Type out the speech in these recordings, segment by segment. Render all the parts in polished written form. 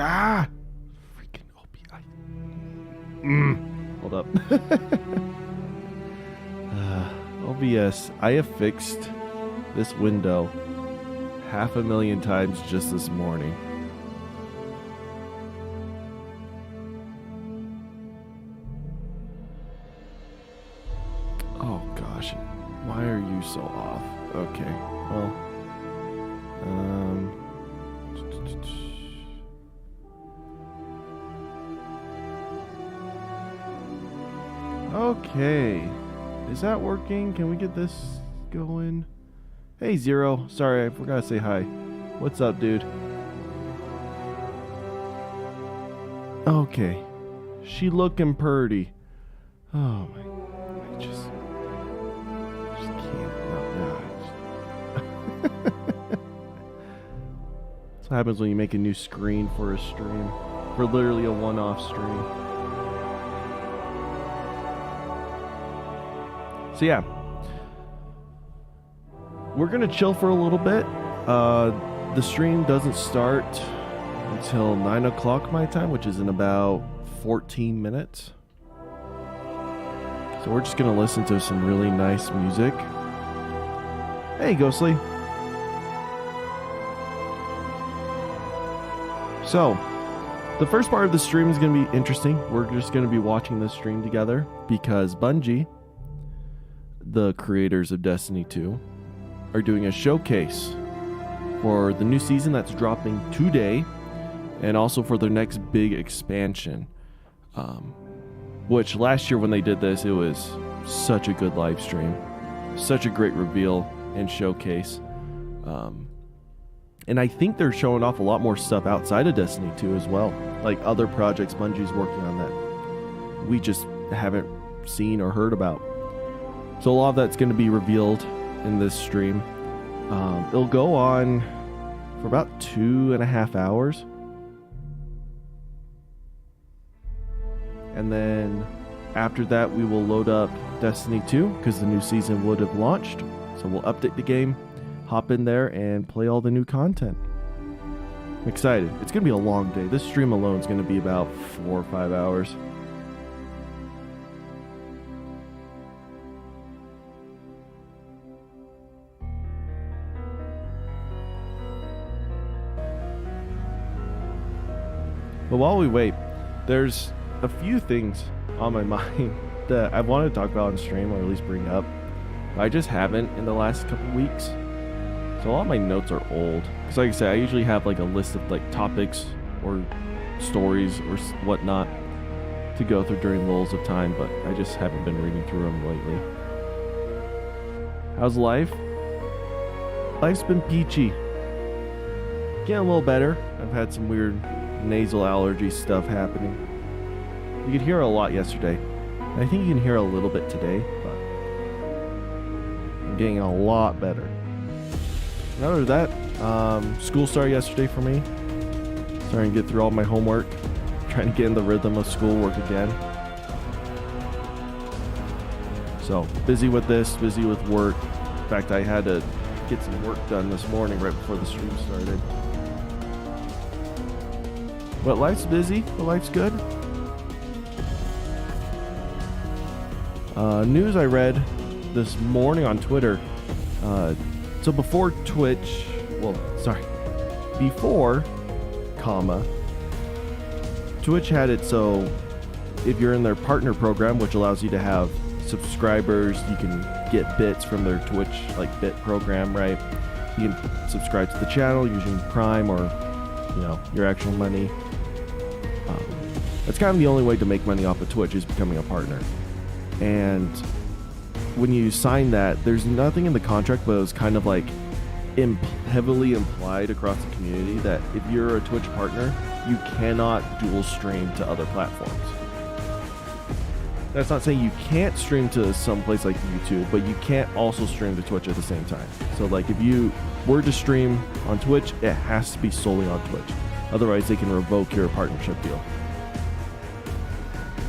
Ah! Freaking OBI. Hold up. OBS, I have fixed this window 500,000 times just this morning. Oh gosh, why are you so off? Okay, well, okay, is that working? Can we get this going? Hey Zero, sorry, I forgot to say hi. What's up, dude? Okay, she looking purty. Oh my, I just can't. That's what happens when you make a new screen for a stream, for literally a one-off stream. So yeah, we're gonna chill for a little bit. The stream doesn't start until 9 o'clock my time, which is in about 14 minutes. So we're just gonna listen to some really nice music. Hey, Ghostly. So, the first part of the stream is gonna be interesting. We're just gonna be watching this stream together because Bungie, the creators of Destiny 2, are doing a showcase for the new season that's dropping today, and also for their next big expansion. Which last year when they did this, it was such a good live stream, such a great reveal and showcase. And I think they're showing off a lot more stuff outside of Destiny 2 as well, like other projects Bungie's working on that we just haven't seen or heard about. So a lot of that's going to be revealed in this stream. It'll go on for about 2.5 hours. And then after that, we will load up Destiny 2 because the new season would have launched. So we'll update the game, hop in there, and play all the new content. I'm excited. It's going to be a long day. This stream alone is going to be about 4 or 5 hours. But while we wait, there's a few things on my mind that I want to talk about on stream, or at least bring up. I just haven't in the last couple weeks. So a lot of my notes are old. Because like I said, I usually have like a list of like topics or stories or whatnot to go through during lulls of time, but I just haven't been reading through them lately. How's life? Life's been peachy. Getting a little better. I've had some weird nasal allergy stuff happening. You could hear a lot yesterday. I think you can hear a little bit today, but I'm getting a lot better. And other than that, school started yesterday for me. Starting to get through all my homework. Trying to get in the rhythm of schoolwork again. So, busy with this, busy with work. In fact, I had to get some work done this morning right before the stream started. But life's busy, but life's good. News I read this morning on Twitter. So before Twitch, before, Twitch had it so if you're in their partner program, which allows you to have subscribers, you can get bits from their Twitch like bit program, right? You can subscribe to the channel using Prime or your actual money. That's kind of the only way to make money off of Twitch is becoming a partner. And when you sign that, there's nothing in the contract, but it was kind of like heavily implied across the community that if you're a Twitch partner, you cannot dual stream to other platforms. That's not saying you can't stream to some place like YouTube, but you can't also stream to Twitch at the same time. So like if you were to stream on Twitch, it has to be solely on Twitch. Otherwise, they can revoke your partnership deal.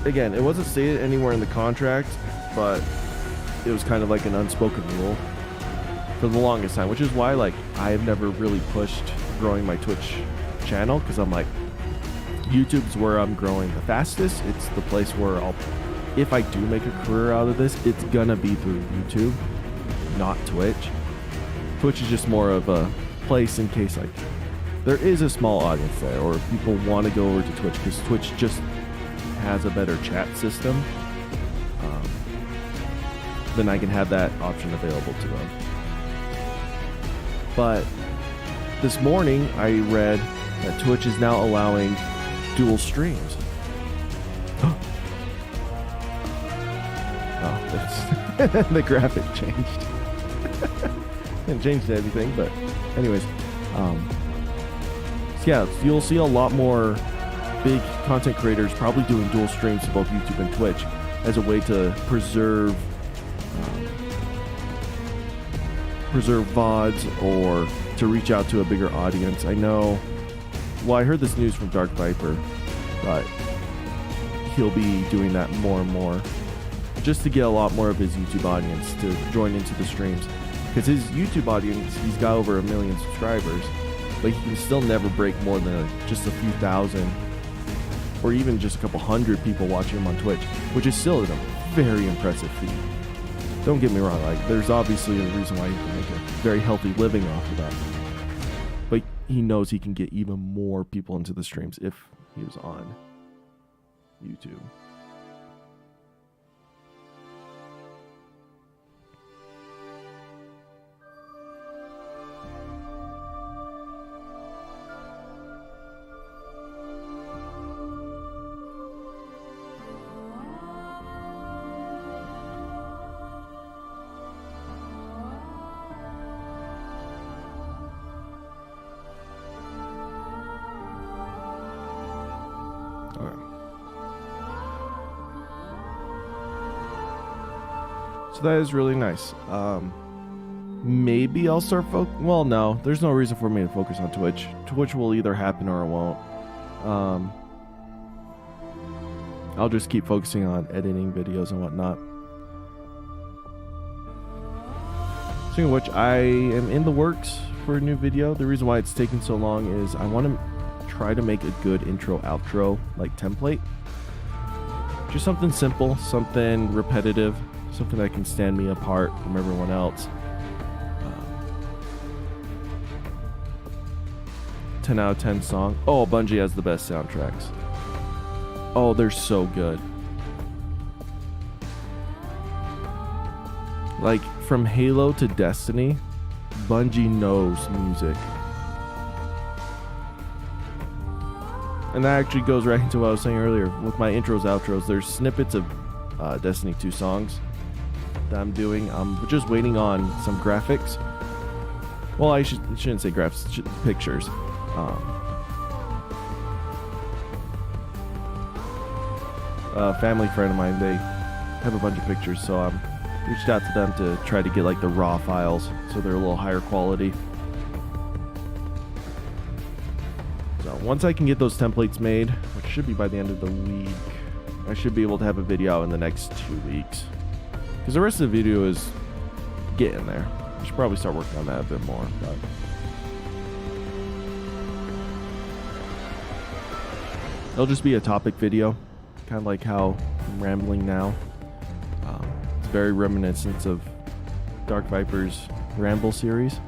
Again, it wasn't stated anywhere in the contract, but it was kind of like an unspoken rule for the longest time, which is why like I have never really pushed growing my Twitch channel, because I'm like, YouTube's where I'm growing the fastest. It's the place where if I do make a career out of this, it's gonna be through YouTube, not Twitch. Twitch is just more of a place in case there is a small audience there, or if people want to go over to Twitch, because Twitch just has a better chat system, then I can have that option available to them. But this morning I read that Twitch is now allowing dual streams. Oh, that's the graphic changed. Didn't change anything, but anyways, so yeah, you'll see a lot more big content creators probably doing dual streams to both YouTube and Twitch as a way to preserve VODs or to reach out to a bigger audience. I heard this news from Dark Viper, but he'll be doing that more and more just to get a lot more of his YouTube audience to join into the streams, because his YouTube audience, he's got over 1 million subscribers, but he can still never break more than just a few thousand or even just a couple hundred people watching him on Twitch, which is still a very impressive feat. Don't get me wrong, there's obviously a reason why he can make a very healthy living off of that. But he knows he can get even more people into the streams if he was on YouTube. So that is really nice. Maybe I'll start well, no, there's no reason for me to focus on Twitch. Twitch will either happen or it won't. I'll just keep focusing on editing videos and whatnot. Speaking of which, I am in the works for a new video. The reason why it's taking so long is I want to try to make a good intro outro template. Just something simple, something repetitive, something that can stand me apart from everyone else. 10 out of 10 song. Oh, Bungie has the best soundtracks. Oh, they're so good. From Halo to Destiny, Bungie knows music. And that actually goes right into what I was saying earlier with my intros, outros. There's snippets of Destiny 2 songs that I'm doing. I'm just waiting on some graphics. Well, I shouldn't say graphics, pictures. A family friend of mine, they have a bunch of pictures, so I'm reached out to them to try to get the raw files so they're a little higher quality. So once I can get those templates made, which should be by the end of the week, I should be able to have a video out in the next 2 weeks. Because the rest of the video is getting there. I should probably start working on that a bit more. But it'll just be a topic video, kind of like how I'm rambling now. It's very reminiscent of Dark Viper's Ramble series.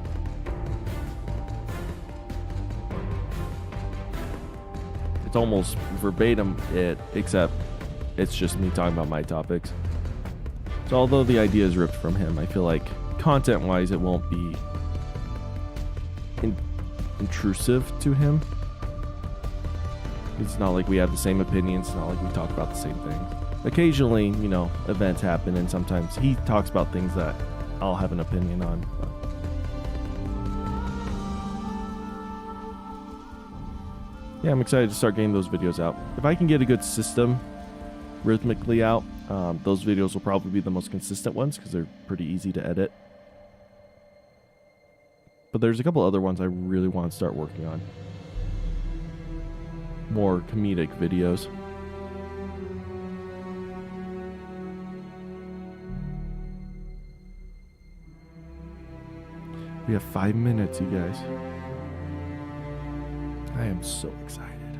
It's almost verbatim it, except it's just me talking about my topics. So although the idea is ripped from him, I feel like content-wise it won't be intrusive to him. It's not like we have the same opinions. It's not like we talk about the same things. Occasionally, events happen, and sometimes he talks about things that I'll have an opinion on. Yeah, I'm excited to start getting those videos out. If I can get a good system rhythmically out, those videos will probably be the most consistent ones because they're pretty easy to edit. But there's a couple other ones I really want to start working on. More comedic videos. We have 5 minutes, you guys. I am so excited.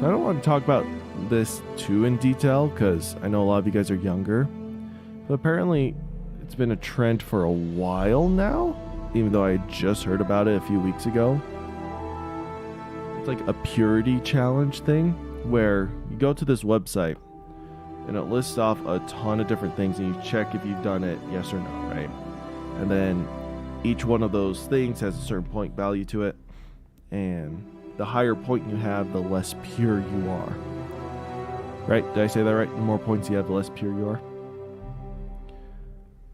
So I don't want to talk about this too in detail because I know a lot of you guys are younger. But apparently it's been a trend for a while now, even though I just heard about it a few weeks ago. It's like a purity challenge thing where you go to this website and it lists off a ton of different things and you check if you've done it, yes or no, right? And then each one of those things has a certain point value to it, and the higher point you have, the less pure you are. Right? Did I say that right? The more points you have, the less pure you are.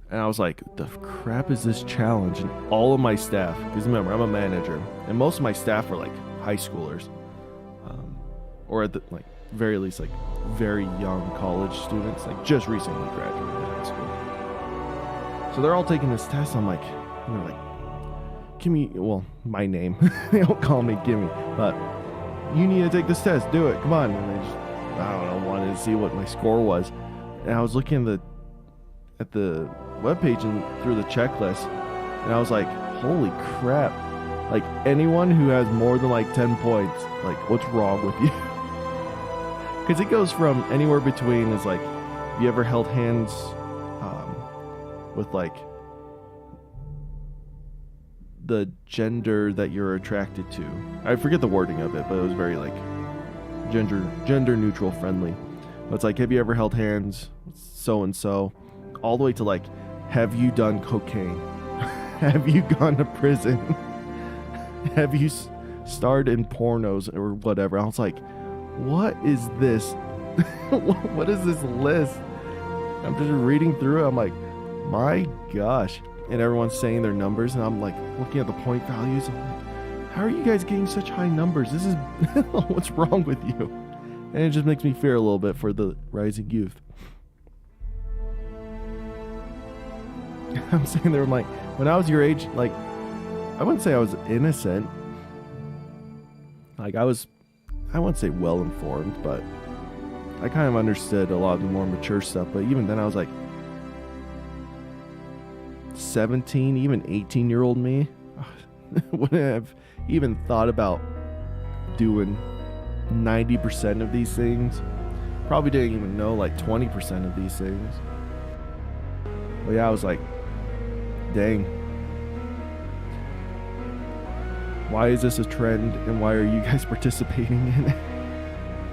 And I was like, the crap is this challenge? And all of my staff, because remember, I'm a manager, and most of my staff are like high schoolers, or at the like very least like very young college students, like just recently graduated high school. So they're all taking this test. I'm like, they're like, Kimmy, well, my name. They don't call me Kimmy, but you need to take this test. Do it. Come on. And they just, I don't know, wanted to see what my score was. And I was looking at the webpage and through the checklist, and I was like, holy crap. Like, anyone who has more than like 10 points, like, what's wrong with you? Because it goes from anywhere between is like, have you ever held hands with like the gender that you're attracted to? I forget the wording of it, but it was very like gender neutral friendly. But it's like, have you ever held hands with so and so, all the way to like, have you done cocaine? Have you gone to prison? Have you starred in pornos or whatever? I was like, what is this? What is this list? I'm just reading through it. I'm like, my gosh. And everyone's saying their numbers, and I'm like looking at the point values. I'm like, how are you guys getting such high numbers? This is what's wrong with you? And it just makes me fear a little bit for the rising youth. I'm saying there, I'm like, when I was your age, like, I wouldn't say I was innocent. Like, I wouldn't say well informed, but I kind of understood a lot of the more mature stuff. But even then, I was like, 17, even 18-year-old me wouldn't have even thought about doing 90% of these things. Probably didn't even know like 20% of these things. But yeah, I was like, dang. Why is this a trend, and why are you guys participating in it?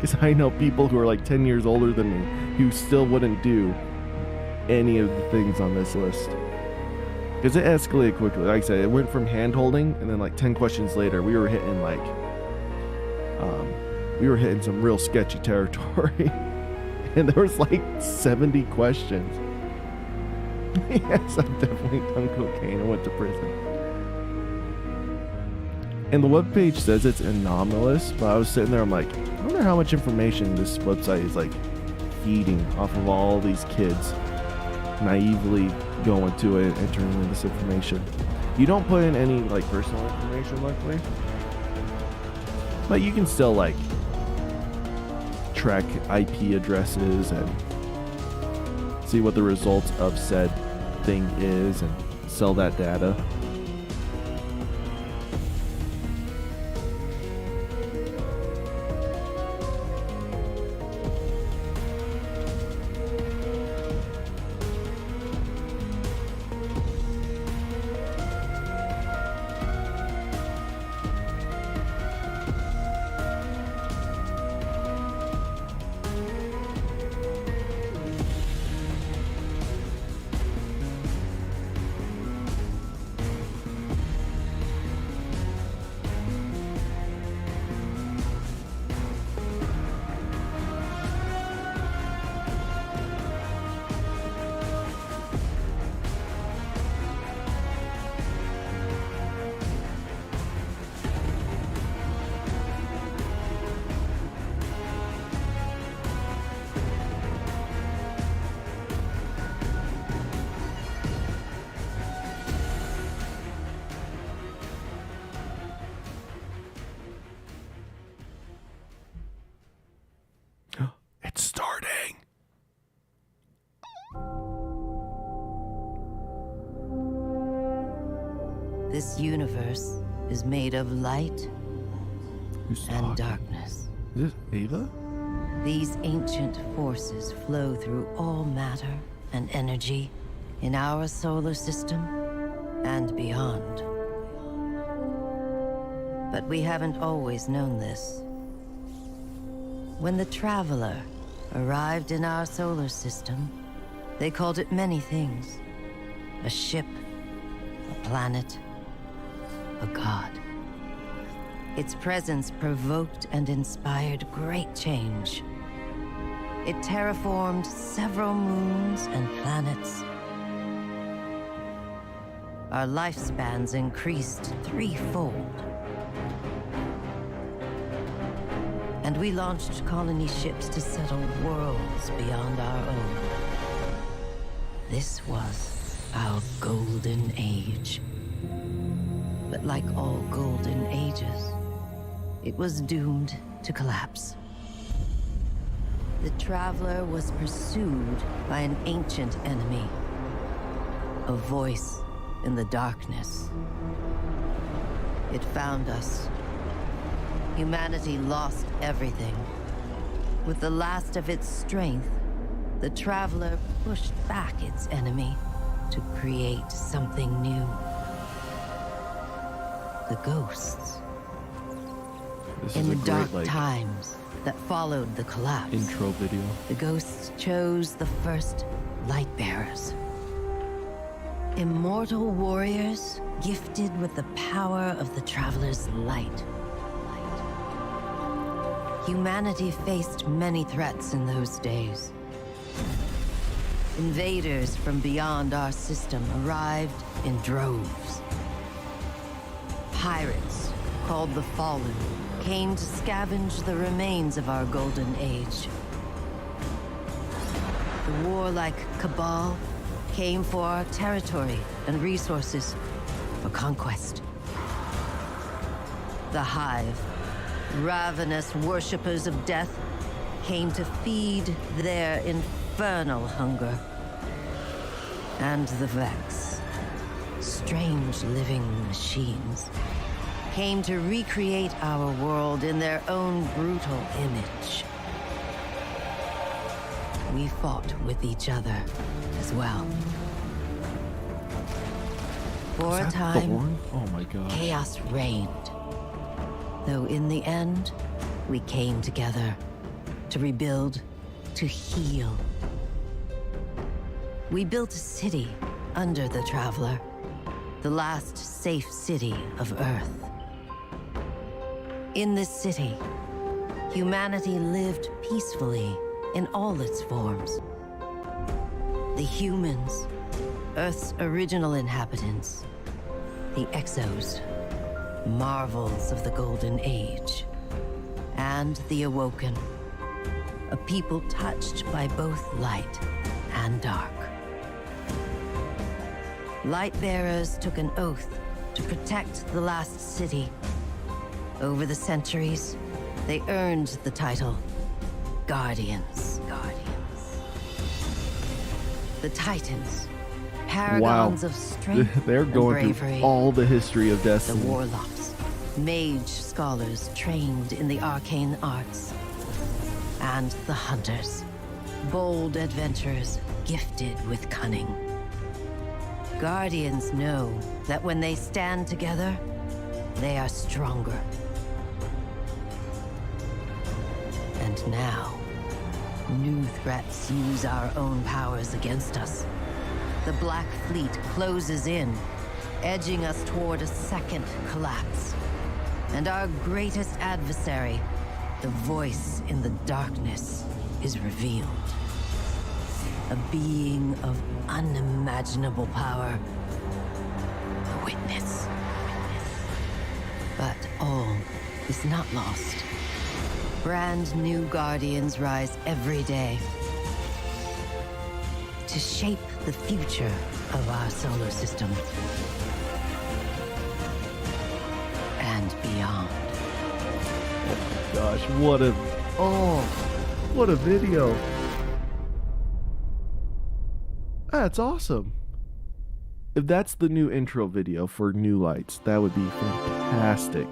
Because I know people who are like 10 years older than me who still wouldn't do any of the things on this list. Because it escalated quickly. Like I said, it went from hand holding, and then like 10 questions later, we were hitting like, some real sketchy territory. And there was like 70 questions. Yes, I've definitely done cocaine. I went to prison. And the webpage says it's anomalous, but I was sitting there, I'm like, I wonder how much information this website is like feeding off of all these kids naively going to it and entering in this information. You don't put in any like personal information, luckily, but you can still like track IP addresses and see what the results of said thing is and sell that data. It's starting. This universe is made of light Who's and talking? darkness. Is this Ava? These ancient forces flow through all matter and energy in our solar system and beyond. But we haven't always known this. When the Traveler arrived in our solar system, they called it many things. A ship, a planet, a god. Its presence provoked and inspired great change. It terraformed several moons and planets. Our lifespans increased threefold. And we launched colony ships to settle worlds beyond our own. This was our golden age. But like all golden ages, it was doomed to collapse. The Traveler was pursued by an ancient enemy. A voice in the darkness. It found us. Humanity lost everything. With the last of its strength, the Traveler pushed back its enemy to create something new. The ghosts. In the dark times that followed the collapse, intro video. The ghosts chose the first Lightbearers. Immortal warriors gifted with the power of the Traveler's light. Humanity faced many threats in those days. Invaders from beyond our system arrived in droves. Pirates, called the Fallen, came to scavenge the remains of our golden age. The warlike Cabal came for our territory and resources for conquest. The Hive, ravenous worshippers of death, came to feed their infernal hunger. And the Vex, strange living machines, came to recreate our world in their own brutal image. We fought with each other as well. For a time, oh my gosh, chaos reigned. Though in the end, we came together to rebuild, to heal. We built a city under the Traveler, the last safe city of Earth. In this city, humanity lived peacefully in all its forms. The humans, Earth's original inhabitants, the Exos, marvels of the Golden Age, and the Awoken, a people touched by both light and dark. Lightbearers took an oath to protect the last city. Over the centuries, they earned the title Guardians. The Titans, paragons of strength They're going and bravery. through all the history of The Destiny. Warlocks, mage scholars trained in the arcane arts. And the Hunters, bold adventurers gifted with cunning. Guardians know that when they stand together, they are stronger. And now, new threats use our own powers against us. The Black Fleet closes in, edging us toward a second collapse. And our greatest adversary, the voice in the darkness, is revealed. A being of unimaginable power. The Witness. But all is not lost. Brand new Guardians rise every day to shape the future of our solar system and beyond. Oh my gosh, what a video. That's awesome. If that's the new intro video for New Lights, that would be fantastic.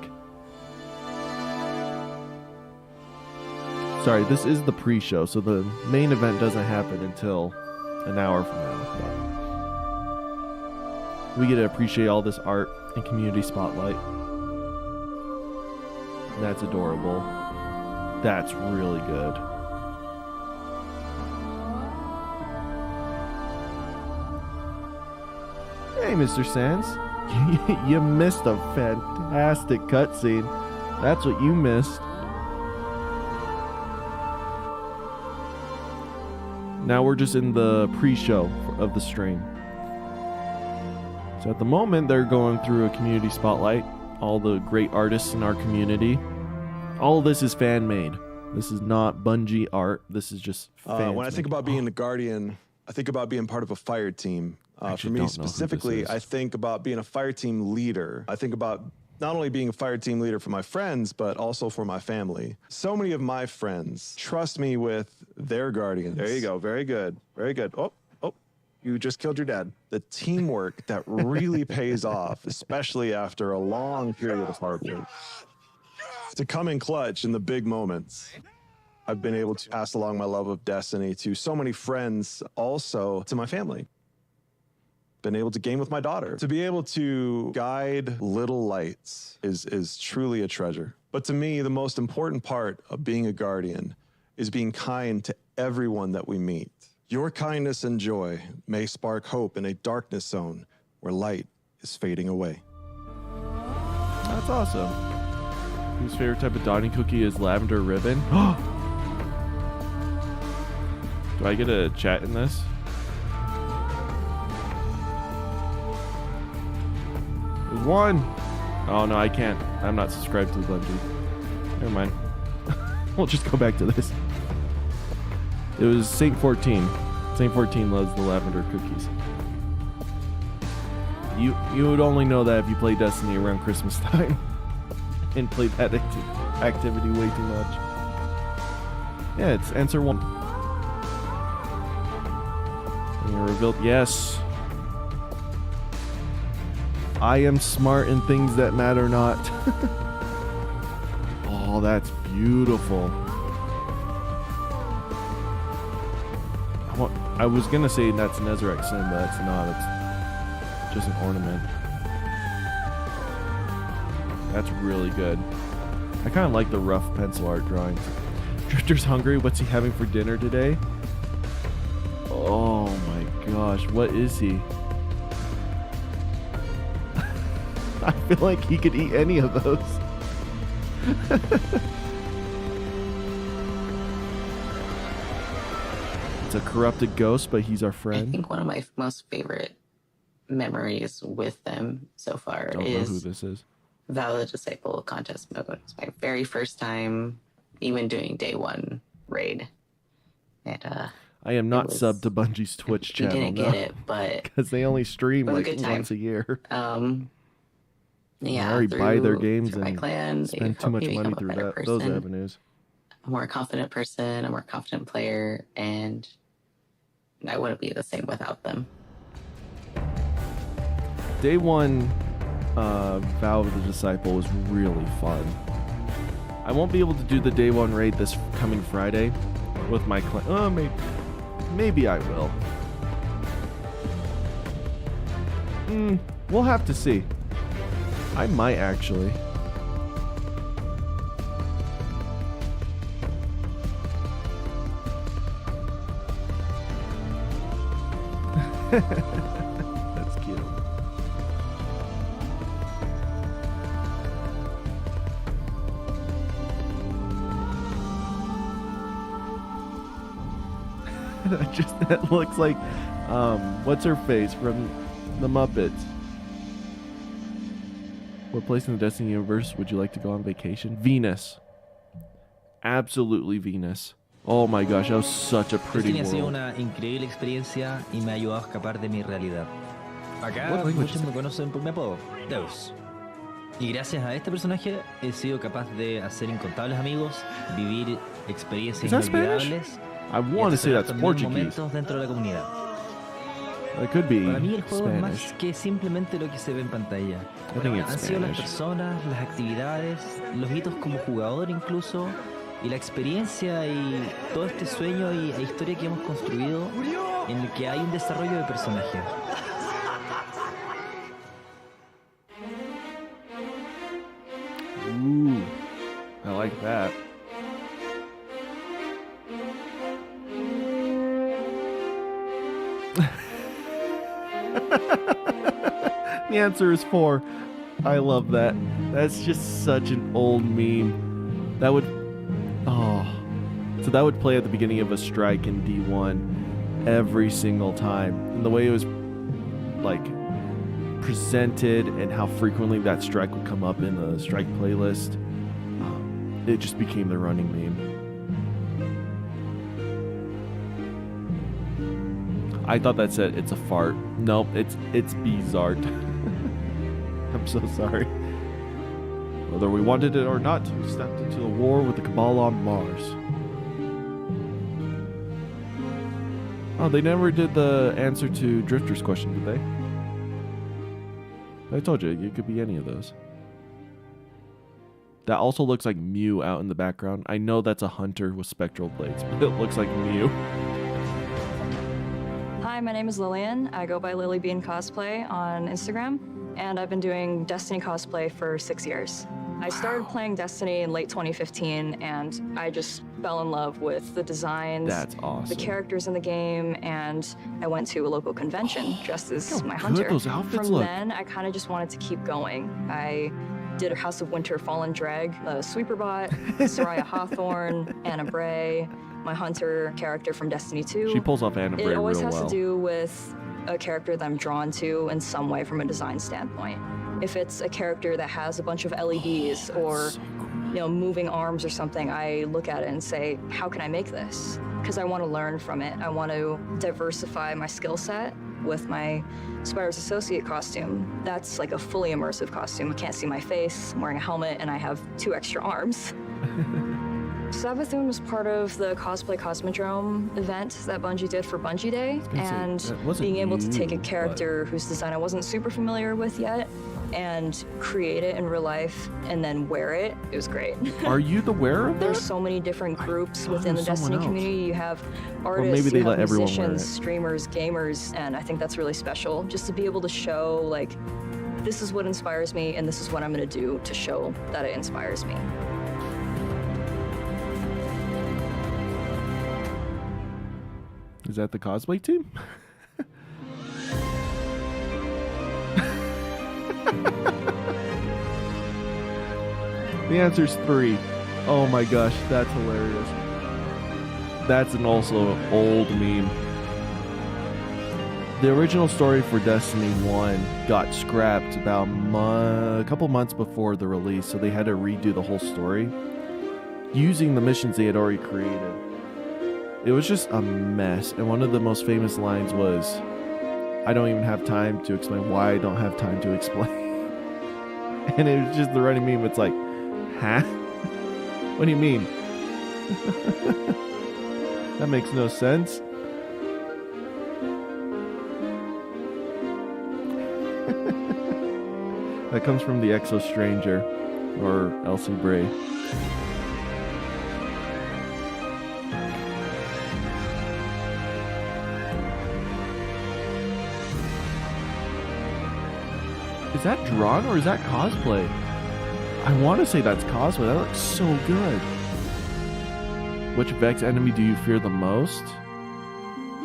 Sorry, this is the pre-show, so the main event doesn't happen until an hour from now. But we get to appreciate all this art and community spotlight. That's adorable. That's really good. Hey, Mr. Sands. You missed a fantastic cutscene. That's what you missed. Now we're just in the pre-show of the stream. So at the moment, they're going through a community spotlight. All the great artists in our community. All of this is fan-made. This is not Bungie art. This is just fan. When I think about being a Guardian, I think about being part of a fire team. For me specifically, I think about being a fire team leader. I think about not only being a fire team leader for my friends, but also for my family. So many of my friends trust me with their guardians. There you go. Very good. Very good. Oh, you just killed your dad. The teamwork that really pays off, especially after a long period of hard work. To come in clutch in the big moments. I've been able to pass along my love of Destiny to so many friends, also to my family. Been able to game with my daughter. To be able to guide little lights is truly a treasure. But to me, the most important part of being a Guardian is being kind to everyone that we meet. Your kindness and joy may spark hope in a darkness zone where light is fading away. That's awesome. Whose favorite type of dawning cookie is lavender ribbon? Do I get a chat in this? There's one. Oh no, I can't. I'm not subscribed to Bungie. Never mind. We'll just go back to this. It was Saint 14. Saint 14 loves the lavender cookies. You would only know that if you played Destiny around Christmas time and played that activity way too much. Yeah, it's answer 1. And you're revealed. Yes. I am smart in things that matter not. Oh, that's beautiful. I was gonna say that's an Ezrac Sin, but that's not. It's just an ornament. That's really good. I kind of like the rough pencil art drawings. Drifter's hungry. What's he having for dinner today? Oh my gosh, what is he? I feel like he could eat any of those. It's a corrupted ghost, but he's our friend. I think one of my most favorite memories with them so far Don't know who this is. Valid Disciple contest mode. It's my very first time even doing day 1 raid. And I am not subbed to Bungie's Twitch channel. We didn't get it, but because they only stream like once a year. Yeah, I already buy their games and my clan, spend too much money through those avenues. A more confident person, a more confident player, and I wouldn't be the same without them. Day 1 Vow of the Disciple was really fun. I won't be able to do the day 1 raid this coming Friday with my clan. Maybe I will. We'll have to see. I might actually. That's cute. That looks like what's her face from the Muppets. What place in the Destiny universe would you like to go on vacation? Venus. Absolutely Venus. Oh my gosh, that was such a pretty world. Ha sido una increíble experiencia y me ha ayudado a escapar de mi realidad. Acá muchos me conocen por mi apodo, Deus. Y gracias a este personaje he sido capaz de hacer incontables amigos, vivir experiencias inolvidables. I want to say that's Portuguese. Momentos dentro de la comunidad. It could be Para mí el juego Spanish. es más que simplemente lo que se ve en pantalla. I think it's Han sido las Spanish. personas, las actividades, los hitos como jugador incluso, y la experiencia y todo este sueño e historia que hemos construido en el que hay un desarrollo de personaje. Ooh, I like that. The answer is 4. I love that. That's just such an old meme. That would... Oh. So that would play at the beginning of a strike in D1 every single time. And the way it was, like, presented and how frequently that strike would come up in the strike playlist, it just became the running meme. I thought that said it's a fart. Nope, it's Bizart. I'm so sorry. Whether we wanted it or not, we stepped into a war with the Cabal on Mars. Oh, they never did the answer to Drifter's question, did they? I told you, it could be any of those. That also looks like Mew out in the background. I know that's a hunter with spectral blades, but it looks like Mew. Hi, my name is Lillian. I go by Lily Bean Cosplay on Instagram, and I've been doing Destiny cosplay for 6 years. I started playing Destiny in late 2015, and I just fell in love with the designs, That's awesome. the characters in the game, and I went to a local convention dressed as my hunter. Those outfits From look. then, I kind of just wanted to keep going. I did a House of Winter Fallen Drag, a Sweeperbot, Soraya Hawthorne, Anna Bray, my hunter character from Destiny 2. She pulls off Anna Bray It always real has well. to do with a character that I'm drawn to in some way from a design standpoint. If it's a character that has a bunch of LEDs or you know, moving arms or something, I look at it and say, how can I make this? Because I want to learn from it. I want to diversify my skill set. With my Spider's Associate costume, that's like a fully immersive costume. I can't see my face, I'm wearing a helmet, and I have 2 extra arms. Savathun was part of the Cosplay Cosmodrome event that Bungie did for Bungie Day, and that wasn't being able to take a you, character whose design I wasn't super familiar with yet and create it in real life and then wear it, it was great. Are you the wearer of There's that? so many different groups thought it within the was someone Destiny else. community. You have artists, maybe they you let have everyone wear musicians, it. streamers, gamers, and I think that's really special. Just to be able to show, like, this is what inspires me and this is what I'm gonna do to show that it inspires me. Is that the cosplay team? The answer's 3. Oh my gosh, that's hilarious. That's an also old meme. The original story for Destiny 1 got scrapped about a couple months before the release, so they had to redo the whole story using the missions they had already created. It was just a mess, and one of the most famous lines was, I don't even have time to explain why I don't have time to explain. And it was just the running meme. It's like, huh? What do you mean? That makes no sense. That comes from the Exo Stranger, or Elsie Bray. Is that drawn or is that cosplay? I want to say that's cosplay. That looks so good. Which Vex enemy do you fear the most?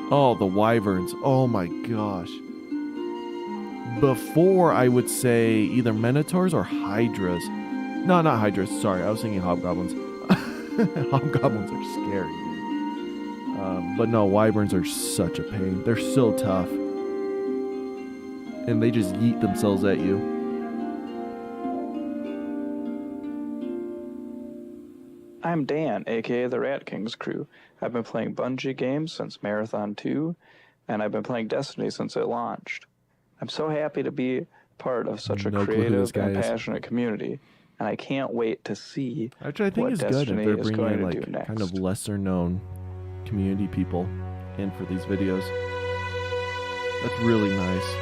Oh, the Wyverns. Oh my gosh. Before, I would say either Minotaurs or Hydras. No, not Hydras. Sorry, I was thinking Hobgoblins. Hobgoblins are scary, dude. But no, Wyverns are such a pain. They're so tough. And they just yeet themselves at you. I'm Dan, aka the Rat King's crew. I've been playing Bungie games since Marathon 2, and I've been playing Destiny since it launched. I'm so happy to be part of such a No clue who this creative guy and is. passionate community, and I can't wait to see Which I think what is good Destiny if they're is bringing going in to like do next. kind of lesser known community people in for these videos. That's really nice.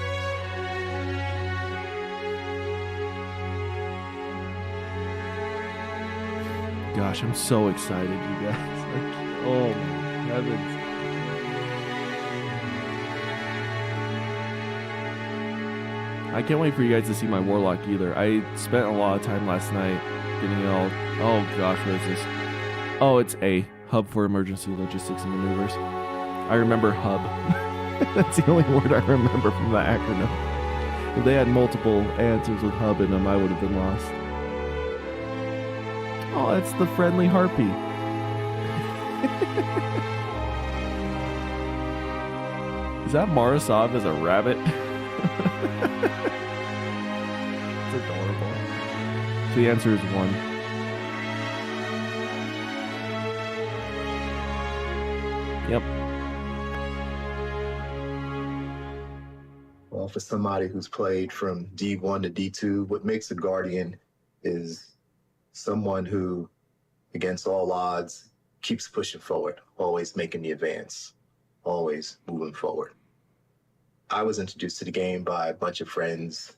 gosh, I'm so excited, you guys. Like, oh my heavens. I can't wait for you guys to see my Warlock either. I spent a lot of time last night getting it all. Oh gosh, what is this? Oh, it's A, Hub for Emergency Logistics and Maneuvers. I remember Hub. That's the only word I remember from the acronym. If they had multiple answers with Hub in them, I would have been lost. Oh, that's the friendly harpy. Is that Marasov as a rabbit? It's adorable. So the answer is 1. Yep. Well, for somebody who's played from D1 to D2, what makes a Guardian is someone who, against all odds, keeps pushing forward, always making the advance, always moving forward. I was introduced to the game by a bunch of friends,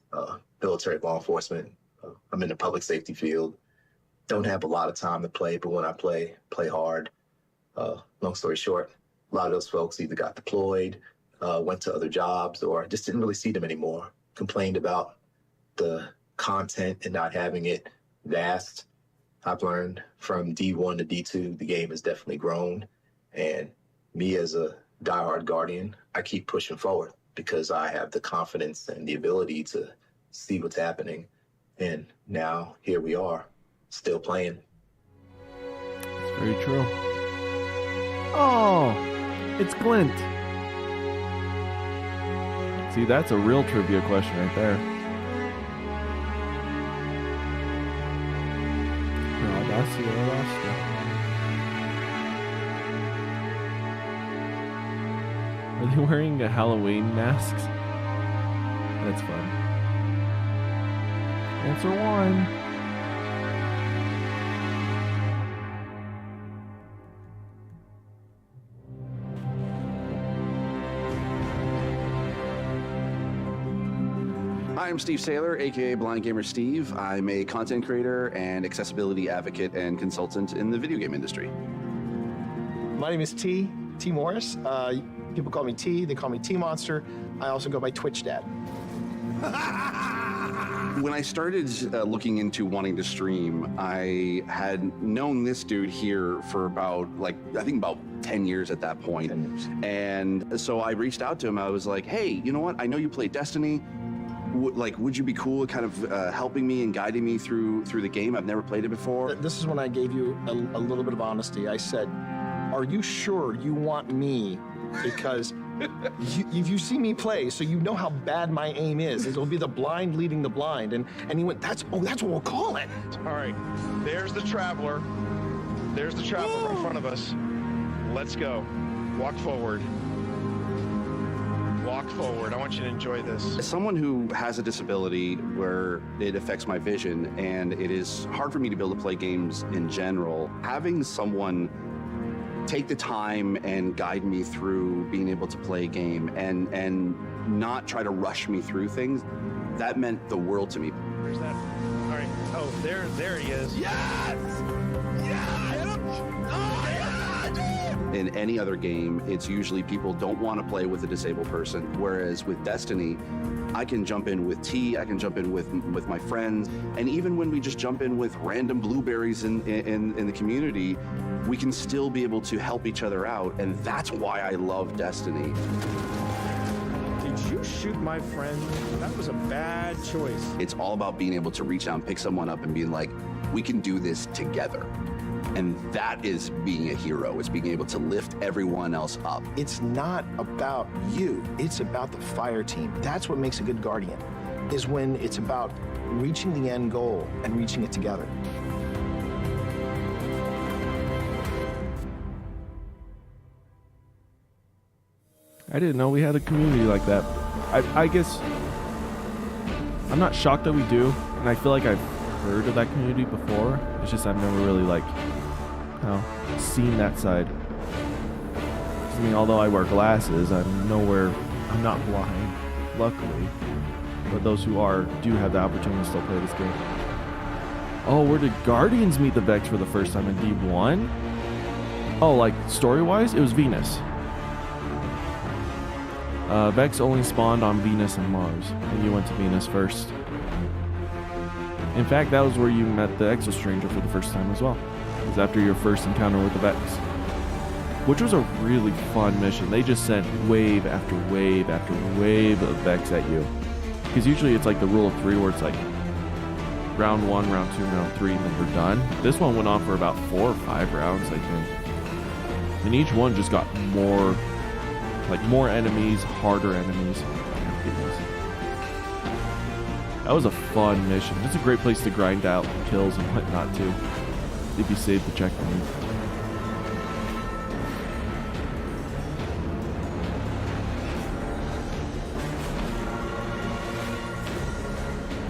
military, law enforcement. I'm in the public safety field. Don't have a lot of time to play, but when I play hard. Long story short, a lot of those folks either got deployed, went to other jobs, or just didn't really see them anymore. Complained about the content and not having it vast. I've learned from D1 to D2, the game has definitely grown. And me as a diehard Guardian, I keep pushing forward because I have the confidence and the ability to see what's happening. And now here we are, still playing. It's very true. Oh, it's Glint. See, that's a real trivia question right there. Are they wearing Halloween masks? That's fun. Answer 1. Hi, I'm Steve Saylor, aka Blind Gamer Steve. I'm a content creator and accessibility advocate and consultant in the video game industry. My name is T Morris. People call me T, they call me T-Monster. I also go by Twitch Dad. When I started looking into wanting to stream, I had known this dude here for about, I think about 10 years at that point. 10 years. And so I reached out to him. I was like, hey, you know what? I know you play Destiny. Would you be cool at kind of helping me and guiding me through the game? I've never played it before. This is when I gave you a little bit of honesty. I said, are you sure you want me? Because you see me play, so you know how bad my aim is. It'll be the blind leading the blind. And he went, that's what we'll call it. All right, there's the Traveler. There's the Traveler in front of us. Let's go. Walk forward. Walk forward. I want you to enjoy this. As someone who has a disability where it affects my vision, and it is hard for me to be able to play games in general, having someone take the time and guide me through being able to play a game and not try to rush me through things, that meant the world to me. Where's that? All right. Oh, there he is. Yes! Yes! Oh, yes! In any other game, it's usually people don't want to play with a disabled person, whereas with Destiny, I can jump in with T, I can jump in with my friends, and even when we just jump in with random blueberries in the community, we can still be able to help each other out, and that's why I love Destiny. Did you shoot my friend? That was a bad choice. It's all about being able to reach out and pick someone up and being like, we can do this together. And that is being a hero. It's being able to lift everyone else up. It's not about you. It's about the fire team. That's what makes a good Guardian, is when it's about reaching the end goal and reaching it together. I didn't know we had a community like that. I guess I'm not shocked that we do, and I feel like I've heard of that community before. It's just I've never really seen that side. I mean, although I wear glasses, I'm not blind, luckily. But those who are do have the opportunity to still play this game. Oh, where did Guardians meet the Vex for the first time in D1? Oh, like story-wise, it was Venus. Vex only spawned on Venus and Mars, and you went to Venus first. In fact, that was where you met the Exostranger for the first time as well. It was after your first encounter with the Vex. Which was a really fun mission. They just sent wave after wave after wave of Vex at you. Because usually it's like the rule of 3 where it's like round 1, round 2, round 3, and then we're done. This one went on for about 4 or 5 rounds, I think. And each one just got more enemies, harder enemies. That was a fun mission. It's a great place to grind out kills and whatnot too, if you save the checkpoint.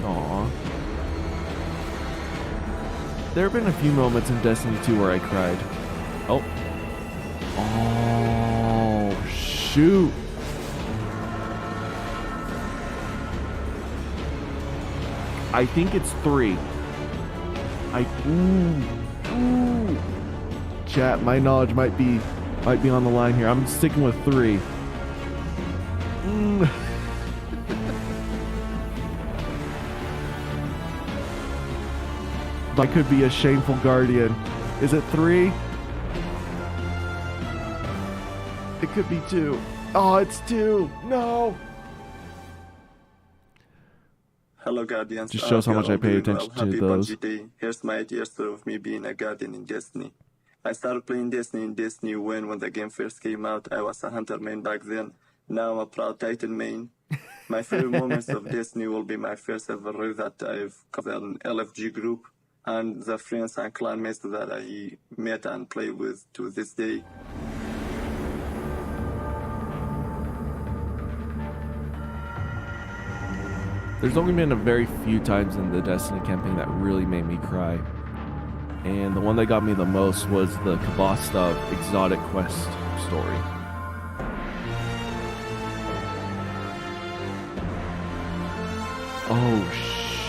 Aww. There have been a few moments in Destiny 2 where I cried. Oh. Oh, shoot. I think it's 3. Ooh. Chat, my knowledge might be on the line here. I'm sticking with 3. I could be a shameful guardian. Is it 3? It could be 2. Oh, it's 2. No. Hello, Guardians. Just shows how much I pay attention to those. Happy Bungie Day. Here's my idea story of me being a Guardian in Destiny. I started playing Destiny in Destiny when the game first came out. I was a Hunter main back then. Now I'm a proud Titan main. My favorite moments of Destiny will be my first ever raid that I've covered an LFG group and the friends and clanmates that I met and play with to this day. There's only been a very few times in the Destiny campaign that really made me cry. And the one that got me the most was the Kavasta exotic quest story. Oh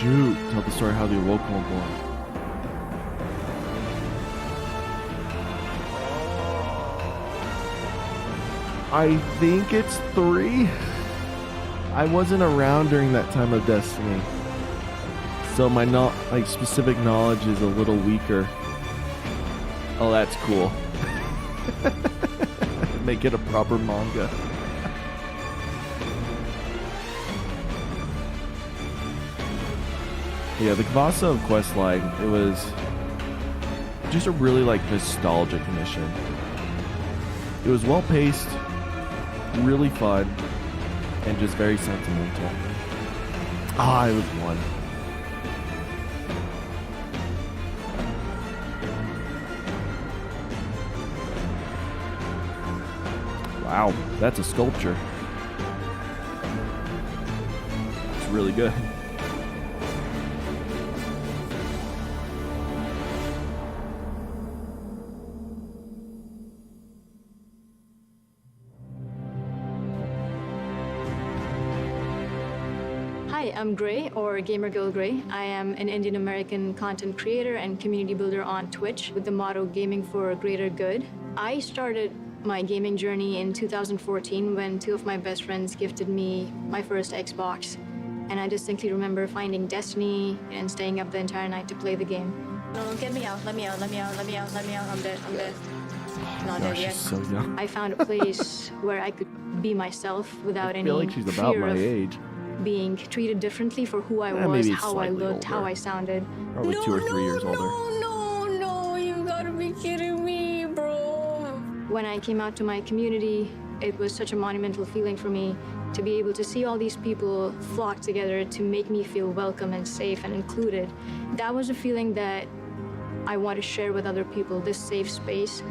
shoot, tell the story how the Awoken were born. I think it's 3. I wasn't around during that time of Destiny, so my specific knowledge is a little weaker. Oh, that's cool. Make it a proper manga. Yeah, the Kavasa questline, it was just a really nostalgic mission. It was well paced, really fun, and just very sentimental. It was 1. Wow, that's a sculpture. It's really good. Hi, I'm Gray, or Gamer Girl Gray. I am an Indian American content creator and community builder on Twitch with the motto Gaming for a Greater Good. I started my gaming journey in 2014 when 2 of my best friends gifted me my first Xbox. And I distinctly remember finding Destiny and staying up the entire night to play the game. No, get me out, let me out, let me out, let me out, let me out, I'm dead, I'm dead. Not dead yet. She's so young. I found a place where I could be myself without any I feel like she's about fear my of age. being treated differently for who I was, maybe how I looked, older. how I sounded. Probably 2 or 3 years older. No, you gotta be kidding me, bro. When I came out to my community, it was such a monumental feeling for me to be able to see all these people flock together to make me feel welcome and safe and included. That was a feeling that I want to share with other people, this safe space.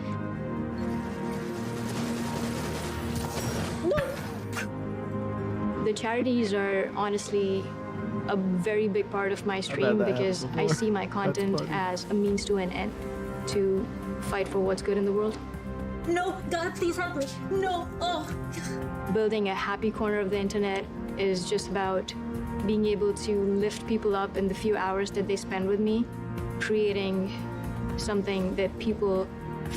The charities are honestly a very big part of my stream because I see my content as a means to an end to fight for what's good in the world. No, God, please help me. No, Building a happy corner of the internet is just about being able to lift people up in the few hours that they spend with me creating something that people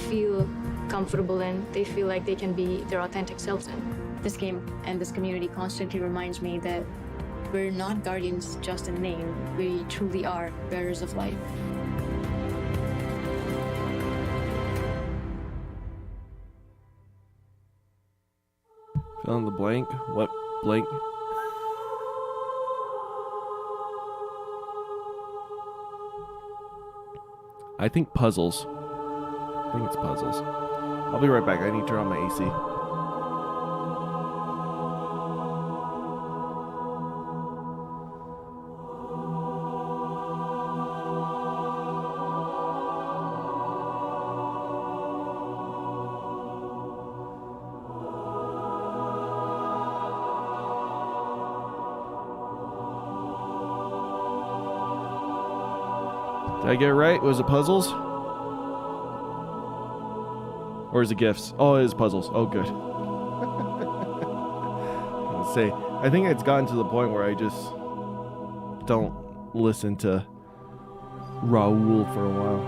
feel comfortable in, they feel like they can be their authentic selves in. This game and this community constantly reminds me that we're not guardians just in name, we truly are bearers of light. Fill in the blank. What blank? I think puzzles. I think it's puzzles. I'll be right back. I need to turn on my AC. Did I get it right? Was it puzzles? Or is it gifts? Oh, it is puzzles. Oh, good. Let's say, I think it's gotten to the point where I just don't listen to Raul for a while.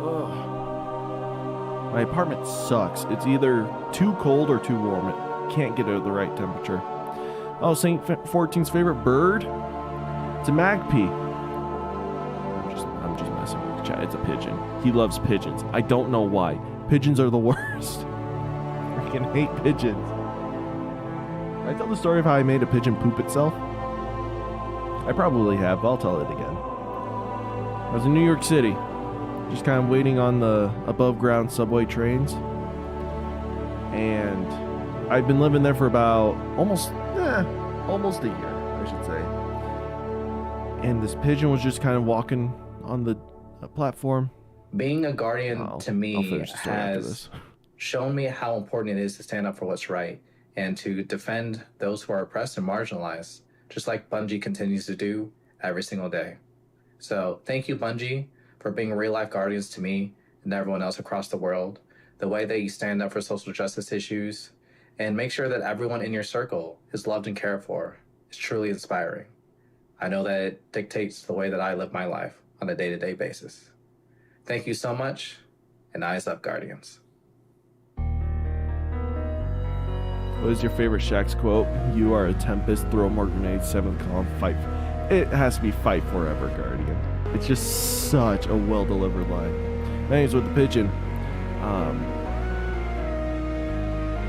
Ugh. My apartment sucks. It's either too cold or too warm. It can't get it at the right temperature. Oh, St. 14's favorite bird? It's a magpie. I'm just messing with the chat. It's a pigeon. He loves pigeons. I don't know why. Pigeons are the worst. I freaking hate pigeons. Can I tell the story of how I made a pigeon poop itself? I probably have, but I'll tell it again. I was in New York City, just kind of waiting on the above ground subway trains. And I've been living there for about almost a year, I should say. And this pigeon was just kind of walking on the platform. Being a guardian to me has shown me how important it is to stand up for what's right and to defend those who are oppressed and marginalized, just like Bungie continues to do every single day. So thank you, Bungie, for being real-life guardians to me and everyone else across the world. The way that you stand up for social justice issues and make sure that everyone in your circle is loved and cared for is truly inspiring. I know that it dictates the way that I live my life on a day-to-day basis. Thank you so much, and eyes up, Guardians. What is your favorite Shaxx quote? You are a tempest, throw more grenades, 7th column, fight. It has to be fight forever, Guardian. It's just such a well-delivered line. Anyways, with the pigeon,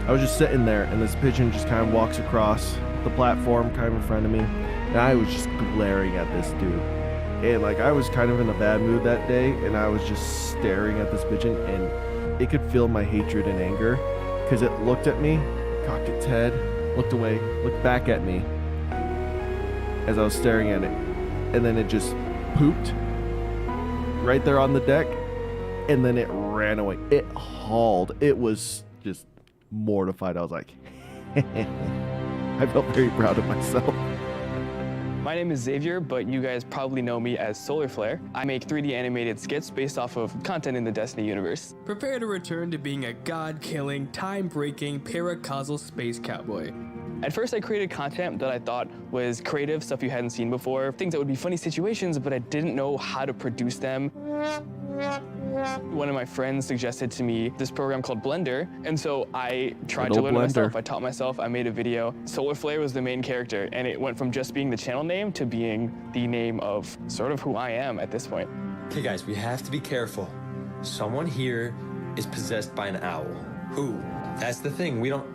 I was just sitting there, and this pigeon just kind of walks across the platform kind of in front of me, and I was just glaring at this dude. And like, I was kind of in a bad mood that day, and I was just staring at this pigeon, and it could feel my hatred and anger, because it looked at me, cocked its head, looked away, looked back at me as I was staring at it, and then it just pooped right there on the deck, and then it ran away. It hauled. It was just mortified. I was like, I felt very proud of myself. My name is Xavier, but you guys probably know me as Solar Flare. I make 3D animated skits based off of content in the Destiny universe. Prepare to return to being a god-killing, time-breaking, paracausal space cowboy. At first, I created content that I thought was creative, stuff you hadn't seen before, things that would be funny situations, but I didn't know how to produce them. One of my friends suggested to me this program called Blender, and so I tried to learn it myself. I taught myself, I made a video. Solar Flare was the main character, and it went from just being the channel name to being the name of sort of who I am at this point. Okay guys, we have to be careful. Someone here is possessed by an owl. Who? That's the thing, we don't...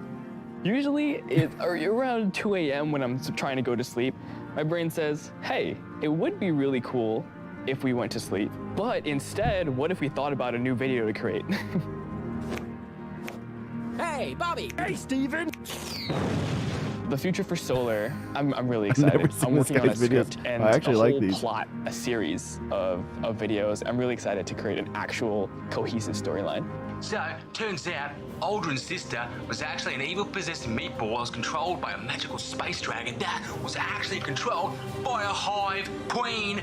Usually, around 2 a.m. when I'm trying to go to sleep, my brain says, hey, it would be really cool if we went to sleep. But instead, what if we thought about a new video to create? Hey, Bobby! Hey, Steven! The future for Solar, I'm really excited. I'm working on a script and I actually like these. Plot a series of videos. I'm really excited to create an actual cohesive storyline. So, turns out, Aldrin's sister was actually an evil possessed meatball that was controlled by a magical space dragon that was actually controlled by a hive queen.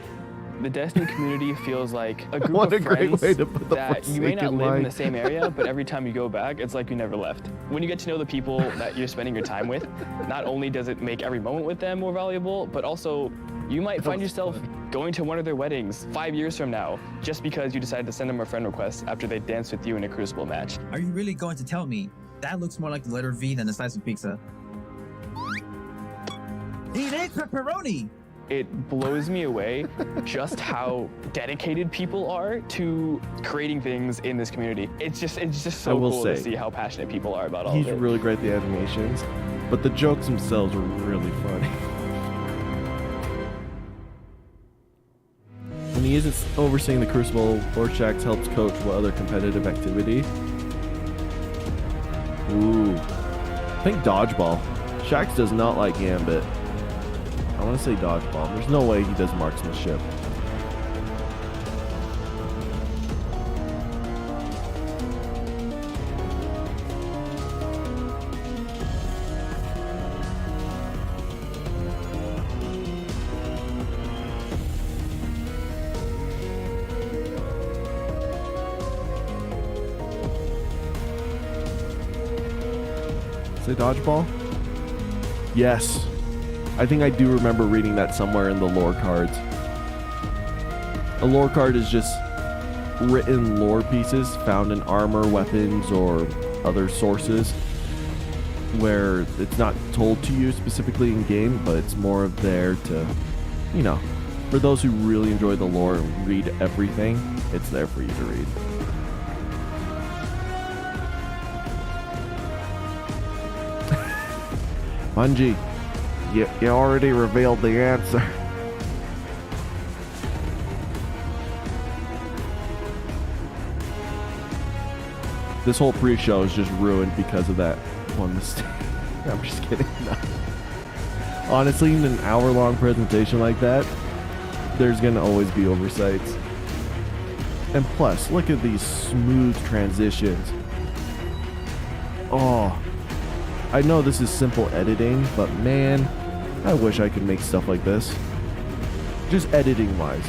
The Destiny community feels like a group What of a great friends way to put the that you may not Forsaken live in line. the same area, but every time you go back, it's like you never left. When you get to know the people that you're spending your time with, not only does it make every moment with them more valuable, but also you might find yourself going to one of their weddings 5 years from now just because you decided to send them a friend request after they danced with you in a Crucible match. Are you really going to tell me that looks more like the letter V than a slice of pizza? It ain't pepperoni! It blows me away just how dedicated people are to creating things in this community. It's just so cool to see how passionate people are about all of He's it. really great at the animations, but the jokes themselves are really funny. When he isn't overseeing the Crucible, Lord Shaxx helps coach what other competitive activity. Ooh. I think dodgeball. Shaxx does not like Gambit. I want to say dodgeball. There's no way he does marksmanship. Say dodgeball? Yes. I think I do remember reading that somewhere in the lore cards. A lore card is just written lore pieces found in armor, weapons, or other sources where it's not told to you specifically in game, but it's more of there to, you know, for those who really enjoy the lore and read everything, it's there for you to read. Bungie, you already revealed the answer. This whole pre-show is just ruined because of that one mistake. I'm just kidding. No. Honestly, in an hour-long presentation like that, there's gonna always be oversights. And plus, look at these smooth transitions. Oh. I know this is simple editing, but man, I wish I could make stuff like this. Just editing wise.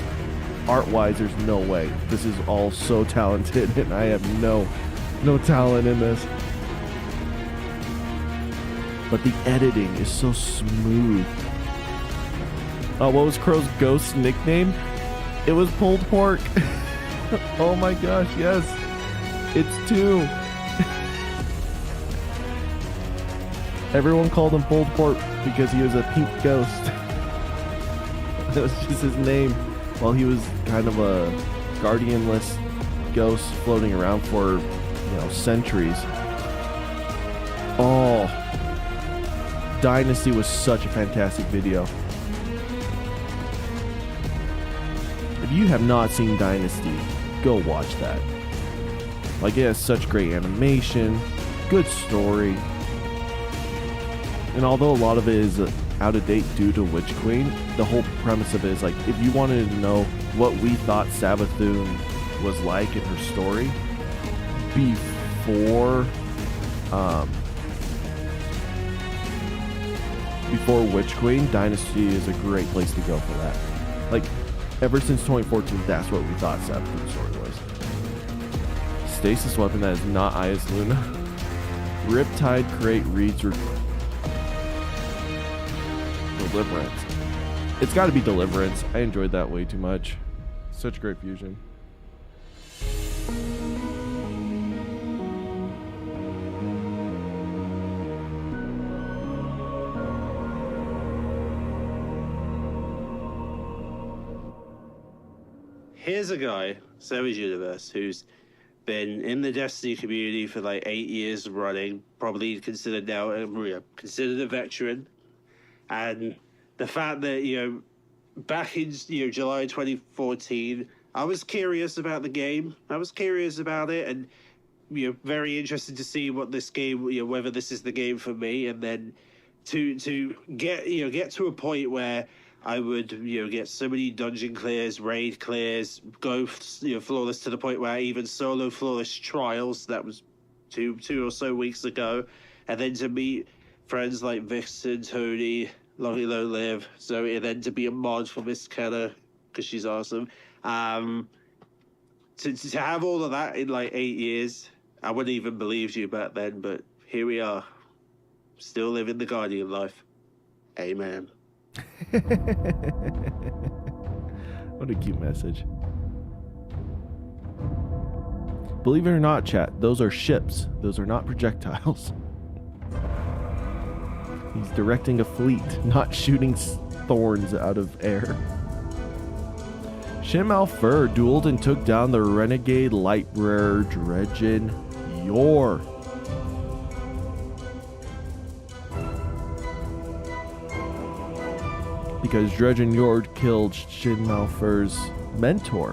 Art wise, there's no way. This is all so talented and I have no talent in this. But the editing is so smooth. What was Crow's ghost nickname? It was pulled pork. Oh my gosh, yes. It's 2. Everyone called him pulled pork because he was a pink ghost. That was just his name. While he was kind of a guardianless ghost floating around for, centuries. Oh. Dynasty was such a fantastic video. If you have not seen Dynasty, go watch that. Like, it has such great animation, good story. And although a lot of it is out of date due to Witch Queen, the whole premise of it is like, if you wanted to know what we thought Savathun was like in her story before Witch Queen, Dynasty is a great place to go for that. Like, ever since 2014, that's what we thought Savathun's story was. Stasis weapon that is not Ayas Luna. Riptide crate reads Deliverance. It's got to be Deliverance. I enjoyed that way too much. Such great fusion. Here's a guy, Savage Universe, who's been in the Destiny community for like 8 years running, probably considered now considered a veteran. And the fact that, back in, July 2014, I was curious about the game. I was curious about it and, very interested to see what this game, whether this is the game for me. And then to get to a point where I would, get so many dungeon clears, raid clears, go, flawless to the point where I even solo flawless trials. That was two or so weeks ago. And then to meet friends like Vixen, Tony, Long Live, Zoe, and then to be a mod for this kind of because she's awesome. To have all of that in like 8 years, I wouldn't even believe you back then, but here we are, still living the Guardian life. Amen. What a cute message. Believe it or not, chat, those are ships. Those are not projectiles. He's directing a fleet, not shooting thorns out of air. Shin Malphur dueled and took down the renegade Lightbearer Dredgen Yor. Because Dredgen Yor killed Shin Malphur's mentor,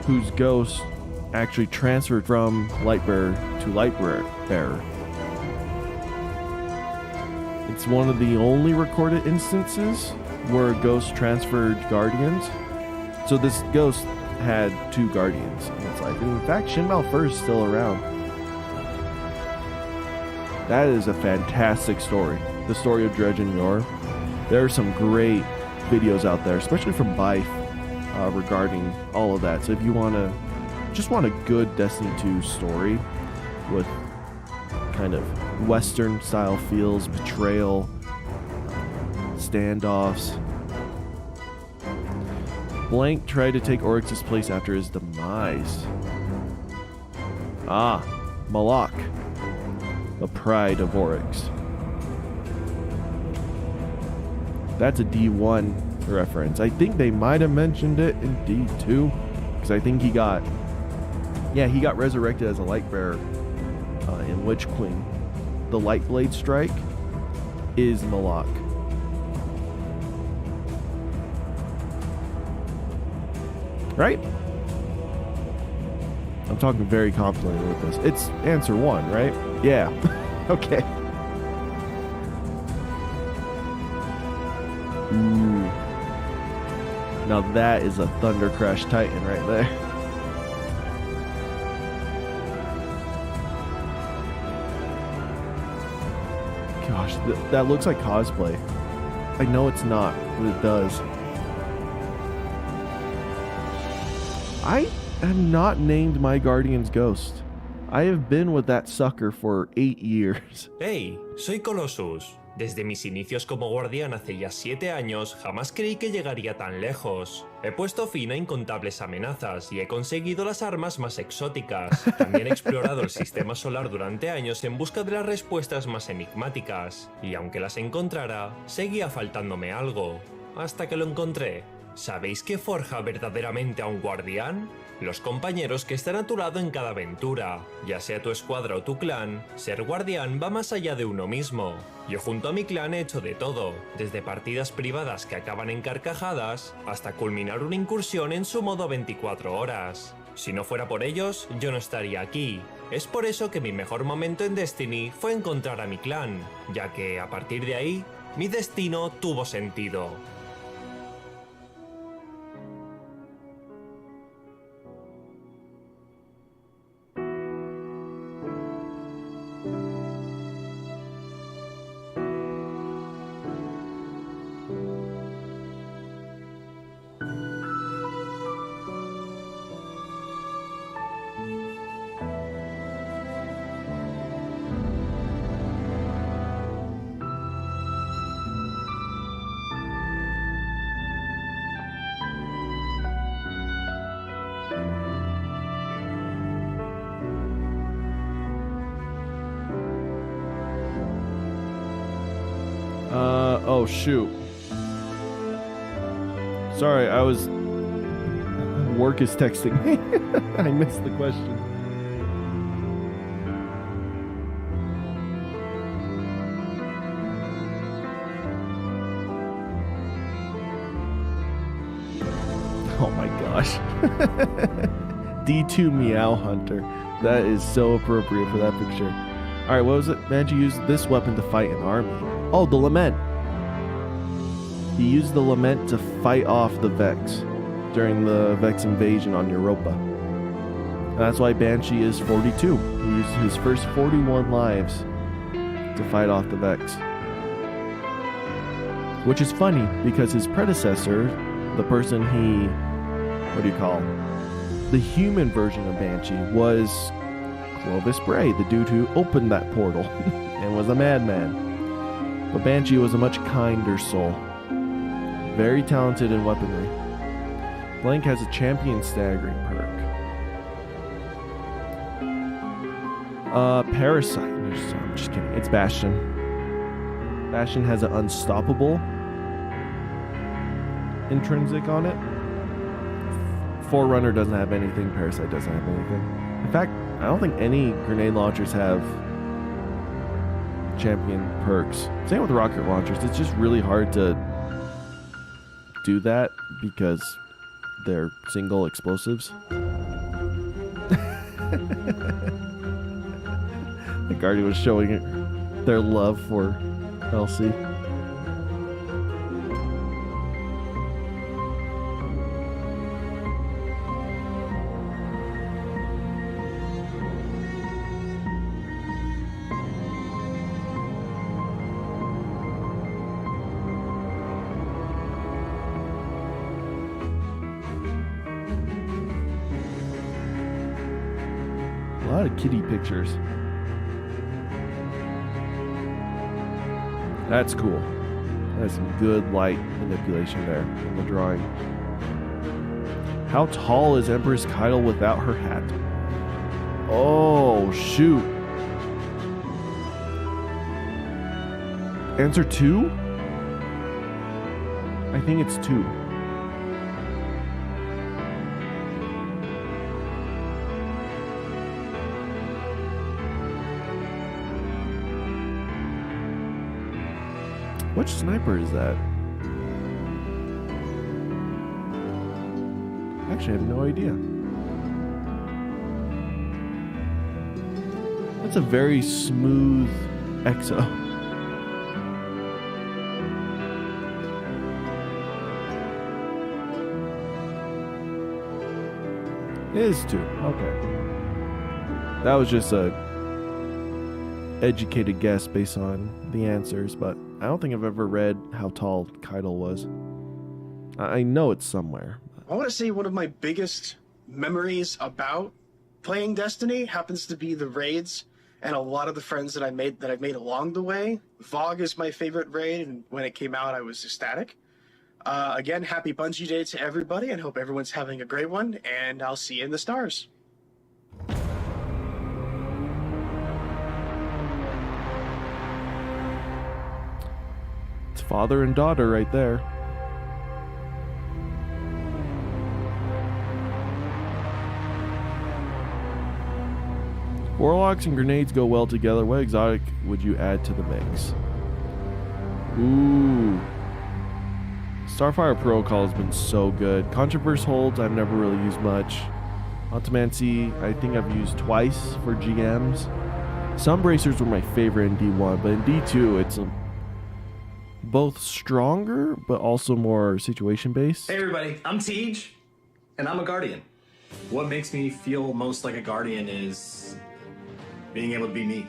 whose ghost actually transferred from Lightbearer to Lightbearer. It's one of the only recorded instances where a ghost transferred guardians. So this ghost had 2 guardians. And it's like, in fact, Shin Malphur is still around. That is a fantastic story. The story of Dredgen Yor. There are some great videos out there, especially from Bife, regarding all of that. So if you want a good Destiny 2 story with kind of Western style feels, betrayal, standoffs. Blank tried to take Oryx's place after his demise. Ah, Malak, the pride of Oryx. That's a D1 reference. I think they might have mentioned it in D2, because I think he got resurrected as a Lightbearer in Witch Queen. The Lightblade strike is Malak. Right? I'm talking very confidently with this. It's answer 1, right? Yeah. Okay. Ooh. Now that is a Thunder Crash Titan right there. Gosh, that looks like cosplay. I know it's not, but it does. I have not named my Guardian's Ghost. I have been with that sucker for 8 years. Hey, soy Colossus. Desde mis inicios como guardián hace ya 7 años, jamás creí que llegaría tan lejos. He puesto fin a incontables amenazas y he conseguido las armas más exóticas. También he explorado el sistema solar durante años en busca de las respuestas más enigmáticas. Y aunque las encontrara, seguía faltándome algo. Hasta que lo encontré. ¿Sabéis qué forja verdaderamente a un guardián? Los compañeros que están a tu lado en cada aventura. Ya sea tu escuadra o tu clan, ser guardián va más allá de uno mismo. Yo junto a mi clan he hecho de todo, desde partidas privadas que acaban en carcajadas, hasta culminar una incursión en su modo 24 horas. Si no fuera por ellos, yo no estaría aquí. Es por eso que mi mejor momento en Destiny fue encontrar a mi clan, ya que a partir de ahí, mi destino tuvo sentido. Oh shoot. Sorry, work is texting me. I missed the question. Oh my gosh. D2 Meow Hunter. That is so appropriate for that picture. Alright, what was it? Manji used this weapon to fight an army. Oh, the Lament. He used the Lament to fight off the Vex during the Vex invasion on Europa. And that's why Banshee is 42. He used his first 41 lives to fight off the Vex. Which is funny, because his predecessor the person he, what do you call, the human version of Banshee was Clovis Bray, the dude who opened that portal and was a madman. But Banshee was a much kinder soul. Very talented in weaponry. Blank has a champion staggering perk. Parasite. I'm just kidding. It's Bastion. Bastion has an unstoppable intrinsic on it. Forerunner doesn't have anything. Parasite doesn't have anything. In fact, I don't think any grenade launchers have champion perks. Same with rocket launchers. It's just really hard to do that because they're single explosives. The Guardian was showing their love for Elsie. A lot of kitty pictures. That's cool. That's some good light manipulation there in the drawing. How tall is Empress Keitel without her hat? Oh, shoot. Answer 2? I think it's 2. Which sniper is that? Actually, I have no idea. That's a very smooth EXO. It is 2. Okay. That was just a educated guess based on the answers, but I don't think I've ever read how tall Keitel was. I know it's somewhere. I want to say one of my biggest memories about playing Destiny happens to be the raids and a lot of the friends that I've made along the way. VOG is my favorite raid, and when it came out, I was ecstatic. Again, happy Bungie Day to everybody, and hope everyone's having a great one, and I'll see you in the stars. It's father and daughter right there. Warlocks and grenades go well together. What exotic would you add to the mix? Ooh. Starfire Protocol has been so good. Controverse holds, I've never really used much. Automancy, I think I've used twice for GMs. Sunbracers were my favorite in D1, but in D2, it's both stronger, but also more situation-based. Hey everybody, I'm Tej, and I'm a Guardian. What makes me feel most like a Guardian is being able to be me.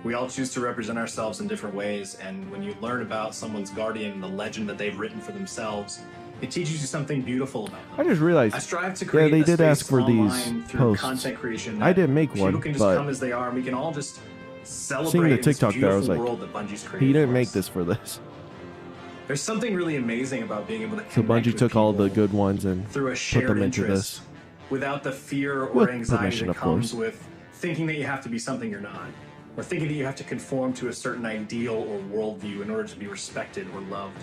We all choose to represent ourselves in different ways, and when you learn about someone's Guardian and the legend that they've written for themselves, it teaches you something beautiful about them. I just realized, I strive to create they a did ask space for these online through posts. content creation I didn't make one, people can just but come as they are, and we can all just celebrate seeing the this TikTok there, I was beautiful like, world that Bungie's created he didn't for make us. this for this. There's something really amazing about being able to So connect Bungie with took all the people good ones and through a put shared them into interest, this. without the fear or With anxiety permission, that of comes course. with thinking that you have to be something you're not, or thinking that you have to conform to a certain ideal or worldview in order to be respected or loved.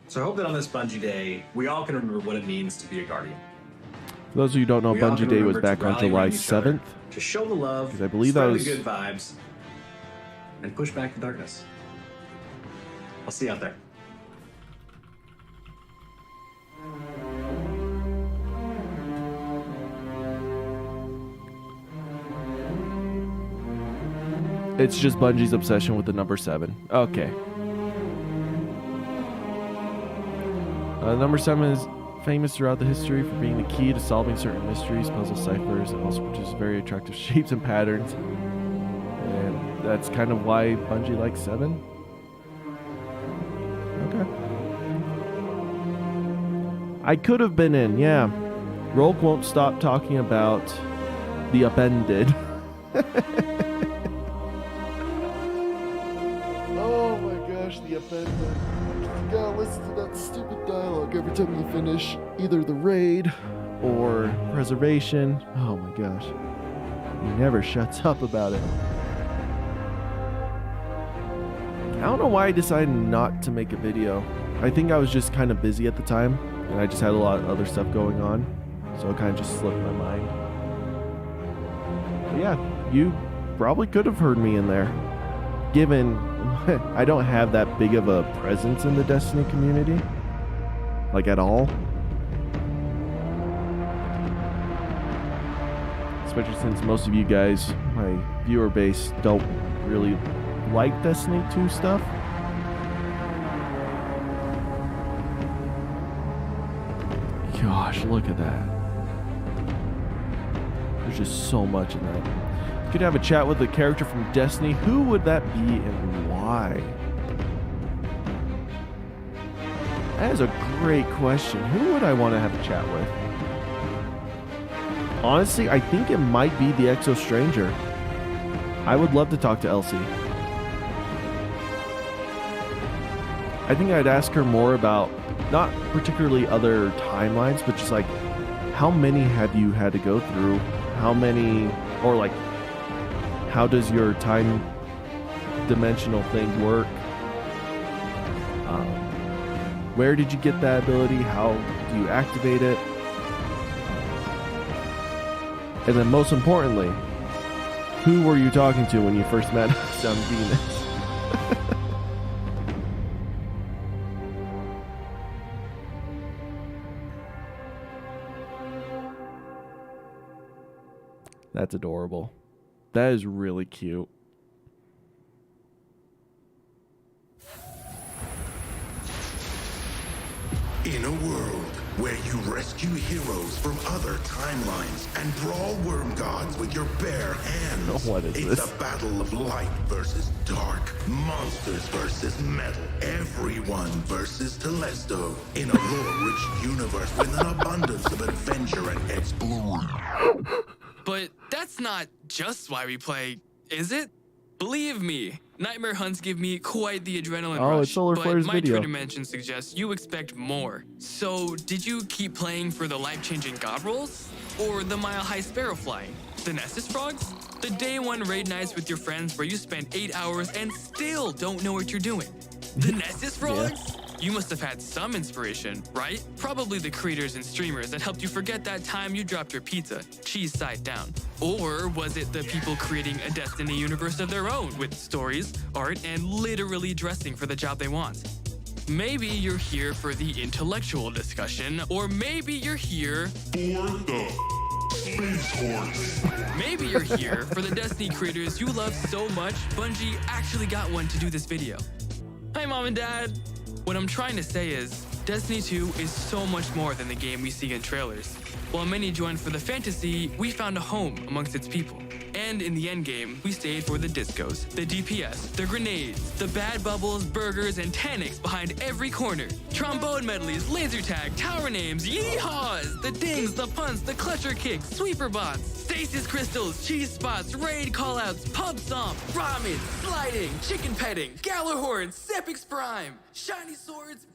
So I hope that on this Bungie Day, we all can remember what it means to be a Guardian. For those of you who don't know, We all Bungie can Day was remember back to on rally July around each other, 7th. to show the love, Because I believe spread that was the good vibes, and push back the darkness. I'll see you out there. It's just Bungie's obsession with the number 7. Okay. Number 7 is famous throughout the history for being the key to solving certain mysteries, puzzle ciphers, and also produces very attractive shapes and patterns. And that's kind of why Bungie likes 7. Okay. I could have been in, yeah. Rolk won't stop talking about the upended. Oh my gosh, the upended. You gotta listen to that stupid dialogue every time you finish either the raid or preservation. Oh my gosh. He never shuts up about it. I don't know why I decided not to make a video. I think I was just kind of busy at the time, and I just had a lot of other stuff going on, so it kind of just slipped my mind. But yeah, you probably could have heard me in there, given I don't have that big of a presence in the Destiny community, like at all. Especially since most of you guys, my viewer base, don't really like Destiny 2 stuff. Gosh, look at that. There's just so much in that. You could have a chat with a character from Destiny. Who would that be and why? That is a great question. Who would I want to have a chat with? Honestly, I think it might be the Exo Stranger. I would love to talk to Elsie. I think I'd ask her more about, not particularly other timelines, but just like, how many have you had to go through? How many, or like, how does your time dimensional thing work? Where did you get that ability? How do you activate it? And then most importantly, who were you talking to when you first met us on Venus? That's adorable. That is really cute. In a world where you rescue heroes from other timelines and brawl worm gods with your bare hands, what is it's this? a battle of light versus dark, monsters versus metal, everyone versus Telesto, in a lore-rich universe with an abundance of adventure and exploration. But that's not just why we play, is it? Believe me, Nightmare hunts give me quite the adrenaline rush, it's Solar but Flare's my video. Twitter mention suggests you expect more. So, did you keep playing for the life-changing god rolls? Or the mile-high sparrow flying? The Nessus frogs? The day one raid nights with your friends where you spend 8 hours and still don't know what you're doing? The Nessus frogs? You must have had some inspiration, right? Probably the creators and streamers that helped you forget that time you dropped your pizza, cheese side down. Or was it the people creating a Destiny universe of their own with stories, art, and literally dressing for the job they want? Maybe you're here for the intellectual discussion, or maybe you're here for the Space Horse. Maybe you're here for the Destiny creators you love so much, Bungie actually got one to do this video. Hi, Mom and Dad. What I'm trying to say is, Destiny 2 is so much more than the game we see in trailers. While many joined for the fantasy, we found a home amongst its people. And in the endgame, we stayed for the discos, the DPS, the grenades, the bad bubbles, burgers, and tannics behind every corner. Trombone medleys, laser tag, tower names, yeehaws, the dings, the punts, the clutcher kicks, sweeper bots, stasis crystals, cheese spots, raid callouts, pub stomp, ramen, sliding, chicken petting, Galahorn, Sepix Prime, shiny swords,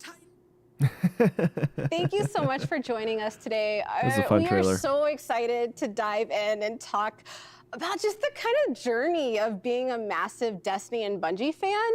Thank you so much for joining us today. was a fun we trailer. are so excited to dive in and talk about just the kind of journey of being a massive Destiny and Bungie fan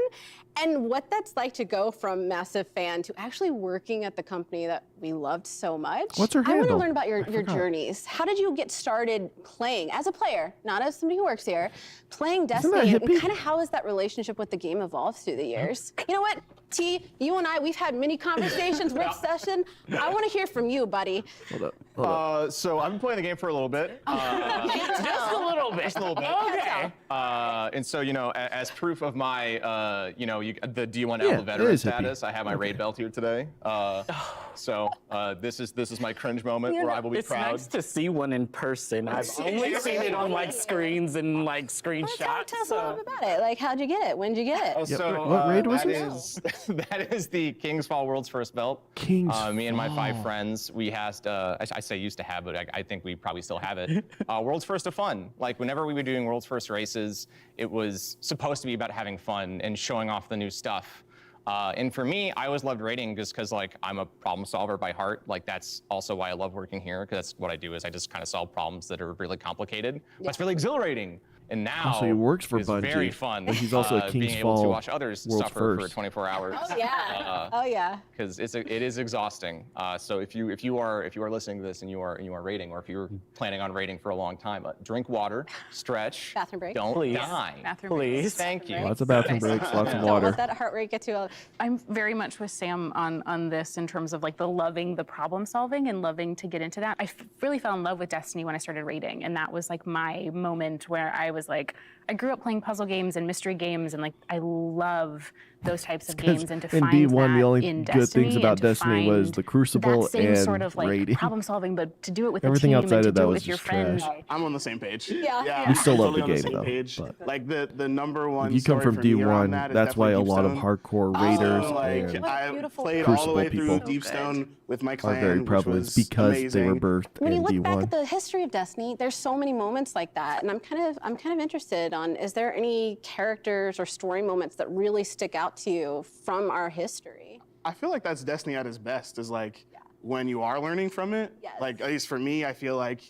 and what that's like to go from massive fan to actually working at the company that we loved so much. What's her I want to handle? learn about your forgot. journeys. How did you get started playing as a player, not as somebody who works here, playing Isn't that Destiny, and hippie? kind of how has that relationship with the game evolved through the years? You know what, T, you and I, we've had many conversations, Rick session. I want to hear from you, buddy. Hold up. So I've been playing the game for a little bit. Just a little bit. Just a little bit. Okay. And so, you know, as proof of my, the D1 Yeah, Alpha it veteran is hippie. status, I have my raid belt here today. So this is my cringe moment where I will be it's proud. nice to see one in person. I've only seen it on like screens and like screenshots. Tell us a little bit about it. Like, how'd you get it? When'd you get it? So what raid was that is the King's Fall World's First Belt. Me and my 5 friends, we used to have, but I think we probably still have it. World's First of Fun. Like whenever we were doing World's First races, it was supposed to be about having fun and showing off the new stuff. And for me, I always loved raiding just because like I'm a problem solver by heart. Like that's also why I love working here, because that's what I do is I just kind of solve problems that are really complicated. But it's really exhilarating. And now so he works for it's Bungie, very fun. but he's also a King's being able to Fall watch others World's suffer First. for 24 hours. Oh yeah. Oh yeah. Because it is exhausting. So if you are listening to this and you are raiding, or if you're planning on raiding for a long time, drink water, stretch, Bathroom break. don't Please. die. Bathroom breaks. Thank you. Lots of bathroom breaks, lots of Don't water. let that heart rate get too low. I'm very much with Sam on this in terms of like the loving the problem solving and loving to get into that. I really fell in love with Destiny when I started raiding, and that was like my moment where I was like, I grew up playing puzzle games and mystery games, and like I love those types of games, and to in find D1, that the only in good Destiny, things about and to Destiny was find the Crucible that same and sort of like raiding. problem solving, but to do it with Everything a team outside and to of that do it was with your just friends. trash. I'm on the same page. Yeah. We still love the totally on game, same though, page. but- Like the number one. If you come story from for me around D1, is that's why a definitely lot of Deepstone. hardcore raiders Like and I played all the Crucible way through people Deepstone with my clan, are very which prevalent was because amazing. they were birthed When you in look D1. back at the history of Destiny, there's so many moments like that, and I'm kind of interested on, is there any characters or story moments that really stick out to you from our history? I feel like that's Destiny at its best, is like when you are learning from it. Like at least for me, I feel like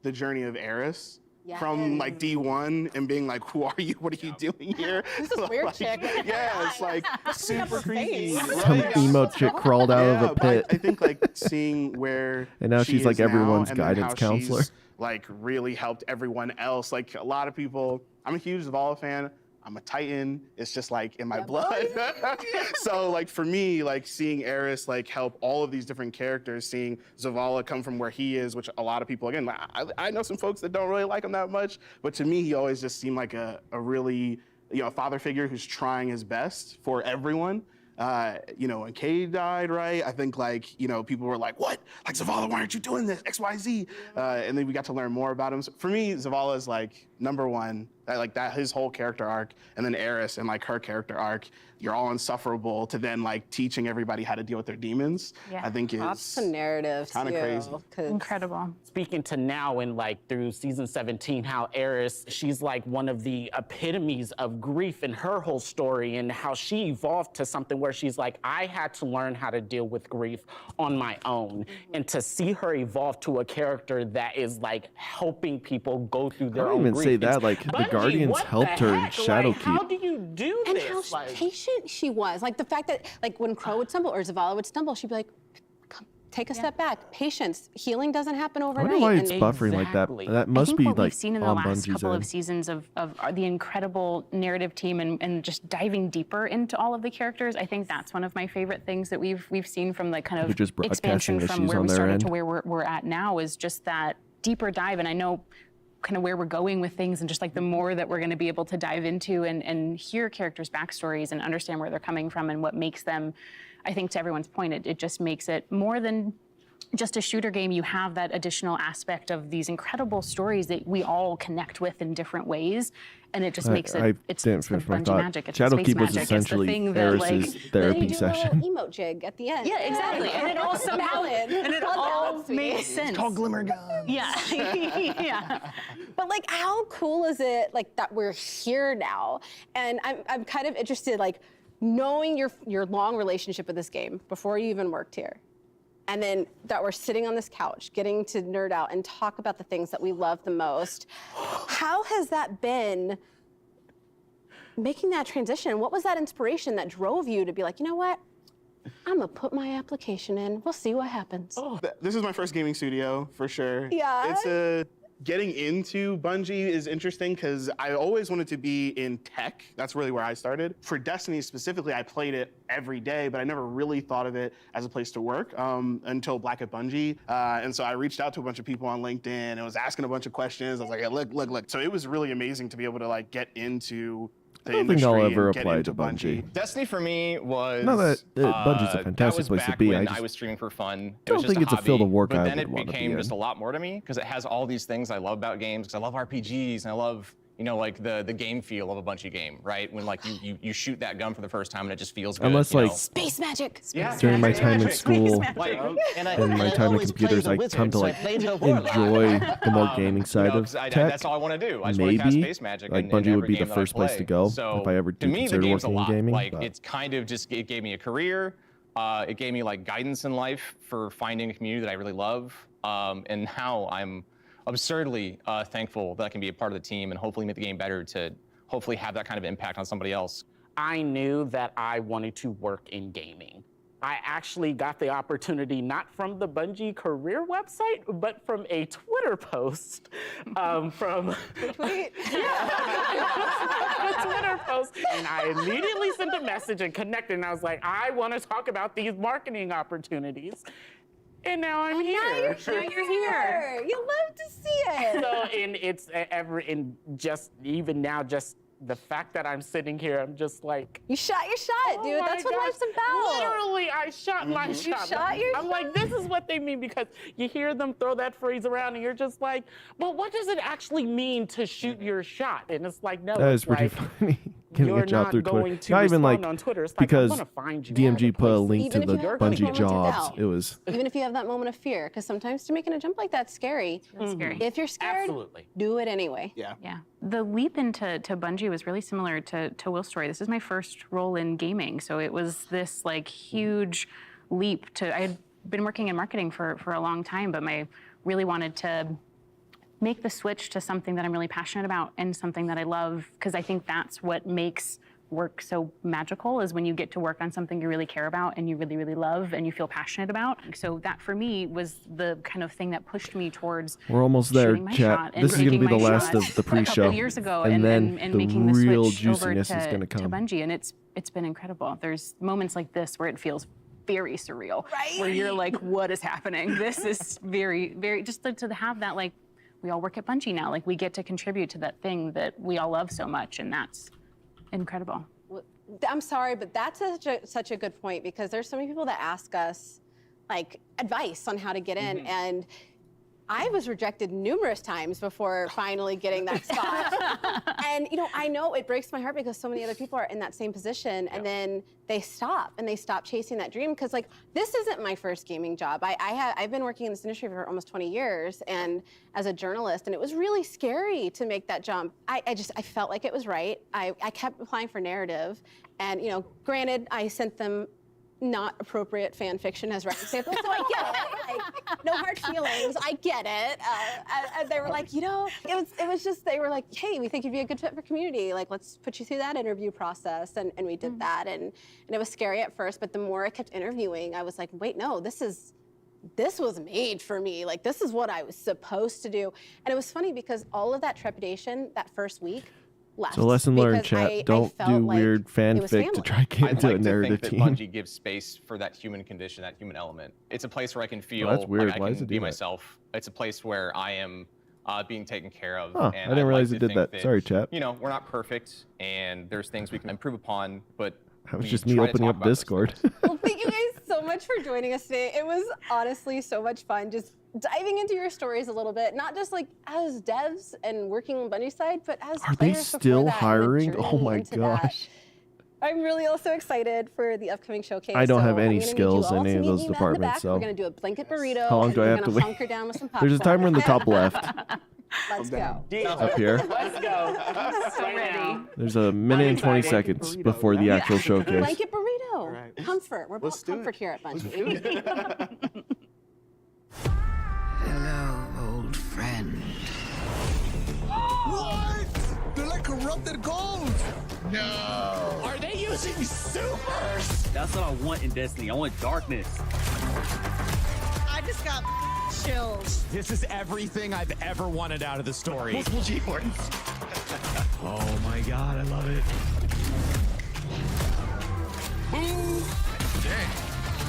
the journey of Eris. From like D1 and being like, who are you? What are you doing here? This is weird chick. Yeah, it's like super creepy. Some emo chick crawled out of a pit. I think like seeing where And now she she's, is like, everyone's now, and then guidance how counselor. she's, like really helped everyone else. Like a lot of people, I'm a huge Zavala fan. I'm a Titan. It's just like in my blood. So like for me, like seeing Eris like help all of these different characters, seeing Zavala come from where he is, which a lot of people, again, I know some folks that don't really like him that much, but to me, he always just seemed like a really, a father figure who's trying his best for everyone. When Kay died, right? I think like, people were like, what? Like Zavala, why aren't you doing this? X, Y, Z. And then we got to learn more about him. So for me, Zavala is like number one. That his whole character arc, and then Eris and like her character arc, you're all insufferable to then like teaching everybody how to deal with their demons. Yeah. I think That's is a narrative kind of crazy. Incredible. Speaking to now and like through season 17, how Eris, she's like one of the epitomes of grief in her whole story, and how she evolved to something where she's like, I had to learn how to deal with grief on my own. And to see her evolve to a character that is like helping people go through I their don't own even grief. say that, It's, like the Bungie, Guardians what helped the her in heck? Shadowkeep. Like, how do you do And this? how patient she was. Like the fact that like when Crow would stumble or Zavala would stumble, she'd be like, come, take a step back. Patience. Healing doesn't happen I overnight. wonder why it's And- buffering like that. That must be what like we've seen in the on last Bungie's couple of end. seasons of the incredible narrative team and just diving deeper into all of the characters. I think that's one of my favorite things that we've seen from the kind They're of just broadcasting expansion from issues where on we their started end. to where we're at now, is just that deeper dive. And I know kind of where we're going with things, and just like the more that we're going to be able to dive into and hear characters' backstories and understand where they're coming from and what makes them, I think to everyone's point, it just makes it more than just a shooter game. You have that additional aspect of these incredible stories that we all connect with in different ways, and it just makes it, it's didn't the finish my Bungie thought. magic, it's the space Shadowkeep was magic, it's the essentially thing that like... Eris's Then therapy you do session. a little emote jig at the end. Yeah, exactly. And it all somehow, and it all makes sense. It's called Glimmer Gun. Yeah, yeah. But like, how cool is it like that we're here now? And I'm kind of interested, like knowing your long relationship with this game before you even worked here. And then that we're sitting on this couch, getting to nerd out and talk about the things that we love the most. How has that been making that transition? What was that inspiration that drove you to be like, you know what? I'm gonna put my application in. We'll see what happens. This is my first gaming studio for sure. Yeah. Getting into Bungie is interesting because I always wanted to be in tech. That's really where I started. For Destiny specifically, I played it every day, but I never really thought of it as a place to work until Black at Bungie. And so I reached out to a bunch of people on LinkedIn and was asking a bunch of questions. I was like, hey, look. So it was really amazing to be able to like get into the I don't think I'll industry ever and get apply into to Bungie. Destiny for me was. Not that Bungie's a fantastic that was place to back be. When I just was streaming for fun. It don't was just think a it's a hobby, field of work but I then would it wanna be became just in. a lot more to me because it has all these things I love about games. Because I love RPGs and I love, you know, like the game feel of a Bungie game, right? When like you shoot that gun for the first time and it just feels good. Unless, you know? like, Space magic. Yeah. during my Space time in magic. school Like, and my time in computers, I come to like enjoy the more gaming side of tech. That's all I want to do. I just want to cast Maybe space magic. like in Bungie would every be the game that I first place to play. go So if I ever to do me, the consider game's a working in lot. gaming. Like but- it's kind of just it gave me a career. It gave me like guidance in life for finding a community that I really love. And now I'm absurdly thankful that I can be a part of the team and hopefully make the game better to hopefully have that kind of impact on somebody else. I knew that I wanted to work in gaming. I actually got the opportunity not from the Bungie career website, but from a Twitter post from Tweet. a Twitter post. And I immediately sent a message and connected, and I was like, I want to talk about these marketing opportunities. And now I'm here. Now you're here. You love to see it. So, and it's just even now, just the fact that I'm sitting here, I'm just like, You shot your shot, dude. oh That's my what life's about. Literally, I shot my You shot. shot your I'm like, this is what they mean, because you hear them throw that phrase around and you're just like, well, what does it actually mean to shoot your shot? And it's like, no, That is it's pretty like, funny. Getting you're a job not through going Twitter. to Not even respond like on Twitter. It's like, I'm because gonna find you DMG put a link Even to if the you have that Bungie moment of jobs. doubt. It was Even if you have that moment of fear, because sometimes to making a jump like that's scary. Scary. If you're scared, Absolutely. do it anyway. Yeah. Yeah. The leap into Bungie was really similar to Will's story. This is my first role in gaming, so it was this like huge leap to. I had been working in marketing for a long time, but I really wanted to make the switch to something that I'm really passionate about and something that I love, because I think that's what makes work so magical, is when you get to work on something you really care about and you really, really love and you feel passionate about. So that for me was the kind of thing that pushed me towards we're almost there, shooting my chat. shot and This is going to taking be the my last shot of the a couple pre-show, of years ago, and then and the making the real switch over juiciness to, is going to come. Bungie, and it's been incredible. There's moments like this where it feels very surreal, where you're like, what is happening? This is very, very, just to have that, like, we all work at Bungie now, like we get to contribute to that thing that we all love so much, and that's incredible. I'm sorry, but that's such a good point, because there's so many people that ask us like advice on how to get in, and I was rejected numerous times before finally getting that spot. And you know, I know it breaks my heart because so many other people are in that same position, and then they stop chasing that dream, because like this isn't my first gaming job. I've been working in this industry for almost 20 years and as a journalist, and it was really scary to make that jump. I felt like it was right. I kept applying for narrative, and you know, granted, I sent them not appropriate fan fiction as writing samples, so I get it. Like, no hard feelings. I get it. And they were like, you know, it was just, they were like, hey, we think you'd be a good fit for community. Like, let's put you through that interview process, and we did that, and it was scary at first, but the more I kept interviewing, I was like, wait, no, this was made for me. Like, this is what I was supposed to do. And it was funny because all of that trepidation that first week left. So lesson learned, because chat. I Don't felt do like weird it fanfic was to family. try to get I'd into like a narrative to team. think that Bungie gives space for that human condition, that human element. It's a place where I can feel that's weird. like Why I does can it be do that? myself. It's a place where I am being taken care of. Huh, and I didn't I'd realize like it to did think that. Sorry, chat. You know, we're not perfect, and there's things we can improve upon, but That was we just me try to opening talk up about those Discord. Well, thank you guys so much for joining us today. It was honestly so much fun just diving into your stories a little bit, not just like as devs and working on Bungie side, but as Are they players before still that, and the hiring? Oh journey my into that. gosh. I'm really also excited for the upcoming showcase. I don't so have any I'm gonna need skills you all in to any of meet those me in the departments, back. so- We're gonna do a blanket burrito. How long and do I we're have to gonna wait? hunker down with some popcorn. There's a timer in the top left. Let's go. Up here. Let's go. So ready. There's a minute and 20 seconds before the actual showcase. Blanket burrito. Comfort. We're about comfort here at Bungie. Hello, old friend. What? They're like corrupted gold. No. Are they using supers? That's what I want in Destiny. I want darkness. I just got chills. This is everything I've ever wanted out of the story. Multiple G-Horns. Oh my god, I love it. Ooh. Dang.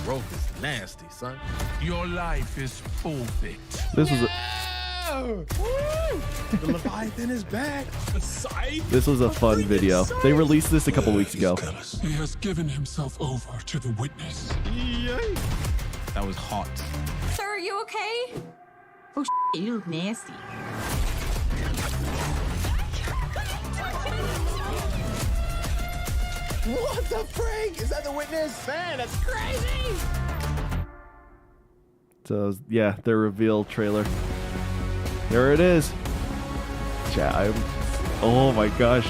Growth is nasty, son. Your life is forfeit. This was Woo! The Leviathan is back. The scythe. This was a fun video. They released this a couple weeks ago. He has given himself over to the witness. Yay. That was hot. Sir, are you okay? Oh, you look nasty. What the frig? Is that the witness? Man, that's crazy. So yeah, their reveal trailer. There it is. Yeah, oh my gosh.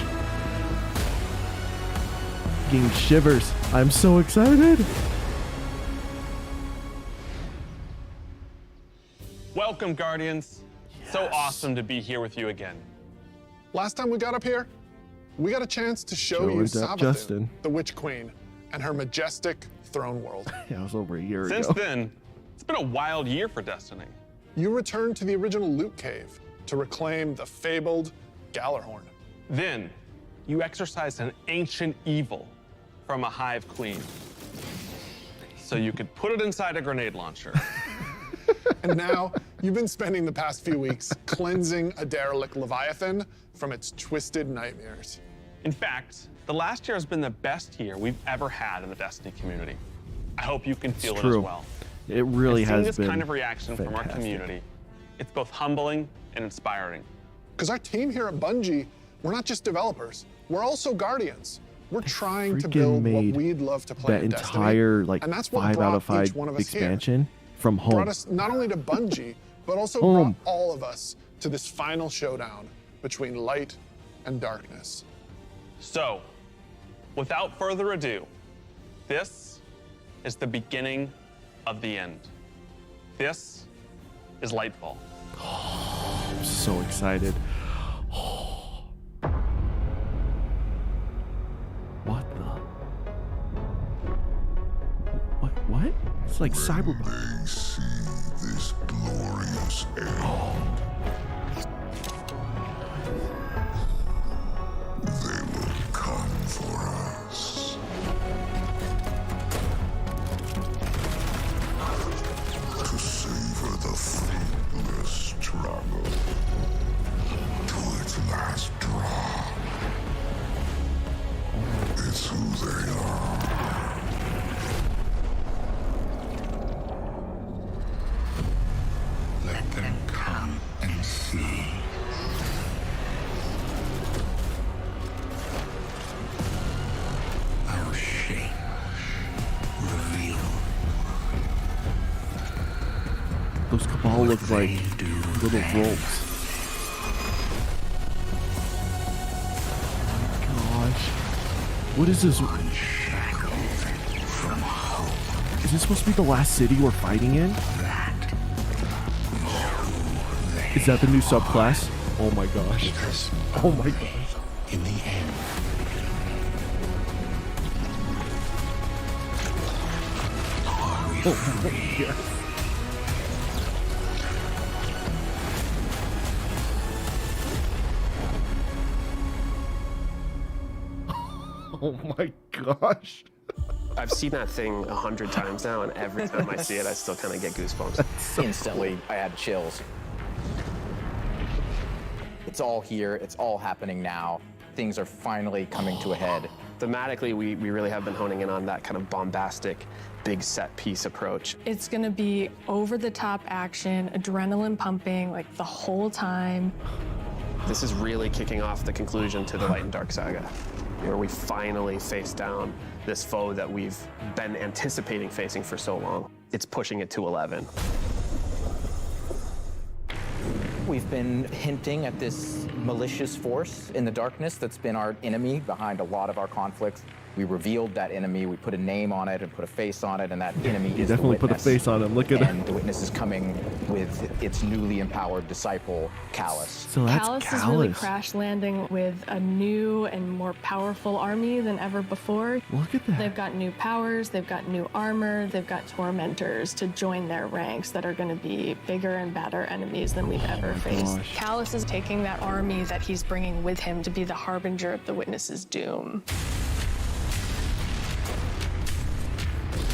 Getting shivers. I'm so excited. Welcome, Guardians. So awesome to be here with you again. Last time we got up here, we got a chance to show you Sabathun, the Witch Queen, and her majestic throne world. Yeah, it was over a year ago. Since then, it's been a wild year for Destiny. You returned to the original loot cave to reclaim the fabled Gallarhorn. Then, you exorcised an ancient evil from a hive queen, so you could put it inside a grenade launcher. And now, you've been spending the past few weeks cleansing a derelict Leviathan from its twisted nightmares. In fact, the last year has been the best year we've ever had in the Destiny community. I hope you can feel it as well. It really has been seeing this kind of reaction from our community, it's both humbling and inspiring. Because our team here at Bungie, we're not just developers, we're also guardians. We're trying to build what we'd love to play that in Destiny. entire like and that's what 5 out of brought 5 each one of us expansion from here. home. Brought us not only to Bungie, but also brought all of us to this final showdown between light and darkness. So, without further ado, this is the beginning of the end. This is Lightfall. I'm so excited. What the? What? It's like Cyberpunk. They see this glorious end. They will come for us. To savor the fruitless struggle to its last drop. It's who they are. Let them come and see. Our shame revealed. Those Cabal look like little wolves. Gosh. What is this? Is this supposed to be the last city we're fighting in? Is that the new subclass? Oh my gosh. Oh my gosh. In the end. Oh my god. Oh my gosh. I've seen that thing 100 times now, and every time I see it, I still kind of get goosebumps. Instantly, I had chills. It's all here. It's all happening now. Things are finally coming to a head. Thematically, we really have been honing in on that kind of bombastic, big set piece approach. It's gonna be over-the-top action, adrenaline pumping, like the whole time. This is really kicking off the conclusion to the Light and Dark saga, where we finally face down this foe that we've been anticipating facing for so long. It's pushing it to 11. We've been hinting at this malicious force in the darkness that's been our enemy behind a lot of our conflicts. We revealed that enemy, we put a name on it and put a face on it, and that enemy You is the definitely Witness. put a face on him. Look at And him. the Witness is coming with its newly empowered disciple, Callus. So that's Callus is really crash landing with a new and more powerful army than ever before. Look at that. They've got new powers, they've got new armor, they've got Tormentors to join their ranks that are going to be bigger and badder enemies than we've ever faced. gosh. Callus is taking that army that he's bringing with him to be the harbinger of the Witness's doom.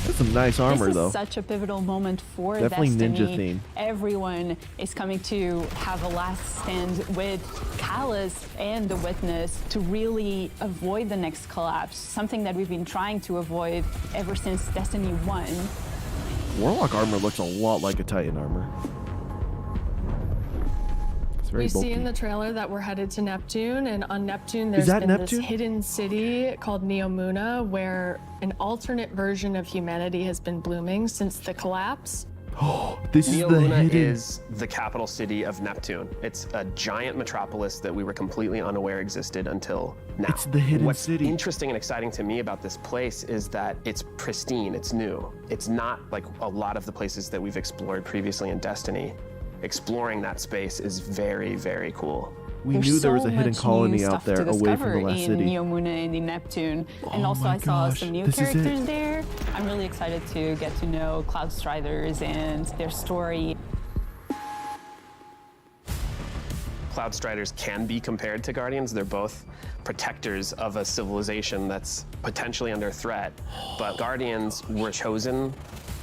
This some nice armor, though. This is such a pivotal moment for Definitely Destiny. ninja theme. Everyone is coming to have a last stand with Callus and the Witness to really avoid the next collapse, something that we've been trying to avoid ever since Destiny 1. Warlock armor looks a lot like a Titan armor. It's very We bulky. see in the trailer that we're headed to Neptune, and on Neptune there's been this hidden city called Neomuna where an alternate version of humanity has been blooming since the collapse. This is the Neomuna hidden... is the capital city of Neptune. It's a giant metropolis that we were completely unaware existed until now. It's the hidden What's city. interesting and exciting to me about this place is that it's pristine, it's new. It's not like a lot of the places that we've explored previously in Destiny. Exploring that space is very, very cool. We knew there was a hidden colony out there away from the last in city. Neomuna and in Neptune. And Oh also my I saw gosh, some new this is characters it. there. I'm really excited to get to know Cloud Striders and their story. Cloud Striders can be compared to Guardians. They're both protectors of a civilization that's potentially under threat. But Guardians were chosen.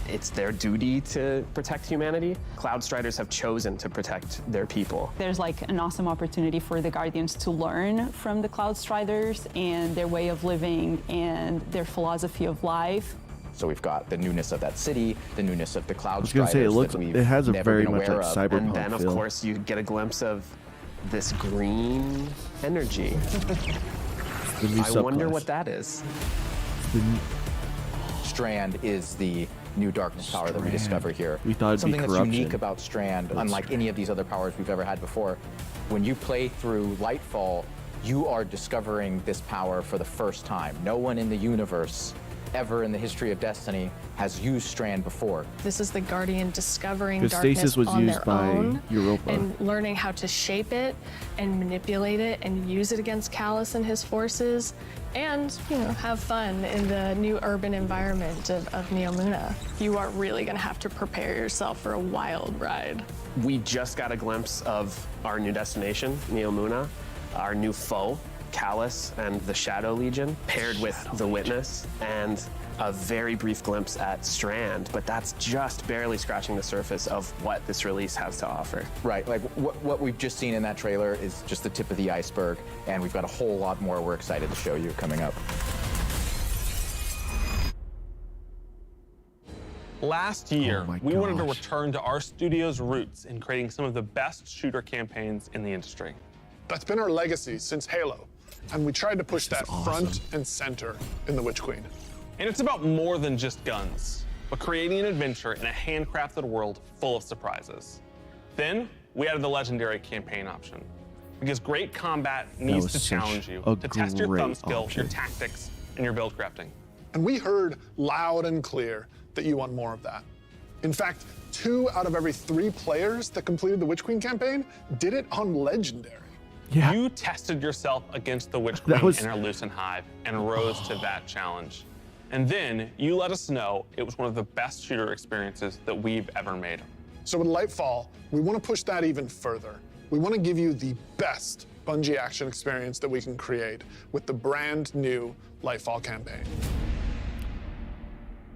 It's their duty to protect humanity. Cloud Striders have chosen to protect their people. There's like an awesome opportunity for the Guardians to learn from the Cloud Striders and their way of living and their philosophy of life. So we've got the newness of that city, the newness of the Cloud I was gonna Striders say, it looks, that we've it has a never very been much aware like of. cyberpunk And then, of feel. course, you get a glimpse of this green energy. The new I wonder subclass. what that is. Strand is the new darkness power that we discover here. We thought it'd Something be that's corruption. unique about Strand, But unlike any of these other powers we've ever had before. When you play through Lightfall, you are discovering this power for the first time. No one in the universe ever in the history of Destiny has used Strand before. This is the Guardian discovering Because darkness Stasis was on used their by own Europa. and learning how to shape it and manipulate it and use it against Callus and his forces, and have fun in the new urban environment of Neomuna. You are really going to have to prepare yourself for a wild ride. We just got a glimpse of our new destination, Neomuna, our new foe, Callus and the Shadow Legion, paired with the Witness, and a very brief glimpse at Strand, but that's just barely scratching the surface of what this release has to offer. Right, like what we've just seen in that trailer is just the tip of the iceberg, and we've got a whole lot more we're excited to show you coming up. Last year, Oh we wanted to return to our studio's roots in creating some of the best shooter campaigns in the industry. That's been our legacy since Halo, and we tried to push that front and center in The Witch Queen. And it's about more than just guns, but creating an adventure in a handcrafted world full of surprises. Then, we added the legendary campaign option, because great combat needs to challenge you, to test your thumb skill, your tactics, and your build crafting. And we heard loud and clear that you want more of that. In fact, 2 out of every 3 players that completed the Witch Queen campaign did it on Legendary. Yeah. You tested yourself against the Witch That Queen was- in her Lucent Hive and rose to that challenge. And then you let us know it was one of the best shooter experiences that we've ever made. So with Lightfall, we want to push that even further. We want to give you the best Bungie action experience that we can create with the brand new Lightfall campaign.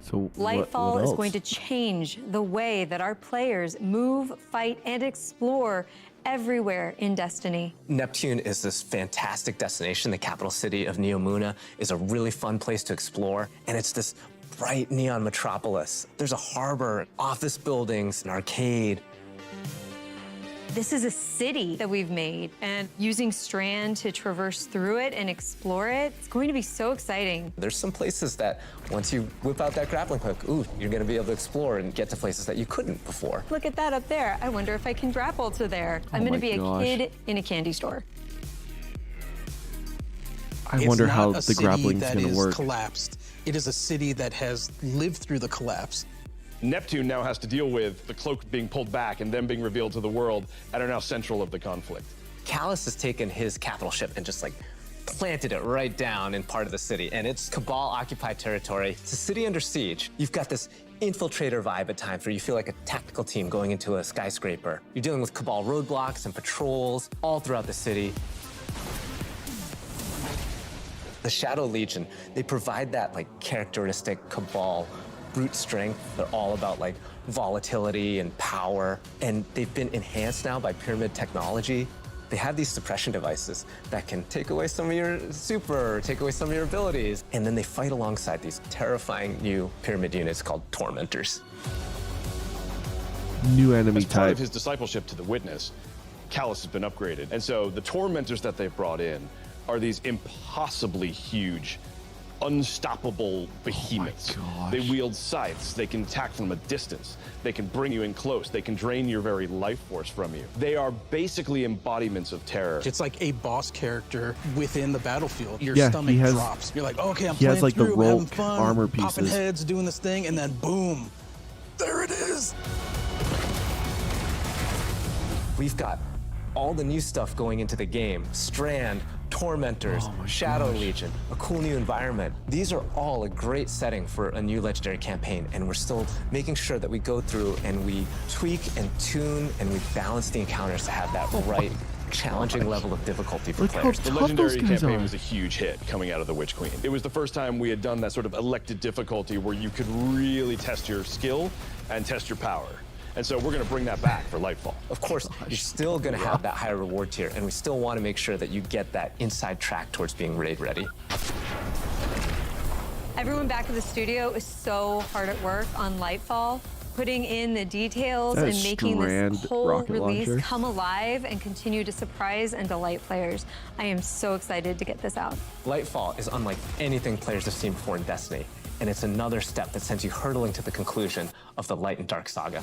So Lightfall what is else? going to change the way that our players move, fight, and explore everywhere in Destiny. Neptune is this fantastic destination. The capital city of Neomuna is a really fun place to explore, and it's this bright neon metropolis. There's a harbor, office buildings, an arcade. This is a city that we've made, and using Strand to traverse through it and explore it, it's going to be so exciting. There's some places that once you whip out that grappling hook, ooh, you're gonna be able to explore and get to places that you couldn't before. Look at that up there. I wonder if I can grapple to there. I'm Oh going to my be gosh. a kid in a candy store. I wonder how It's not a the city grappling's that gonna is work. collapsed. It is a city that has lived through the collapse. Neptune now has to deal with the cloak being pulled back and them being revealed to the world and are now central of the conflict. Callus has taken his capital ship and just like planted it right down in part of the city, and it's Cabal-occupied territory. It's a city under siege. You've got this infiltrator vibe at times where you feel like a tactical team going into a skyscraper. You're dealing with Cabal roadblocks and patrols all throughout the city. The Shadow Legion, they provide that like characteristic Cabal brute strength. They're all about like volatility and power. And they've been enhanced now by pyramid technology. They have these suppression devices that can take away some of your super, take away some of your abilities. And then they fight alongside these terrifying new pyramid units called Tormentors. New enemy As part of type. his discipleship to the Witness, Callus has been upgraded. And so the Tormentors that they've brought in are these impossibly huge, unstoppable behemoths. They wield scythes. They can attack from a distance. They can bring you in close. They can drain your very life force from you. They are basically embodiments of terror. It's like a boss character within the battlefield. Your Yeah, stomach he has- drops. You're like, okay, I'm he has, playing like, the through, we're having rogue fun, armor popping pieces. heads, doing this thing, and then boom, there it is. We've got all the new stuff going into the game. Strand, Tormentors, Shadow Legion, a cool new environment. These are all a great setting for a new legendary campaign, and we're still making sure that we go through and we tweak and tune and we balance the encounters to have that right challenging level of difficulty for players. The legendary campaign was a huge hit coming out of the Witch Queen. It was the first time we had done that sort of elected difficulty where you could really test your skill and test your power. And so we're going to bring that back for Lightfall. Of course, you're still going to have that higher reward tier, and we still want to make sure that you get that inside track towards being raid ready. Everyone back at the studio is so hard at work on Lightfall, putting in the details That and making Strand this whole rocket release launcher. come alive and continue to surprise and delight players. I am so excited to get this out. Lightfall is unlike anything players have seen before in Destiny, and it's another step that sends you hurtling to the conclusion of the Light and Dark saga.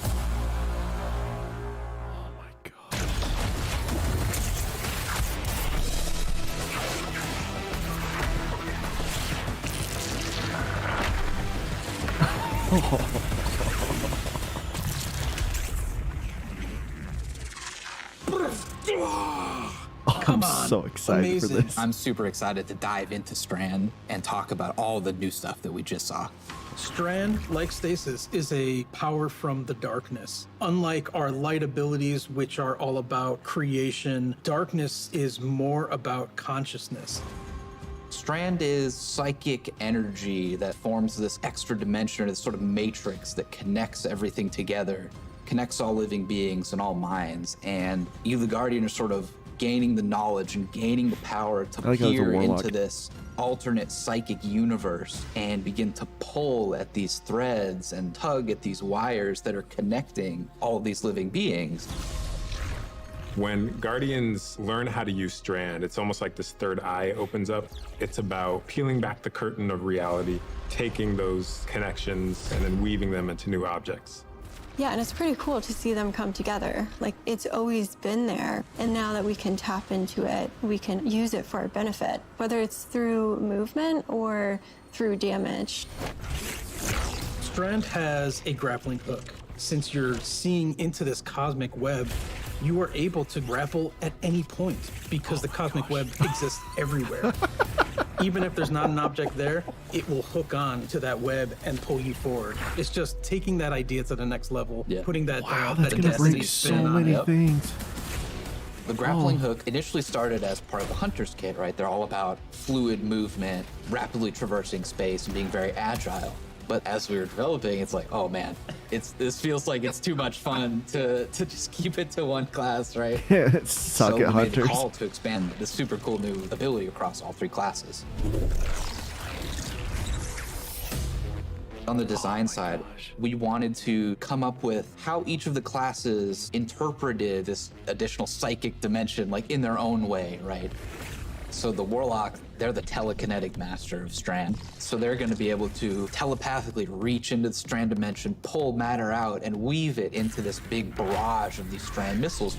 Come I'm so excited for this. I'm super excited to dive into Strand and talk about all the new stuff that we just saw. Strand, like Stasis, is a power from the darkness. Unlike our light abilities, which are all about creation, darkness is more about consciousness. Strand is psychic energy that forms this extra dimension or this sort of matrix that connects everything together, connects all living beings and all minds. And you, the Guardian, are sort of gaining the knowledge and gaining the power to I like how it's a peer warlock. into this alternate psychic universe and begin to pull at these threads and tug at these wires that are connecting all of these living beings. When Guardians learn how to use Strand, it's almost like this third eye opens up. It's about peeling back the curtain of reality, taking those connections and then weaving them into new objects. Yeah, and it's pretty cool to see them come together. Like, it's always been there, and now that we can tap into it, we can use it for our benefit, whether it's through movement or through damage. Strand has a grappling hook. Since you're seeing into this cosmic web, you are able to grapple at any point because the cosmic web exists everywhere. Even if there's not an object there, it will hook on to that web and pull you forward. It's just taking that idea to the next level, putting that, Wow, that that's gonna Destiny break so spin on many it. things. The grappling hook initially started as part of the hunter's kit, right? They're all about fluid movement, rapidly traversing space, and being very agile. But as we were developing, it's like, oh man, this feels like it's too much fun to just keep it to one class, right? Suck So at we made the hunters. call to expand this super cool new ability across all three classes. On the design side, we wanted to come up with how each of the classes interpreted this additional psychic dimension, like in their own way, right? So the Warlock, they're the telekinetic master of Strand. So they're going to be able to telepathically reach into the Strand dimension, pull matter out, and weave it into this big barrage of these Strand missiles.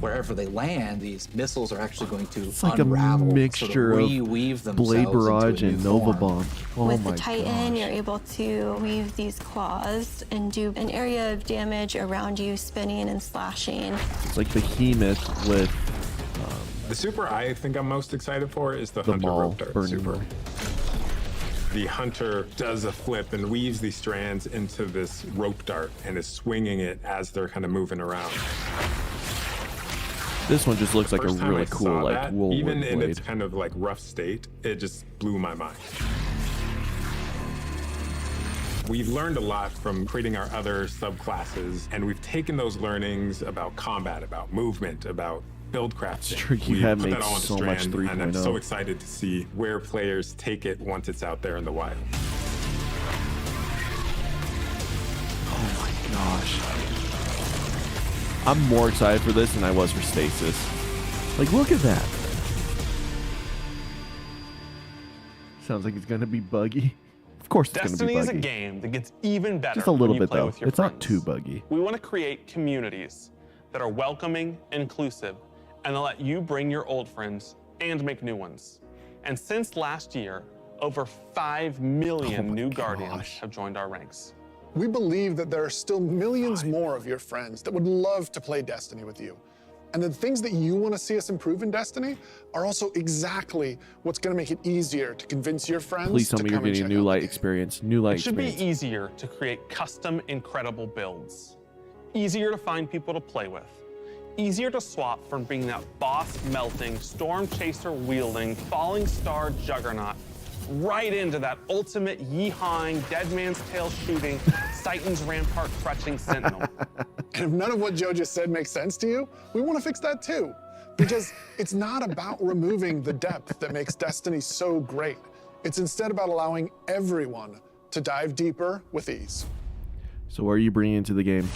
Wherever they land, these missiles are actually going to Like a unravel, mixture sort of of reweave themselves Blade Barrage into a and new Nova form. Bomb. Oh With my the Titan, gosh. you're able to weave these claws and do an area of damage around you, spinning and slashing. It's like Behemoth with The super I think I'm most excited for is the the Hunter Maul Rope Dart burning super. one. The Hunter does a flip and weaves these strands into this rope dart and is swinging it as they're kind of moving around. This one just looks like a First time really I cool, saw like, that, Woolworth even in blade. its kind of like rough state, it just blew my mind. We've learned a lot from creating our other subclasses, and we've taken those learnings about combat, about movement, about build crafting. true, you We have put made that all into so much Strand, and I'm 3.0. so excited to see where players take it once it's out there in the wild. Oh my gosh. I'm more excited for this than I was for Stasis. Like, look at that. Sounds like it's gonna be buggy. Of course it's Destiny gonna is be a buggy. game that gets even better Just a little when you bit play though. with your It's not friends. too buggy. We want to create communities that are welcoming, inclusive, and that let you bring your old friends and make new ones. And since last year, over 5 million new Guardians have joined our ranks. We believe that there are still millions more of your friends that would love to play Destiny with you. And the things that you want to see us improve in Destiny are also exactly what's going to make it easier to convince your friends Please tell to me you're come and getting check new out light the game. experience. New light It should experience. be easier to create custom, incredible builds. Easier to find people to play with. Easier to swap from being that boss-melting, storm chaser-wielding, falling star juggernaut right into that ultimate yeehawing, dead man's tail shooting, Titan's rampart crutching sentinel. And if none of what Joe just said makes sense to you, we want to fix that too. Because it's not about removing the depth that makes Destiny so great. It's instead about allowing everyone to dive deeper with ease. So what are you bringing into the game?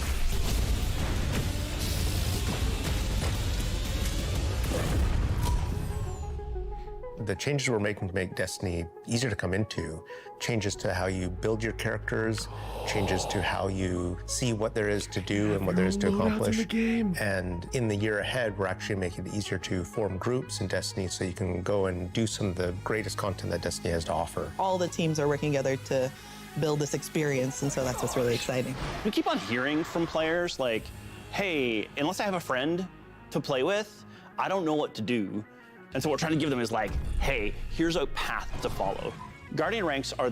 The changes we're making to make Destiny easier to come into, changes to how you build your characters, changes to how you see what there is to do and what there is to accomplish. And in the year ahead, we're actually making it easier to form groups in Destiny so you can go and do some of the greatest content that Destiny has to offer. All the teams are working together to build this experience, and so that's what's really exciting. We keep on hearing from players like, hey, unless I have a friend to play with, I don't know what to do. And so what we're trying to give them is like, hey, here's a path to follow. Guardian ranks are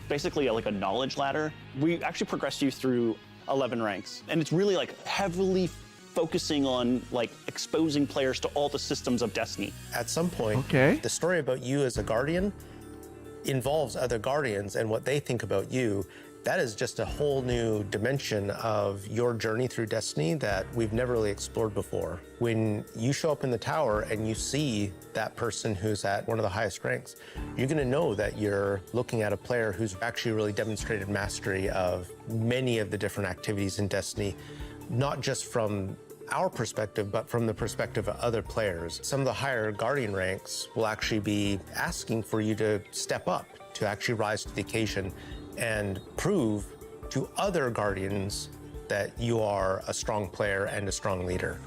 basically like a knowledge ladder. We actually progress you through 11 ranks. And it's really like heavily focusing on like exposing players to all the systems of Destiny. At some point, the story about you as a Guardian involves other Guardians and what they think about you. That is just a whole new dimension of your journey through Destiny that we've never really explored before. When you show up in the tower and you see that person who's at one of the highest ranks, you're gonna know that you're looking at a player who's actually really demonstrated mastery of many of the different activities in Destiny, not just from our perspective, but from the perspective of other players. Some of the higher Guardian ranks will actually be asking for you to step up, to actually rise to the occasion and prove to other Guardians that you are a strong player and a strong leader.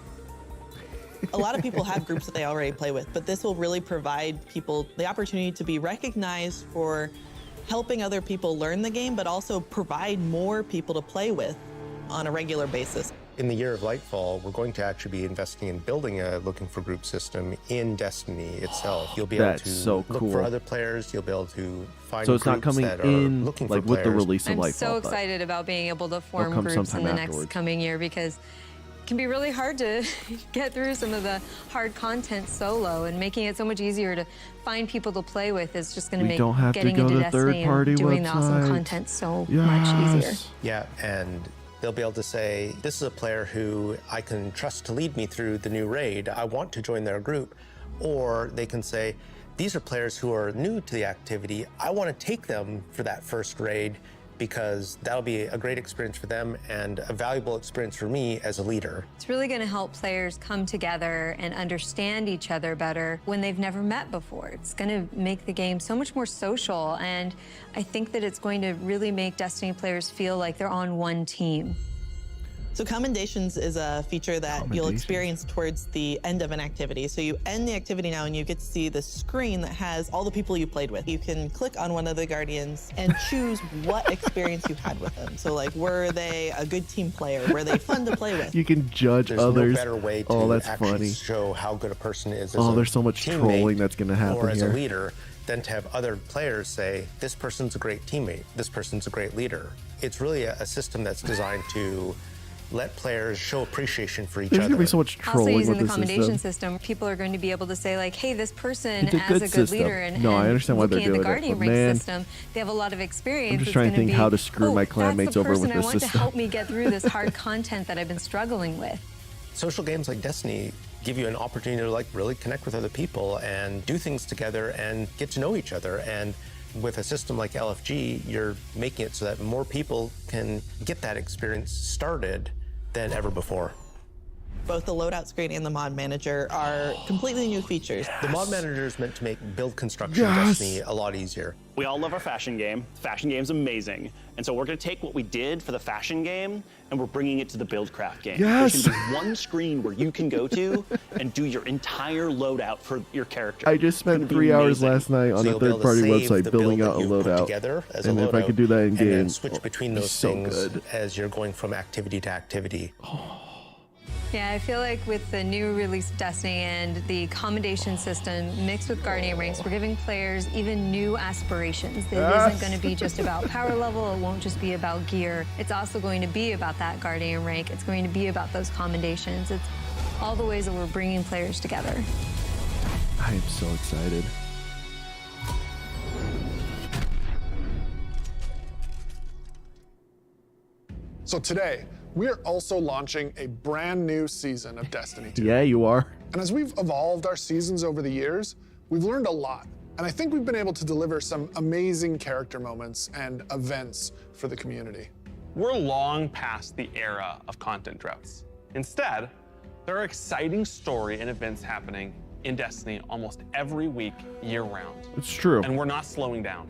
A lot of people have groups that they already play with, but this will really provide people the opportunity to be recognized for helping other people learn the game, but also provide more people to play with on a regular basis. In the year of Lightfall, we're going to actually be investing in building a looking for group system in Destiny itself. You'll be able to so look cool. for other players. You'll be able to find So it's not groups coming that are in looking like for with the players. release of I'm Lightfall. so but excited about being able to form come groups in sometime the afterwards. next coming year because it can be really hard to get through some of the hard content solo, and making it so much easier to find people to play with is just going We to don't make have to getting go into to Destiny third-party and doing the awesome websites. content so much easier. Yeah, and they'll be able to say, this is a player who I can trust to lead me through the new raid. I want to join their group. Or they can say, these are players who are new to the activity. I want to take them for that first raid because that'll be a great experience for them and a valuable experience for me as a leader. It's really going to help players come together and understand each other better when they've never met before. It's going to make the game so much more social, and I think that it's going to really make Destiny players feel like they're on one team. So Commendations is a feature that you'll experience towards the end of an activity. So you end the activity now and you get to see the screen that has all the people you played with. You can click on one of the Guardians and choose what experience you had with them. So like, were they a good team player? Were they fun to play with? You can judge There's others. no better way to that's actually funny. show how good a person is as Oh, a there's so much teammate trolling that's going to happen or as here. a leader than to have other players say, this person's a great teammate, this person's a great leader. It's really a system that's designed to let players show appreciation for each There's other. gonna be so much Also trolling using with the this commendation system. system, people are going to be able to say like, hey, this person It's a as good a good system. leader and, No, I understand why they're looking at doing the it, Guardian but rank man, system, they have a lot of experience. I'm just It's trying to gonna think be, how to screw my that's clanmates the over with person I this want system. to help me get through this hard content that I've been struggling with. Social games like Destiny give you an opportunity to like really connect with other people and do things together and get to know each other. And with a system like LFG, you're making it so that more people can get that experience started than ever before. Both the loadout screen and the mod manager are completely new features. The mod manager is meant to make build construction Yes. Destiny a lot easier. We all love our fashion game. Fashion game's amazing. And so we're gonna take what we did for the fashion game and we're bringing it to the Buildcraft game. Yes. There's gonna be one screen where you can go to and do your entire loadout for your character. I just spent 3 hours last night on a third-party website building out a loadout. Together as And a if I loadout, could do that in and game, then switch between it'd be those so things good. as you're going from activity to activity. Yeah, I feel like with the new release of Destiny and the commendation system mixed with Guardian ranks, we're giving players even new aspirations. It isn't going to be just about power level. It won't just be about gear. It's also going to be about that Guardian rank. It's going to be about those commendations. It's all the ways that we're bringing players together. I am so excited. So today, we are also launching a brand new season of Destiny 2. Yeah, you are. And as we've evolved our seasons over the years, we've learned a lot. And I think we've been able to deliver some amazing character moments and events for the community. We're long past the era of content droughts. Instead, there are exciting story and events happening in Destiny almost every week, year-round. It's true. And we're not slowing down.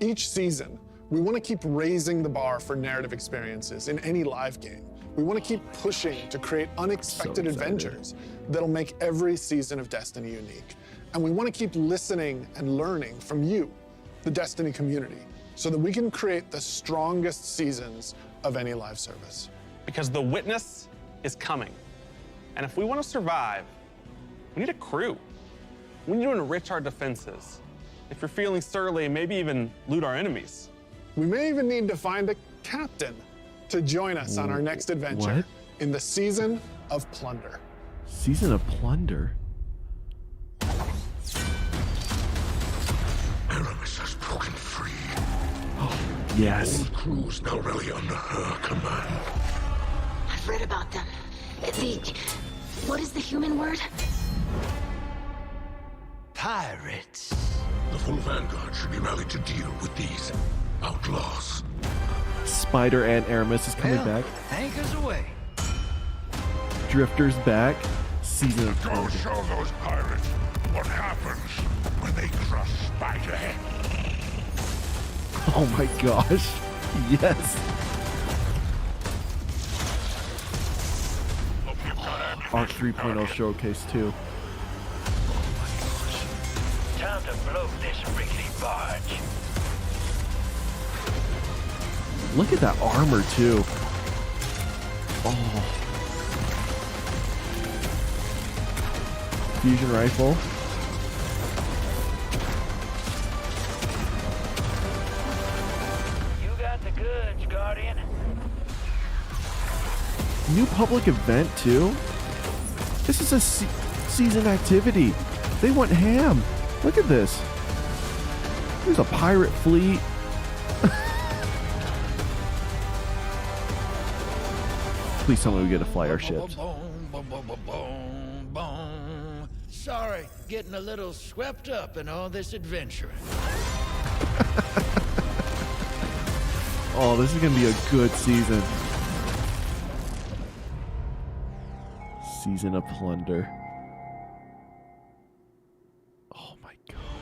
Each season, we want to keep raising the bar for narrative experiences in any live game. We want to keep pushing to create unexpected adventures that'll make every season of Destiny unique. And we want to keep listening and learning from you, the Destiny community, so that we can create the strongest seasons of any live service. Because the witness is coming. And if we want to survive, we need a crew. We need to enrich our defenses. If you're feeling surly, maybe even loot our enemies. We may even need to find a captain to join us on our next adventure What? in the Season of Plunder. Season of Plunder. Aramis has broken free. Yes. All crews now rally under her command. I've read about them. What is the human word? Pirates. The full vanguard should be rallied to deal with these outlaws. Spider and Aramis is coming back. Anchors away. Drifter's back. Season of Go Plunder. show those pirates what happens when they crush Spiderhead. Oh my gosh. Yes. Arc 3.0 showcase too. Time to blow this rickety barge. Look at that armor too. Oh. Fusion rifle. You got the goods, Guardian. New public event too. This is a season activity. They went ham. Look at this. There's a pirate fleet. Please tell me we get to fly our ships. Sorry, getting a little swept up in all this adventuring. Oh, this is gonna be a good season. Season of Plunder.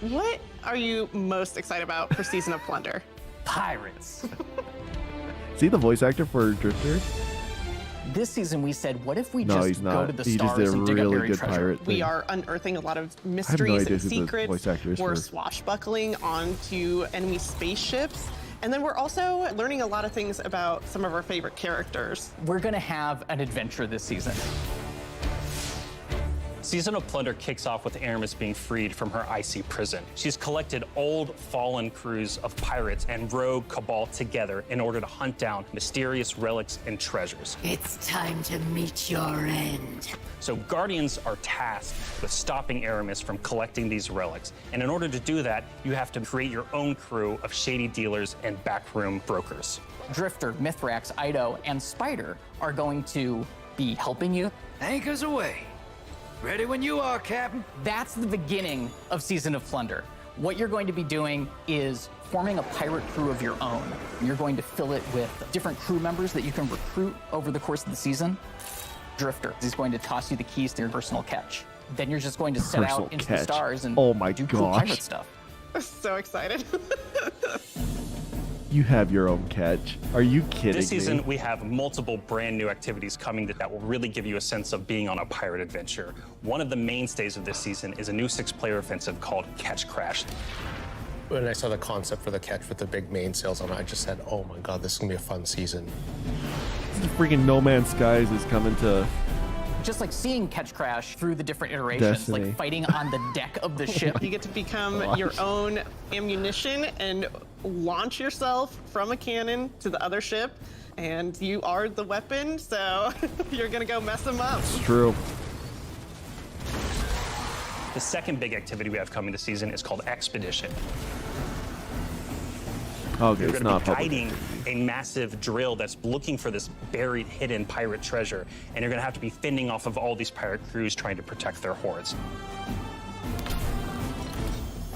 What are you most excited about for Season of Plunder? Pirates. Is he the voice actor for Drifter? This season we said, what if we No, just he's go not. to the He just stars did a and dig up really buried good treasure? pirate We thing. are unearthing a lot of no mysteries idea and who the secrets. voice actor is We're for. swashbuckling onto enemy spaceships. And then we're also learning a lot of things about some of our favorite characters. We're gonna have an adventure this season. Season of Plunder kicks off with Aramis being freed from her icy prison. She's collected old, fallen crews of pirates and rogue cabal together in order to hunt down mysterious relics and treasures. It's time to meet your end. So Guardians are tasked with stopping Aramis from collecting these relics. And in order to do that, you have to create your own crew of shady dealers and backroom brokers. Drifter, Mithrax, Ido, and Spider are going to be helping you. Anchors away. Ready when you are, Captain. That's the beginning of Season of Plunder. What you're going to be doing is forming a pirate crew of your own. You're going to fill it with different crew members that you can recruit over the course of the season. Drifter is going to toss you the keys to your personal catch. Then you're just going to set out into the stars and do cool pirate stuff. I'm so excited. You have your own catch. Are you kidding This season, me? we have multiple brand new activities coming that will really give you a sense of being on a pirate adventure. One of the mainstays of this season is a new 6-player offensive called Catch Crash. When I saw the concept for the catch with the big mainsails on it, I just said, oh my god, this is going to be a fun season. This freaking No Man's Skies is coming to... Just like seeing Catch Crash through the different iterations, Destiny. like fighting on the deck of the ship. You get to become your own ammunition and launch yourself from a cannon to the other ship, and you are the weapon, so you're gonna go mess them up. It's true. The second big activity we have coming this season is called Expedition. Okay, You're it's going not to be public. guiding a massive drill that's looking for this buried, hidden pirate treasure, and you're going to have to be fending off of all these pirate crews trying to protect their hoards.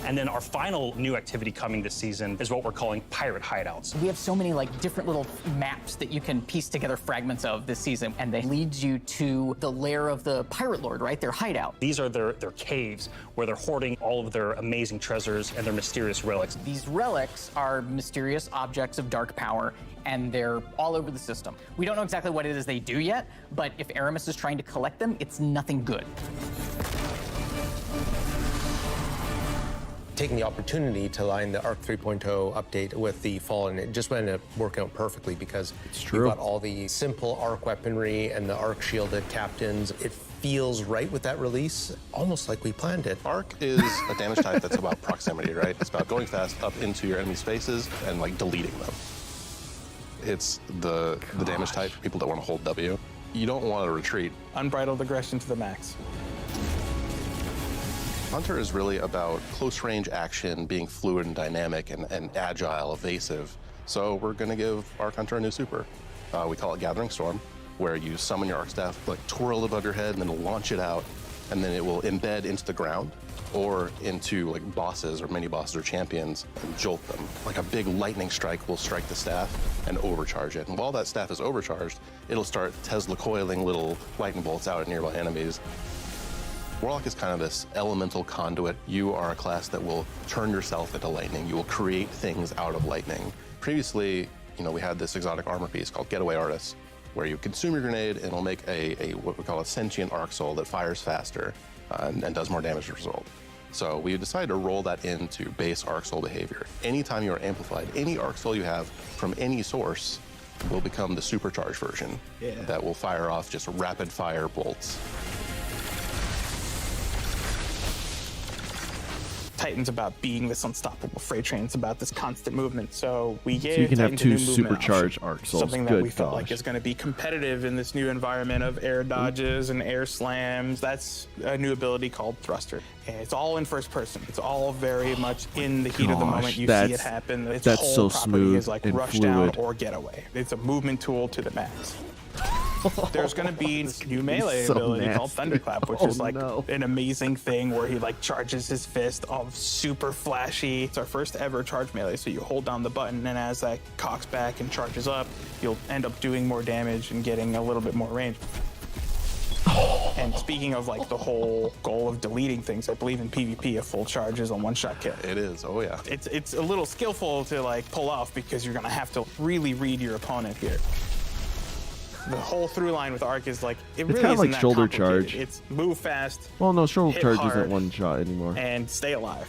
And then our final new activity coming this season is what we're calling Pirate Hideouts. We have so many like different little maps that you can piece together fragments of this season, and they lead you to the lair of the Pirate Lord, right? Their hideout. These are their caves where they're hoarding all of their amazing treasures and their mysterious relics. These relics are mysterious objects of dark power, and they're all over the system. We don't know exactly what it is they do yet, but if Aramis is trying to collect them, it's nothing good. Taking the opportunity to line the Arc 3.0 update with the fall, and it just ended up working out perfectly because true. you've got all the simple Arc weaponry and the Arc shielded captains. It feels right with that release, almost like we planned it. Arc is a damage type that's about proximity, right? It's about going fast up into your enemy's faces and like deleting them. It's the damage type for people that want to hold W. You don't want to retreat. Unbridled aggression to the max. Hunter is really about close range action, being fluid and dynamic and agile, evasive. So we're going to give Arc Hunter a new super. We call it Gathering Storm, where you summon your Arc Staff, like twirl above your head and then launch it out, and then it will embed into the ground or into like bosses or mini bosses or champions and jolt them. Like a big lightning strike will strike the staff and overcharge it. And while that staff is overcharged, it'll start Tesla coiling little lightning bolts out at nearby enemies. Warlock is kind of this elemental conduit. You are a class that will turn yourself into lightning. You will create things out of lightning. Previously, we had this exotic armor piece called Getaway Artist, where you consume your grenade and it'll make a what we call a sentient arc soul that fires faster and does more damage as a result. So we decided to roll that into base arc soul behavior. Anytime you are amplified, any arc soul you have from any source will become the supercharged version that will fire off just rapid fire bolts. Titan's about being this unstoppable freight train. It's about this constant movement. So we gave you can have Titans a two new movement supercharged option, arc souls. something that Good we felt like gosh. is going to be competitive in this new environment of air dodges and air slams. That's a new ability called Thruster. And it's all in first person. It's all very much in the heat of the moment. You see it happen. Its that's whole so property smooth is like and rush down fluid. or get away. It's a movement tool to the max. There's going to be this new melee so ability called nasty. Thunderclap, which Oh, is like no. an amazing thing where he like charges his fist all super flashy. It's our first ever charge melee, so you hold down the button, and as that cocks back and charges up, you'll end up doing more damage and getting a little bit more range. And speaking of like the whole goal of deleting things, I believe in PvP a full charge is a one-shot kill. It is, oh yeah. It's a little skillful to like pull off because you're gonna have to really read your opponent here. The whole through line with Arc is like, it really It's kind of isn't like that shoulder complicated. charge. It's move fast. Well, no, shoulder hit charge hard, isn't one shot anymore. and stay alive.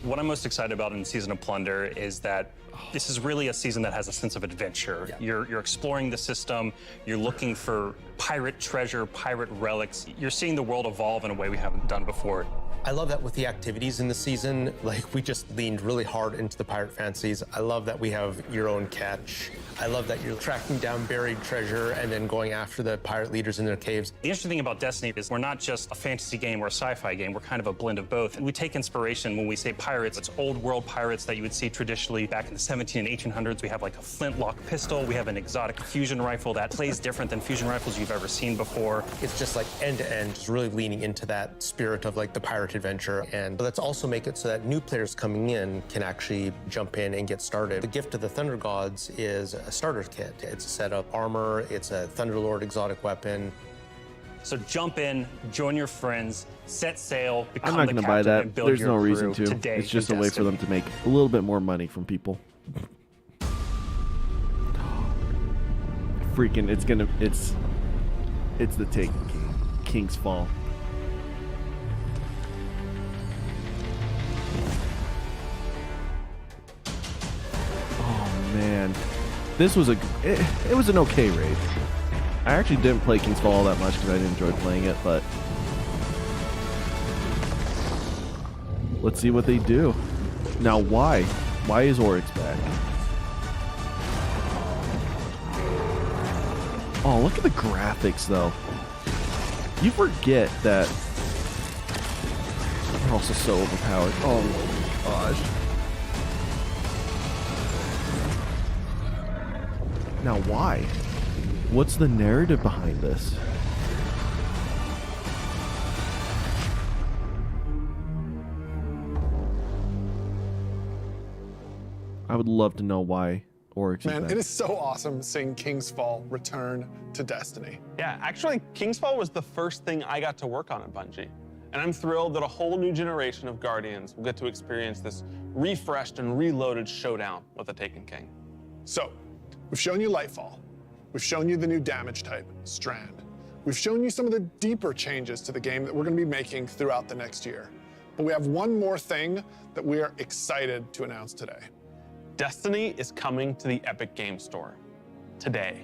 What I'm most excited about in Season of Plunder is that this is really a season that has a sense of adventure. Yeah. You're exploring the system, you're looking for pirate treasure, pirate relics. You're seeing the world evolve in a way we haven't done before. I love that with the activities in the season, like we just leaned really hard into the pirate fancies. I love that we have your own catch. I love that you're tracking down buried treasure and then going after the pirate leaders in their caves. The interesting thing about Destiny is we're not just a fantasy game or a sci-fi game, we're kind of a blend of both. And we take inspiration when we say pirates. It's old world pirates that you would see traditionally back in the 17 and 1800s. We have like a flintlock pistol, we have an exotic fusion rifle that plays different than fusion rifles you've ever seen before. It's just like end to end, just really leaning into that spirit of like the pirate adventure. And let's also make it so that new players coming in can actually jump in and get started. The gift of the Thunder Gods is a starter kit. It's a set of armor, it's a Thunderlord exotic weapon. So jump in, join your friends, set sail, become I'm not the going to buy captain, that. and build There's your no crew reason to. today It's just in a way for Destiny. them to make a little bit more money from people. Freaking, it's the Taken King. King's Fall. Oh man, this was it was an okay raid. I actually didn't play King's Fall all that much because I didn't enjoy playing it, but let's see what they do. Now, why? Why is Oryx back? Oh, look at the graphics, though. You forget that they're also so overpowered. Oh my gosh. Now, why? What's the narrative behind this? I would love to know why Oryx is Man, back. it is so awesome seeing King's Fall return to Destiny. Yeah, actually, King's Fall was the first thing I got to work on at Bungie. And I'm thrilled that a whole new generation of Guardians will get to experience this refreshed and reloaded showdown with the Taken King. So, we've shown you Lightfall. We've shown you the new damage type, Strand. We've shown you some of the deeper changes to the game that we're going to be making throughout the next year. But we have one more thing that we are excited to announce today. Destiny is coming to the Epic Game Store today.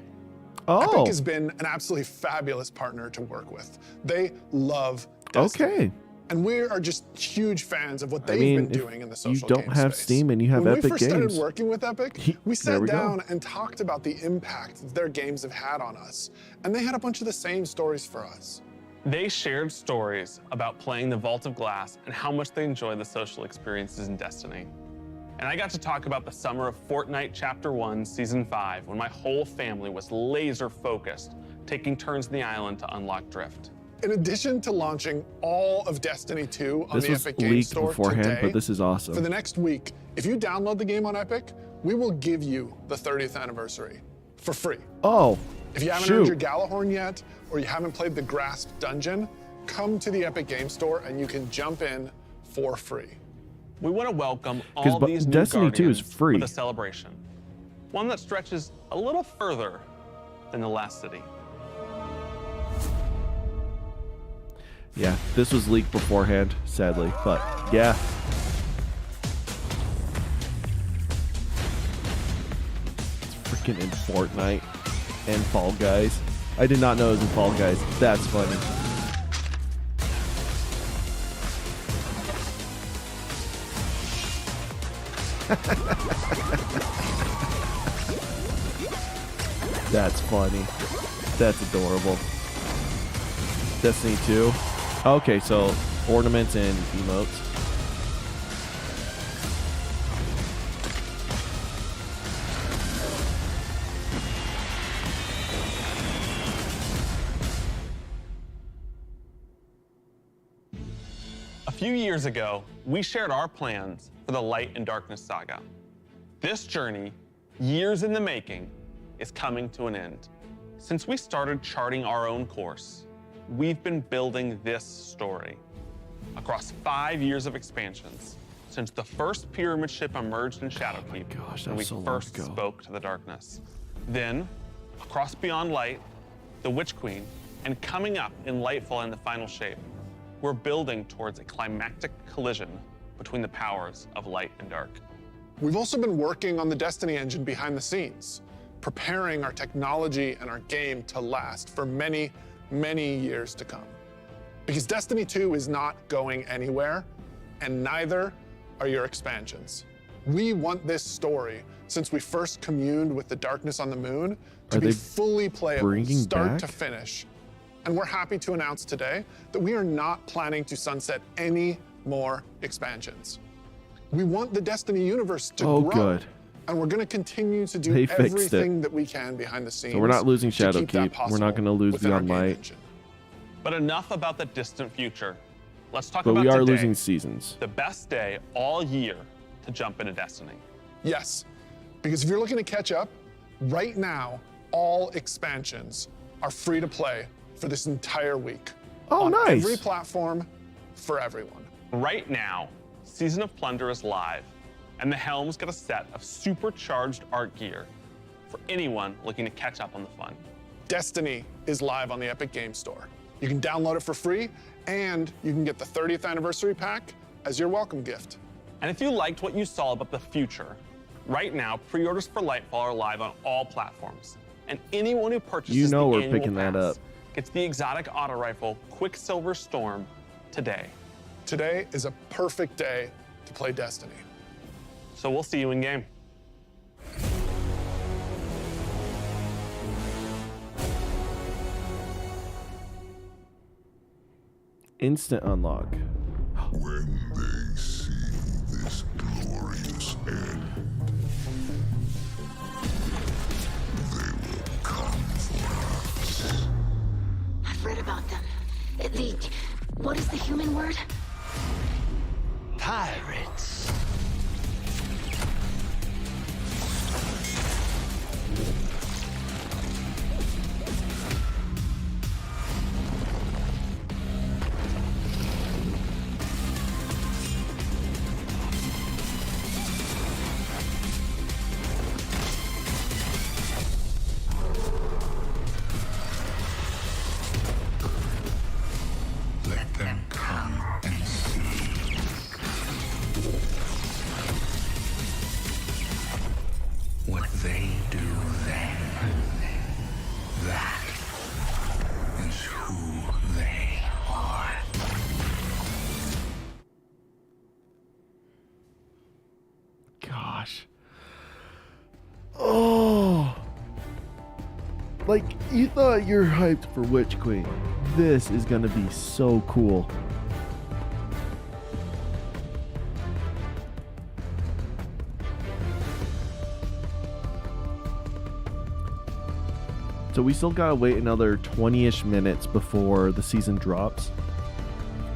Epic has been an absolutely fabulous partner to work with. They love Destiny. Okay. And we are just huge fans of what they've been doing in the social you don't game have space. Steam and you have when Epic we first Games. started working with Epic, we There sat we go. down and talked about the impact that their games have had on us. And they had a bunch of the same stories for us. They shared stories about playing the Vault of Glass and how much they enjoy the social experiences in Destiny. And I got to talk about the summer of Fortnite Chapter 1, Season 5, when my whole family was laser focused, taking turns in the island to unlock Drift. In addition to launching all of Destiny 2 on This the was Epic Games leaked Store beforehand, today, but this is awesome. for the next week, if you download the game on Epic, we will give you the 30th anniversary for free. Oh, If you haven't shoot. earned your Galahorn yet, or you haven't played the Grasp Dungeon, come to the Epic Game Store and you can jump in for free. We want to welcome 'Cause all these new Destiny 2 is Guardians free. with a celebration. One that stretches a little further than the last city. Yeah, this was leaked beforehand, sadly, but yeah. It's freaking in Fortnite and Fall Guys. I did not know it was in Fall Guys. That's funny. That's funny. That's adorable. Destiny 2. Okay, so Ornaments and Emotes. A few years ago, we shared our plans for the Light and Darkness saga. This journey, years in the making, is coming to an end. Since we started charting our own course, we've been building this story across 5 years of expansions since the first pyramid ship emerged in Shadowkeep when we so long first ago. spoke to the darkness. Then, across Beyond Light, the Witch Queen, and coming up in Lightfall in the final shape, we're building towards a climactic collision between the powers of light and dark. We've also been working on the Destiny engine behind the scenes, preparing our technology and our game to last for many, many years to come. Because Destiny 2 is not going anywhere, and neither are your expansions. We want this story, since we first communed with the darkness on the moon, to be fully playable, start to finish. And we're happy to announce today that we are not planning to sunset any more expansions. We want the Destiny universe to grow. Good. And we're going to continue to do everything that we can behind the scenes. So we're not losing Shadowkeep. We're not going to lose Beyond Light. But enough about the distant future. Let's talk But about we are today, losing seasons. the best day all year to jump into Destiny. Yes, because if you're looking to catch up, right now, all expansions are free to play for this entire week. Oh, on nice. Every platform, for everyone. Right now, Season of Plunder is live, and the Helm's got a set of supercharged art gear for anyone looking to catch up on the fun. Destiny is live on the Epic Games Store. You can download it for free, and you can get the 30th anniversary pack as your welcome gift. And if you liked what you saw about the future, right now, pre-orders for Lightfall are live on all platforms. And anyone who purchases the we're annual picking that pass up. gets the exotic auto rifle Quicksilver Storm today. Today is a perfect day to play Destiny. So we'll see you in game. Instant unlock. When they see this glorious end, they will come for us. I've read about them. What is the human word? Pirates. Let them come and see. What they do then, that is who they are. Gosh. Oh. Like, you thought you're hyped for Witch Queen. This is gonna be so cool. So we still gotta wait another 20-ish minutes before the season drops.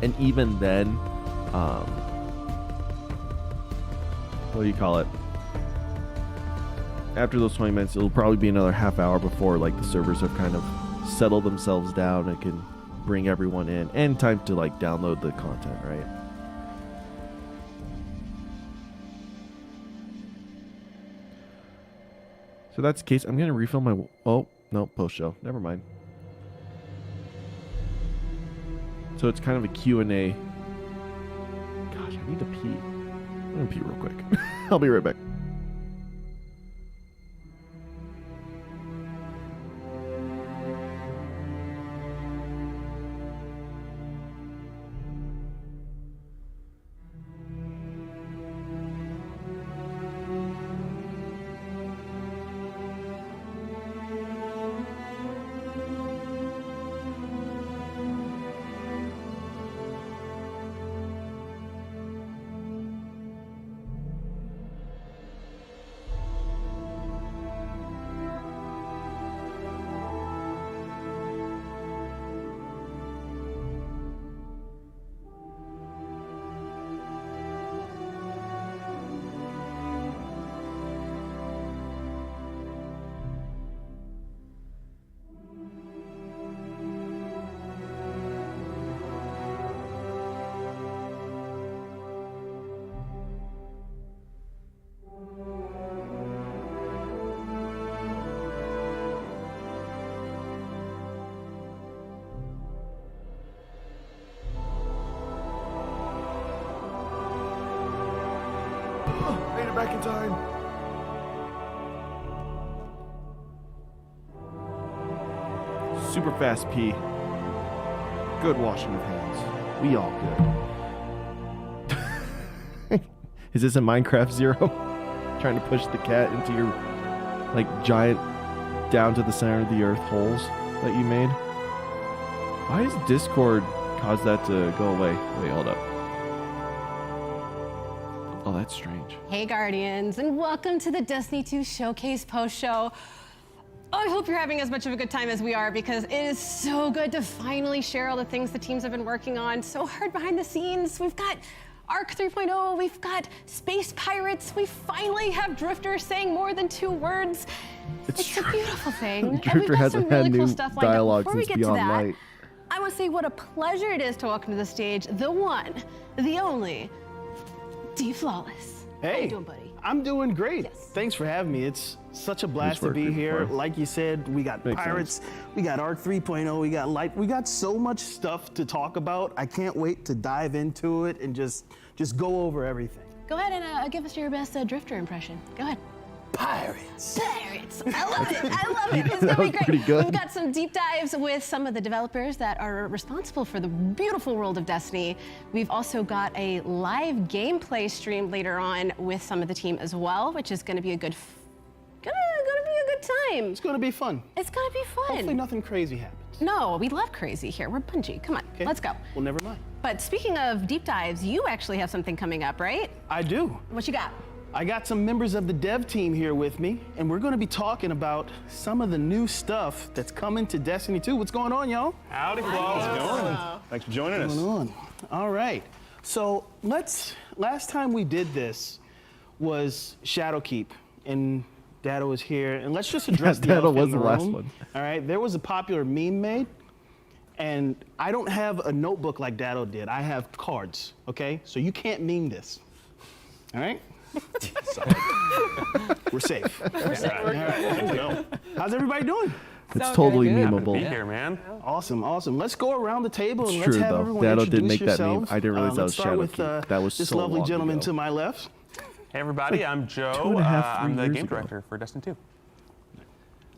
And even then, what do you call it? After those 20 minutes, it'll probably be another half hour before like the servers have kind of settled themselves down and can bring everyone in, and time to like download the content, right? So that's the case. I'm gonna refill my. Oh no, post show. Never mind. So it's kind of a Q&A. Gosh, I need to pee. I'm gonna pee real quick. I'll be right back. Oh, made it back in time. Super fast pee. Good washing of hands. We all good. Is this a Minecraft Zero? Trying to push the cat into your, like, giant down to the center of the earth holes that you made? Why does Discord cause that to go away? Wait, hold up. Oh, that's strange. Hey Guardians, and welcome to the Destiny 2 Showcase post-show. Oh, I hope you're having as much of a good time as we are, because it is so good to finally share all the things the teams have been working on so hard behind the scenes. We've got Arc 3.0, we've got Space Pirates, we finally have Drifters saying more than 2 words. It's a beautiful thing. Drifter hasn't had new dialogue Before we since get Beyond to that, Light. I want to say what a pleasure it is to welcome to the stage the one, the only, D Flawless. Hey, how you doing, buddy? I'm doing great. Yes. Thanks for having me. It's such a blast to be here. Like you said, we got Pirates, we got Arc 3.0, we got Light. We got so much stuff to talk about. I can't wait to dive into it and just go over everything. Go ahead and give us your best Drifter impression. Go ahead. Pirates. Pirates. I love it. I love it. It's gonna be great. Pretty good. We've got some deep dives with some of the developers that are responsible for the beautiful world of Destiny. We've also got a live gameplay stream later on with some of the team as well, which is gonna be a good time. It's gonna be fun. It's gonna be fun. Hopefully nothing crazy happens. No, we love crazy here. We're Bungie. Come on, let's go. Well, never mind. But speaking of deep dives, you actually have something coming up, right? I do. What you got? I got some members of the dev team here with me, and we're going to be talking about some of the new stuff that's coming to Destiny 2. What's going on, y'all? Howdy, Flaws. How's it going? Thanks for joining us. What's going on? All right. So last time we did this was Shadowkeep, and Dado was here, and let's just address the Dado elephant was in the the last room. one. All right, there was a popular meme made, and I don't have a notebook like Dado did. I have cards, okay? So you can't meme this, all right? We're safe. We're safe. All right, let's go. How's everybody doing? It's totally memeable. Be here, man. Awesome, awesome. Let's go around the table and It's let's true, have though. everyone Dado introduce did make that meme. yourselves. I didn't realize that Let's was start with Shadowkeep. That was this so lovely long gentleman ago. to my left. Hey, everybody. I'm Joe. 2.5, 3 I'm the years game ago. director for Destiny 2.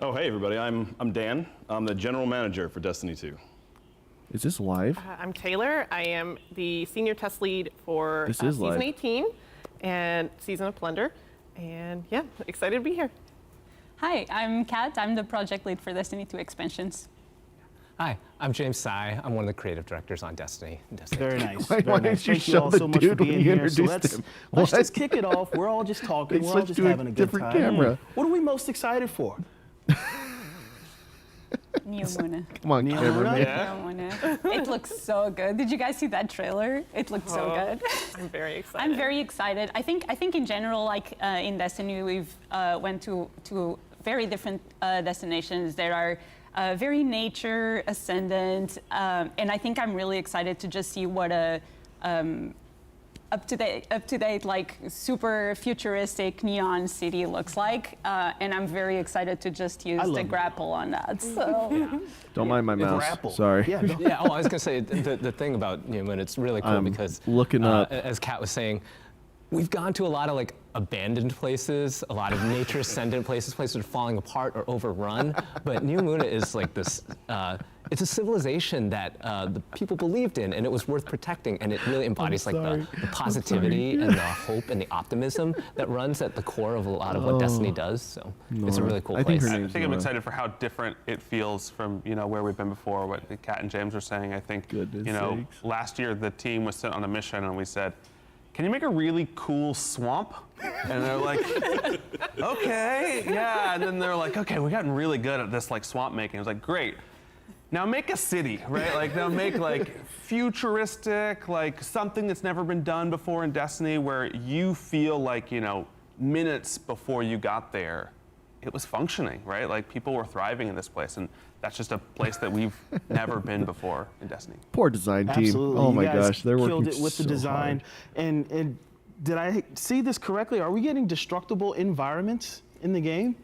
Oh, hey, everybody. I'm Dan. I'm the general manager for Destiny 2. Is this live? I'm Taylor. I am the senior test lead for This is season live. 18 and season of Plunder. And yeah, excited to be here. Hi, I'm Kat. I'm the project lead for Destiny 2 expansions. Hi, I'm James Sai. I'm one of the creative directors on Destiny. Very nice. Why Very didn't nice. you Thank you show all the so much dude for being when you here. So introduced him? let's What? just kick it off. We're all just talking. They We're all switched just to a having a good different time. camera. What are we most excited for? Neomuna. Come on, cameraman. Neomuna. It looks so good. Did you guys see that trailer? It looked so good. I'm very excited. I'm very excited. I think in general, like in Destiny, we've went to very different destinations. There are very nature ascendant, and I think I'm really excited to just see what a up to date, like super futuristic neon city looks like, and I'm very excited to just use the grapple on that. So. Don't mind my mouse. Grapple. Sorry. Yeah, oh, I was gonna say the thing about Newman, it's really cool because looking up. as Kat was saying, we've gone to a lot of like abandoned places, a lot of nature ascendant places that are falling apart or overrun. But New Muna is like this. It's a civilization that the people believed in, and it was worth protecting. And it really embodies like the positivity and the hope and the optimism that runs at the core of a lot of what Destiny does. So it's a really cool place. I think I'm excited for how different it feels from where we've been before. What Kat and James were saying. I think last year the team was sent on a mission, and we said, can you make a really cool swamp? And they're like, okay, yeah. And then they're like, okay, we've gotten really good at this like swamp making. I was like, great. Now make a city, right? Like now make like futuristic, like something that's never been done before in Destiny where you feel like, minutes before you got there, it was functioning, right? Like people were thriving in this place. And that's just a place that we've never been before in Destiny. Poor design team. Absolutely. Oh You my guys gosh, they're working killed it with the so design. hard. And did I see this correctly? Are we getting destructible environments in the game?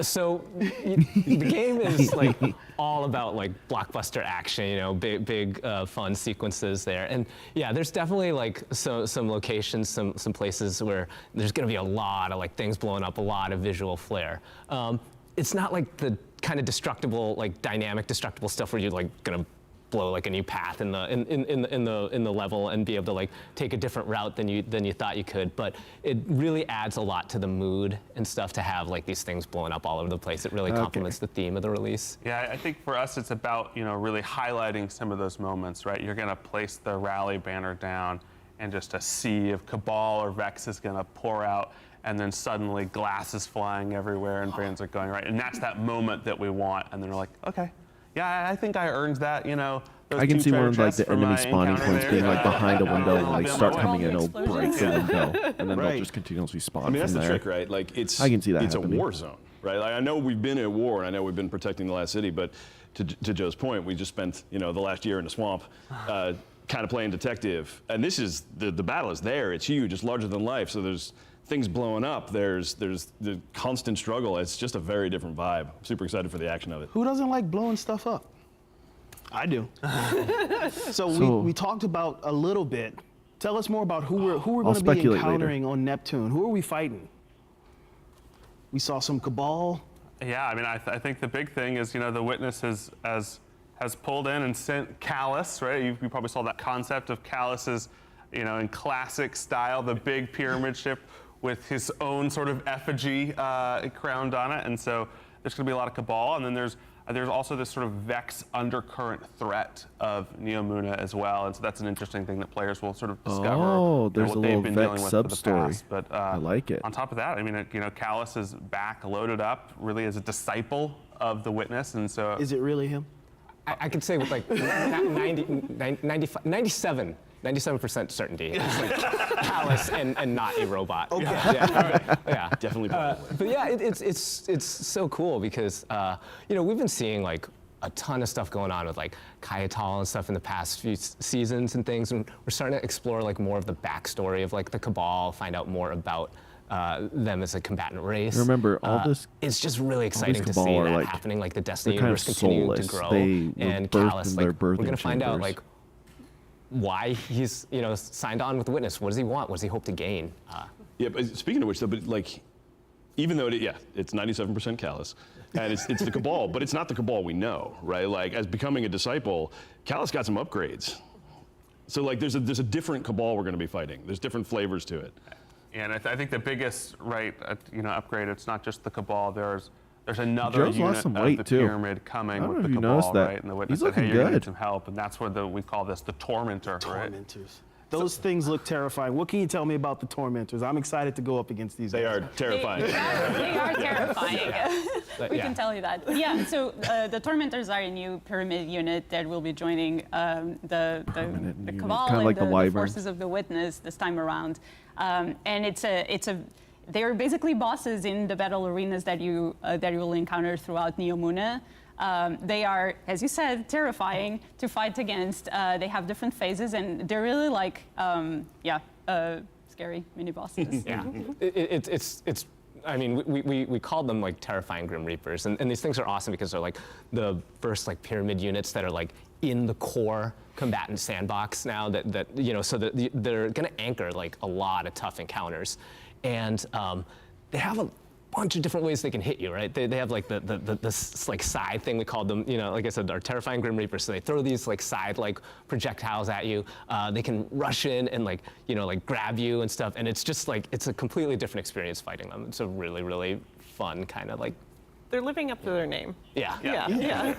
So the game is like all about like blockbuster action, you know, big fun sequences there. And yeah, there's definitely like some locations, some places where there's gonna be a lot of like things blowing up, a lot of visual flair. It's not like the kind of destructible, like dynamic destructible stuff where you're like gonna blow like a new path in the level and be able to like take a different route than you thought you could. But it really adds a lot to the mood and stuff to have like these things blowing up all over the place. It really complements the theme of the release. Yeah, I think for us it's about, you know, really highlighting some of those moments, right? You're gonna place the rally banner down and just a sea of Cabal or Vex is gonna pour out, and then suddenly glass is flying everywhere and brands are going, right? And that's that moment that we want. And then they're like, okay, yeah, I think I earned that, you know. I can see one of like the enemy spawning points being like behind a window and like start coming in, it'll break the window, and then they'll just continuously spawn. I mean, that's from the there. trick, right? Like it's I can see that it's happening. a war zone, right? Like I know we've been at war, and I know we've been protecting the last city, but to Joe's point, we just spent, you know, the last year in the swamp, kind of playing detective, and this is the battle is there. It's huge. It's larger than life. So there's things blowing up. There's the constant struggle. It's just a very different vibe. I'm super excited for the action of it. Who doesn't like blowing stuff up? I do. So we talked about a little bit. Tell us more about who we're going to be encountering on Neptune. Who are we fighting? We saw some Cabal. Yeah, I mean, I think the big thing is, you know, the Witness has pulled in and sent Callus, right? You probably saw that concept of Callus's, you know, in classic style, the big pyramid ship with his own sort of effigy crowned on it. And so there's going to be a lot of Cabal, and then there's also this sort of Vex undercurrent threat of Neomuna as well, and so that's an interesting thing that players will sort of discover. Oh, there's what a they've little been Vex dealing with for the sub-story. past. But I like it. On top of that, I mean, you know, Callus is back, loaded up, really as a disciple of the Witness, and so. Is it really him? I could say with like 97% certainty. It's like Callus and not a robot. Okay. Yeah. Definitely. But yeah, it's so cool because you know, we've been seeing like a ton of stuff going on with like Kayatal and stuff in the past few seasons and things, and we're starting to explore like more of the backstory of like the Cabal, find out more about them as a combatant race. Remember, all this. It's just really exciting to Cabal see are, that like, happening. Like the Destiny they're kind universe of continuing to soulless. grow, They were and birthed Callus, in like their we're birthing gonna find out chambers. like why he's, you know, signed on with the Witness. What does he want? What does he hope to gain? Yeah, but speaking of which, though, but like, even though it's 97% Callus, and it's the Cabal, but it's not the Cabal we know, right? Like, as becoming a disciple, Callus got some upgrades. So like, there's a different Cabal we're going to be fighting. There's different flavors to it. Yeah, and I think the biggest, you know, upgrade, it's not just the Cabal. There's another Joe's unit lost some of weight, the too. pyramid coming I don't with know the if you noticed Cabal, that. right? And the Witness He's said, hey, looking you're gonna good. need some help, and that's what we call this the Tormentor, right? Tormentors. Those things look terrifying. What can you tell me about the Tormentors? I'm excited to go up against these. They guys. are terrifying. They are terrifying. We can tell you that. Yeah, so the Tormentors are a new pyramid unit that will be joining the Cabal Kinda and like the the Wyverns. forces of the Witness this time around. And they're basically bosses in the battle arenas that you will encounter throughout Neomuna. They are, as you said, terrifying to fight against. They have different phases, and they're really like, scary mini bosses. Yeah, it's. I mean, we called them like terrifying Grim Reapers, and these things are awesome because they're like the first like pyramid units that are like in the core combatant sandbox now. That you know, so that they're gonna anchor like a lot of tough encounters, and they have a bunch of different ways they can hit you, right? They have like the like side thing, we called them, you know, like I said, our terrifying Grim Reapers. So they throw these like side like projectiles at you. They can rush in and like, you know, like grab you and stuff. And it's just like, it's a completely different experience fighting them. It's a really, really fun kind of like. They're living up to their name. Yeah.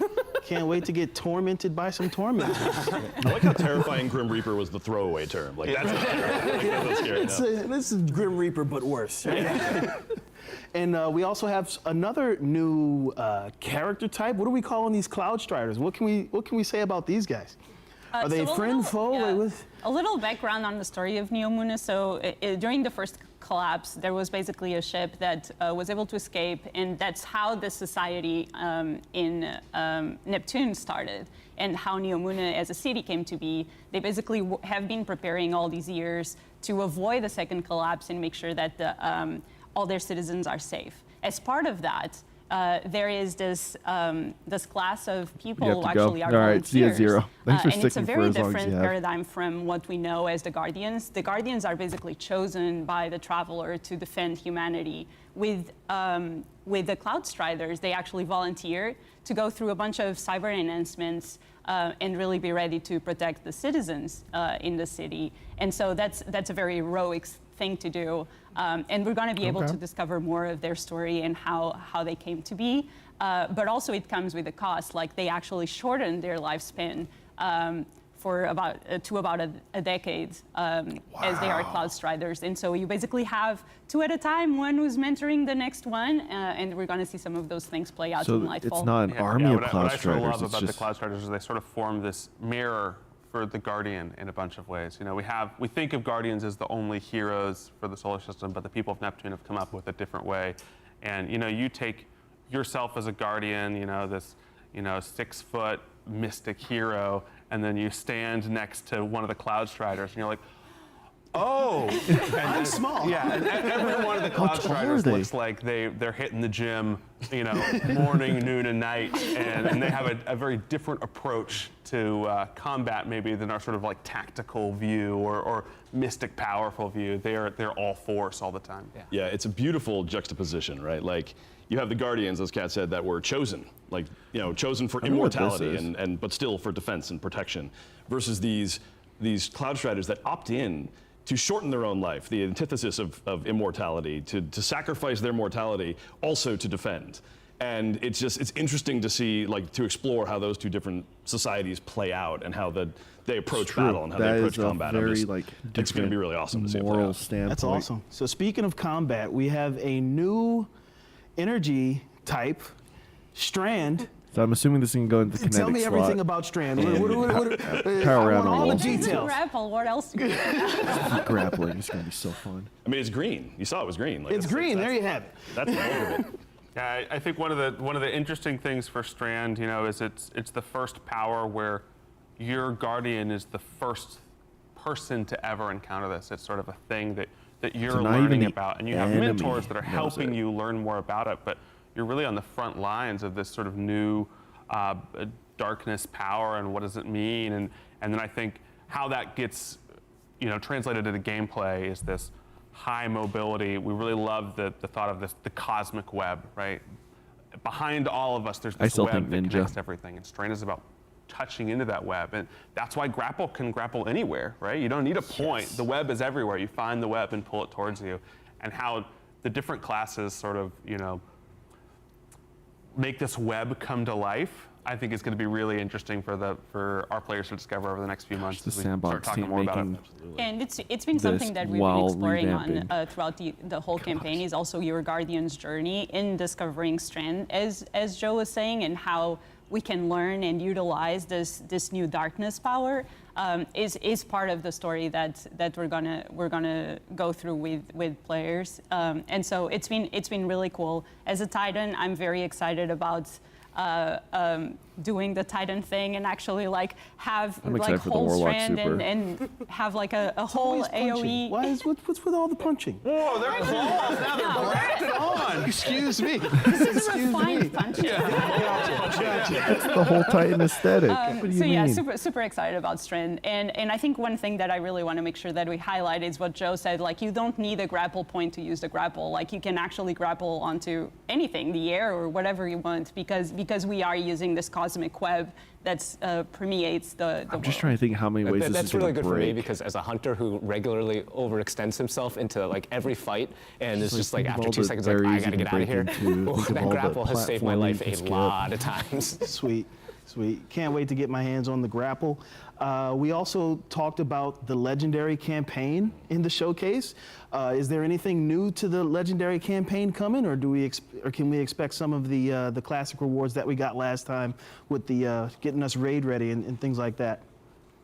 Can't wait to get tormented by some tormentors. I like how terrifying Grim Reaper was the throwaway term. Like that's scary. This is Grim Reaper, but worse. And we also have another new character type. What are we calling these Cloud Striders? What can we say about these guys? Are they friend, foe? Yeah. A little background on the story of Neomuna. So during the first collapse, there was basically a ship that was able to escape, and that's how the society in Neptune started, and how Neomuna as a city came to be. They basically have been preparing all these years to avoid the second collapse and make sure that all their citizens are safe. As part of that, there is this this class of people You who have to go. actually are All right, see you at volunteers. 0. Thanks for And it's a sticking for very as long as different you have. paradigm from what we know as the Guardians. The Guardians are basically chosen by the Traveler to defend humanity. With the Cloud Striders, they actually volunteer to go through a bunch of cyber enhancements and really be ready to protect the citizens in the city. And so that's a very heroic thing to do. And we're going to be able to discover more of their story and how they came to be. But also it comes with a cost. Like they actually shortened their lifespan for about a decade as they are Cloud Striders. And so you basically have 2 at a time, one who's mentoring the next one, and we're going to see some of those things play out in Lightfall. It's not an army of Cloud What I sort of Striders. love about the Cloud Striders is they sort of form this mirror for the Guardian in a bunch of ways. You know, we think of Guardians as the only heroes for the solar system, but the people of Neptune have come up with a different way. And you know, you take yourself as a Guardian, you know, this 6-foot mystic hero, and then you stand next to one of the Cloud Striders, and you're like, oh, I'm small. Yeah, and every one of the Cloud Striders looks like they're hitting the gym, you know, morning, noon, and night, and they have a very different approach to combat maybe than our sort of like tactical view or mystic powerful view. They're all force all the time. Yeah, it's a beautiful juxtaposition, right? Like you have the Guardians, as Kat said, that were chosen, like, you know, chosen for immortality and but still for defense and protection, versus these Cloud Striders that opt in to shorten their own life, the antithesis of immortality, to sacrifice their mortality also to defend. And it's interesting to see, like, to explore how those two different societies play out and how they approach battle and how they approach combat. Very, it's going to be really awesome to see it play moral out. standpoint. That's awesome. So speaking of combat, we have a new energy type, Strand. So I'm assuming this can go into the kinetic Tell me slot. everything about Strand. Power I around want all the walls. details. Grapple, what else do you Grappling is going to be so fun. I mean, it's green. You saw it was green. Like, It's green. There you have it. That's the bulk of it. Yeah, I think one of the interesting things for Strand, you know, is it's the first power where your Guardian is the first person to ever encounter this. It's sort of a thing that you're So not even learning the about, and you have enemy mentors that are knows helping it. you learn more about it. But you're really on the front lines of this sort of new darkness power, and what does it mean? And then I think how that gets, you know, translated into gameplay is this high mobility. We really love the thought of the cosmic web, right? Behind all of us, there's I this still web think that Ninja. connects everything, and Strain is about touching into that web, and that's why Grapple can grapple anywhere, right? You don't need a point. The web is everywhere. You find the web and pull it towards you, and how the different classes sort of, you know, make this web come to life, I think is going to be really interesting for our players to discover over the next few months The as we start sandbox talking team more about it. making And it's been something that we've been while exploring revamping. on throughout the whole campaign is also your Guardian's journey in discovering Strand, as Joe was saying, and how we can learn and utilize this new darkness power is part of the story that we're gonna go through with players, and so it's been really cool. As a Titan, I'm very excited about doing the Titan thing and actually like have I'm like excited for the whole Warlock Strand super. and have like a whole AOE. What's with all the punching? Whoa, they're claws now. They're grafted on. Excuse me. This is a refined punching. That's the whole Titan aesthetic. What do you So mean? yeah, super excited about Strand, and I think one thing that I really want to make sure that we highlight is what Joe said. Like, you don't need a grapple point to use the grapple. Like, you can actually grapple onto anything, the air or whatever you want, because we are using this cosmic web that permeates the I'm just trying to think how many ways this That's is going really to good break. for me, because as a hunter who regularly overextends himself into like every fight, and it's just like think of after all 2 the seconds, like, I areas gotta you get can out of here. break into, think of That all the grapple has saved my life platforming you a can skip. lot of times. Sweet. Can't wait to get my hands on the grapple. We also talked about the legendary campaign in the showcase. Is there anything new to the legendary campaign coming, or can we expect some of the classic rewards that we got last time with the getting us raid ready and things like that?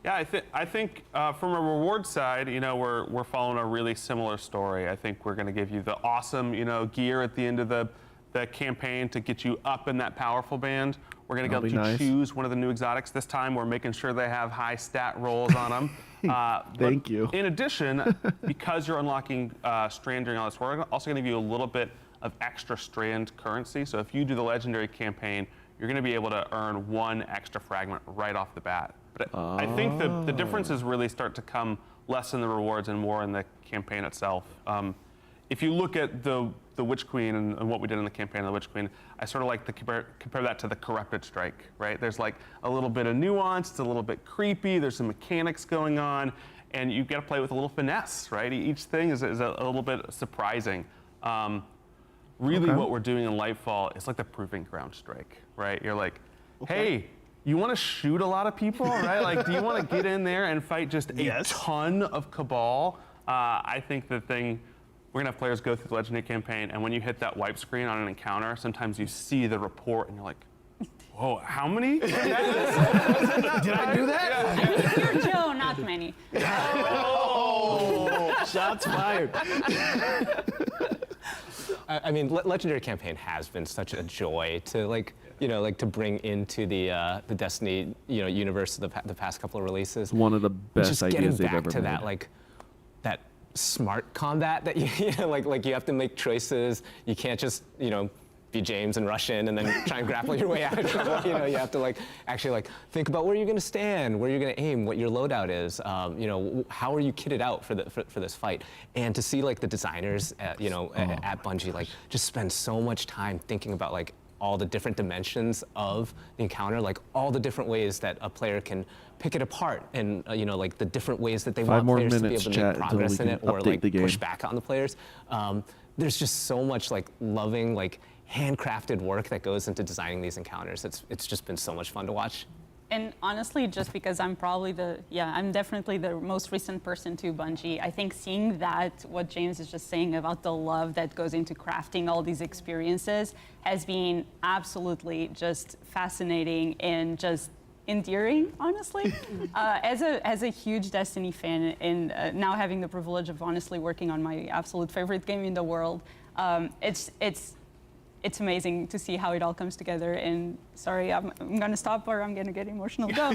Yeah, I think from a reward side, you know, we're following a really similar story. I think we're going to give you the awesome, you know, gear at the end of the campaign to get you up in that powerful band. We're going to That'll get be you nice. choose one of the new exotics. This time, we're making sure they have high stat rolls on them. Thank but you. In addition, because you're unlocking Strand during all this, we're also going to give you a little bit of extra strand currency. So if you do the legendary campaign, you're going to be able to earn 1 extra fragment right off the bat. But I think the differences really start to come less in the rewards and more in the campaign itself. If you look at the Witch Queen and what we did in the campaign of the Witch Queen, I sort of like to compare that to the Corrupted Strike, right? There's like a little bit of nuance, it's a little bit creepy, there's some mechanics going on, and you got to play with a little finesse, right? Each thing is a little bit surprising. Really what we're doing in Lightfall is like the Proving Ground Strike, right? You're like, hey, you want to shoot a lot of people, right? Like, do you want to get in there and fight just a ton of Cabal? I think the thing, we're going to have players go through the Legendary campaign, and when you hit that wipe screen on an encounter, sometimes you see the report, and you're like, whoa, how many? Did I do that? I think you're Joe, not many. Oh, shots fired. I mean, Legendary Campaign has been such a joy to to bring into the Destiny universe the past couple of releases. One of the best ideas they've ever made. That smart combat that you have to make choices. You can't just be James and rush in and then try and grapple your way out of trouble. You have to actually think about where you're going to stand, where you're going to aim, what your loadout is. How are you kitted out for this fight? And to see the designers at Bungie just spend so much time thinking about all the different dimensions of the encounter, all the different ways that a player can pick it apart, and the different ways that they want players to be able to make progress in it or push back on the players. There's just so much loving handcrafted work that goes into designing these encounters. It's just been so much fun to watch. And honestly, just because I'm probably I'm definitely the most recent person to Bungie, I think seeing that, what James is just saying about the love that goes into crafting all these experiences has been absolutely just fascinating and just endearing, honestly. As a huge Destiny fan and now having the privilege of honestly working on my absolute favorite game in the world, it's amazing to see how it all comes together. And sorry, I'm going to stop or I'm going to get emotional. Go.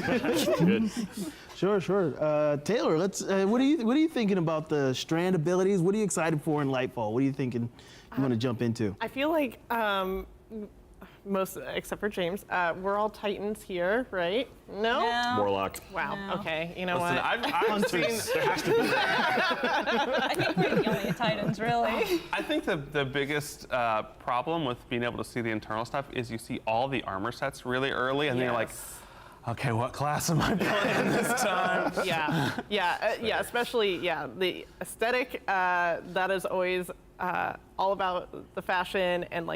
Sure. Taylor, let's. What are you thinking about the strand abilities? What are you excited for in Lightfall? What are you thinking you want to jump into? I feel like most, except for James, we're all Titans here, right? No? Warlock. Wow. No. Okay. You know Listen, what? I've seen. There has to be. I think we're the only Titans, really. I think the biggest problem with being able to see the internal stuff is you see all the armor sets really early, and then you're like, okay, what class am I playing this time? Yeah. Especially, the aesthetic. That is always all about the fashion and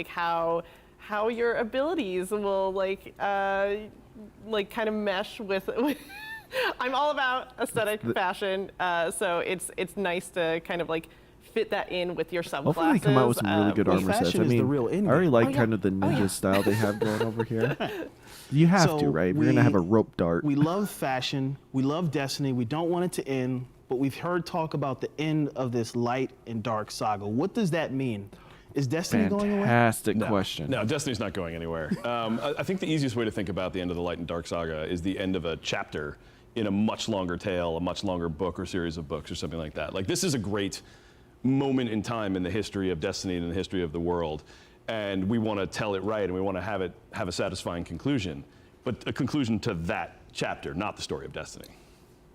how your abilities will kind of mesh with. I'm all about aesthetic fashion, so it's nice to kind of fit that in with your subclasses. Hopefully they come out with some really good armor sets. I mean, I already like kind of the ninja style they have going over here. You have to, right? We're gonna have a rope dart. We love fashion. We love Destiny. We don't want it to end, but we've heard talk about the end of this light and dark saga. What does that mean? Is Destiny going away? Fantastic question. No, Destiny's not going anywhere. I think the easiest way to think about the end of the Light and Dark saga is the end of a chapter in a much longer tale, a much longer book or series of books or something like that. This is a great moment in time in the history of Destiny and in the history of the world, and we want to tell it right, and we want to have a satisfying conclusion, but a conclusion to that chapter, not the story of Destiny.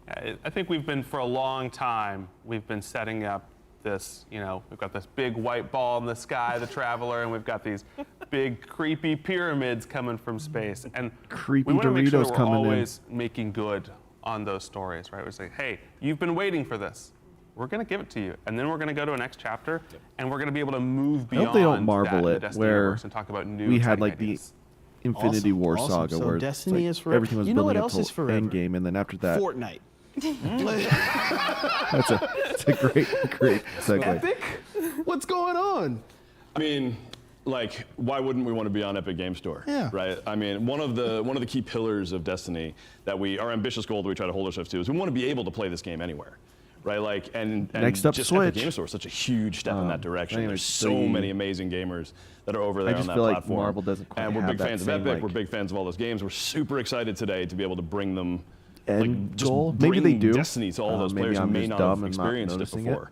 I think we've been, for a long time, we've been setting up this, we've got this big white ball in the sky, the Traveler, and we've got these big creepy pyramids coming from space. And creepy we want to make sure Doritos that we're always making good on those stories, right? We say, hey, you've been waiting for this. We're going to give it to you. And then we're going to go to a next chapter, and we're going to be able to move beyond I hope they don't marvel that, it the Destiny where universe and talk about new we had exciting the Infinity War saga So where Destiny is forever. everything was You know what building else up is to forever? Endgame, and then after that, Fortnite. That's a great segue. Epic? What's going on? I mean, why wouldn't we want to be on Epic Game Store? Yeah. Right. I mean, one of the key pillars of Destiny that our ambitious goal that we try to hold ourselves to is we want to be able to play this game anywhere, right? And next up, just Switch. Epic Game Store is such a huge step in that direction. anyway, There's so many amazing gamers that are over there I just on that feel like platform. Marvel doesn't quite and we're have big that fans of same, Epic. We're big fans of all those games. We're super excited today to be able to bring them. End Just goal? Maybe they bring do. Destiny to all those Maybe players who I'm may just not dumb have and not experienced it noticing before.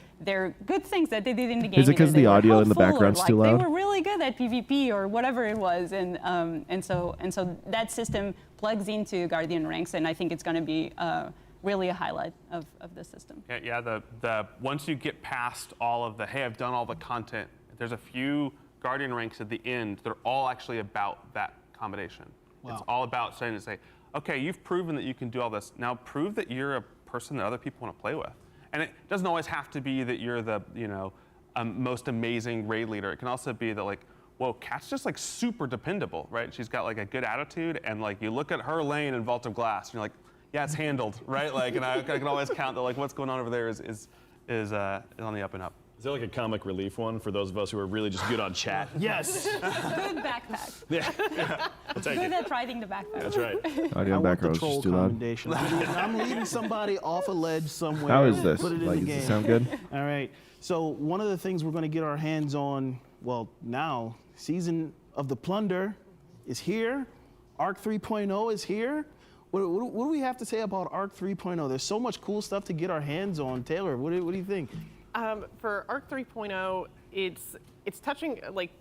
they're good things that they did in the game. Is it because the audio in the background's too loud? They were really good at PvP or whatever it was, and so that system plugs into Guardian ranks, and I think it's going to be really a highlight of the system. Yeah, the once you get past all of the, hey, I've done all the content, there's a few Guardian ranks at the end that are all actually about that combination. Wow. It's all about saying to say, okay, you've proven that you can do all this. Now prove that you're a person that other people want to play with. And it doesn't always have to be that you're the, most amazing raid leader. It can also be that, like, whoa, Kat's just like super dependable, right? She's got like a good attitude, and like you look at her lane in Vault of Glass, and you're like, yeah, it's handled, right? Like, and I can always count that, like, what's going on over there is on the up and up. Is there like a comic relief one for those of us who are really just good on chat? Yes. Good backpack. Yeah. I'll take Good it. at riding the backpack. That's right. I want the troll commendation. I'm leading somebody off a ledge somewhere. How is this? Put it in Like, the does it game. sound good? All right. So one of the things we're going to get our hands on, well, now, season of the Plunder is here. Arc 3.0 is here. What do we have to say about Arc 3.0? There's so much cool stuff to get our hands on. Taylor, what do you think? For Arc 3.0, it's touching like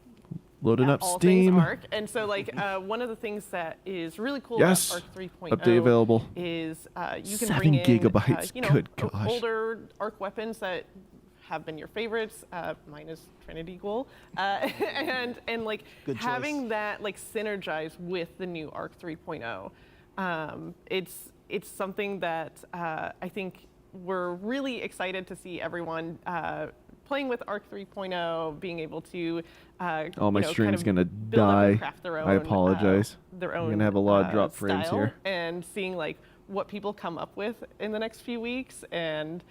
Loading up all Steam. things Arc, and so like one of the things that is really cool Yes. about Arc 3.0 Update available. is you can 7 bring in gigabytes. Good gosh. older Arc weapons that have been your favorites. Mine is Trinity Ghoul, and like Good choice. having that like synergize with the new Arc 3.0. It's something that I think we're really excited to see everyone playing with Arc 3.0, being able to Oh, my stream's gonna build up and die. craft their own, I apologize. Their own I'm gonna have a lot of drop frames style, here. and seeing like what people come up with in the next few weeks, and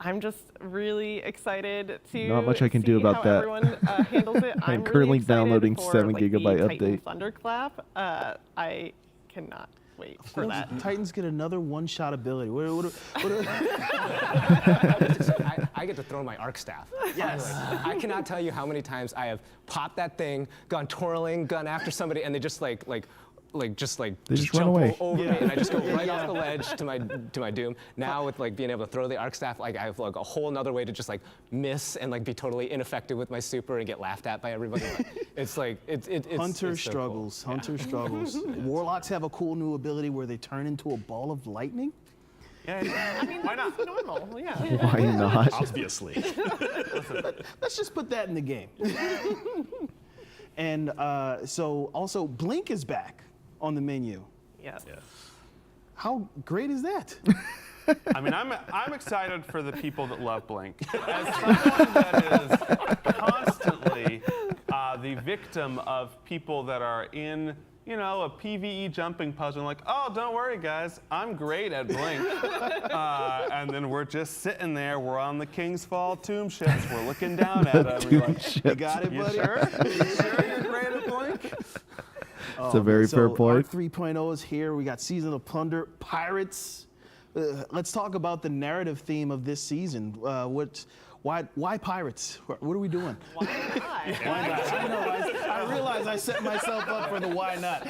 I'm just really excited to Not much I can do see about how that. everyone handles it. I'm really currently excited downloading for, 7 like, the gigabyte Titan update. Thunderclap. I cannot wait for that. Titans get another one-shot ability. I get to throw my arc staff. Yes. I cannot tell you how many times I have popped that thing, gone twirling, gone after somebody, and they just like They just run jump away. over Yeah. me, and I just go right off the ledge to my doom. Now with like being able to throw the arc staff, like I have like a whole nother way to just like miss and like be totally ineffective with my super and get laughed at by everybody. It's like it's Hunter it's so struggles. cool. Hunter struggles. Warlocks have a cool new ability where they turn into a ball of lightning. I mean, why not? Normal, yeah. Why not? Obviously. Let's just put that in the game. And so also Blink is back on the menu. Yes. How great is that? I mean, I'm excited for the people that love Blink. As someone that is constantly the victim of people that are in, a PvE jumping puzzle, like, oh, don't worry, guys, I'm great at Blink. And then we're just sitting there, we're on the King's Fall tomb ships, we're looking down at them. We're like, You got it, you buddy? sure? You sure you're great at Blink? It's a very fair point. Arc 3.0 is here. We got Season of Plunder, Pirates. Let's talk about the narrative theme of this season. Why pirates? What are we doing? Why not? Why not? I know. I realize I set myself up for the why not.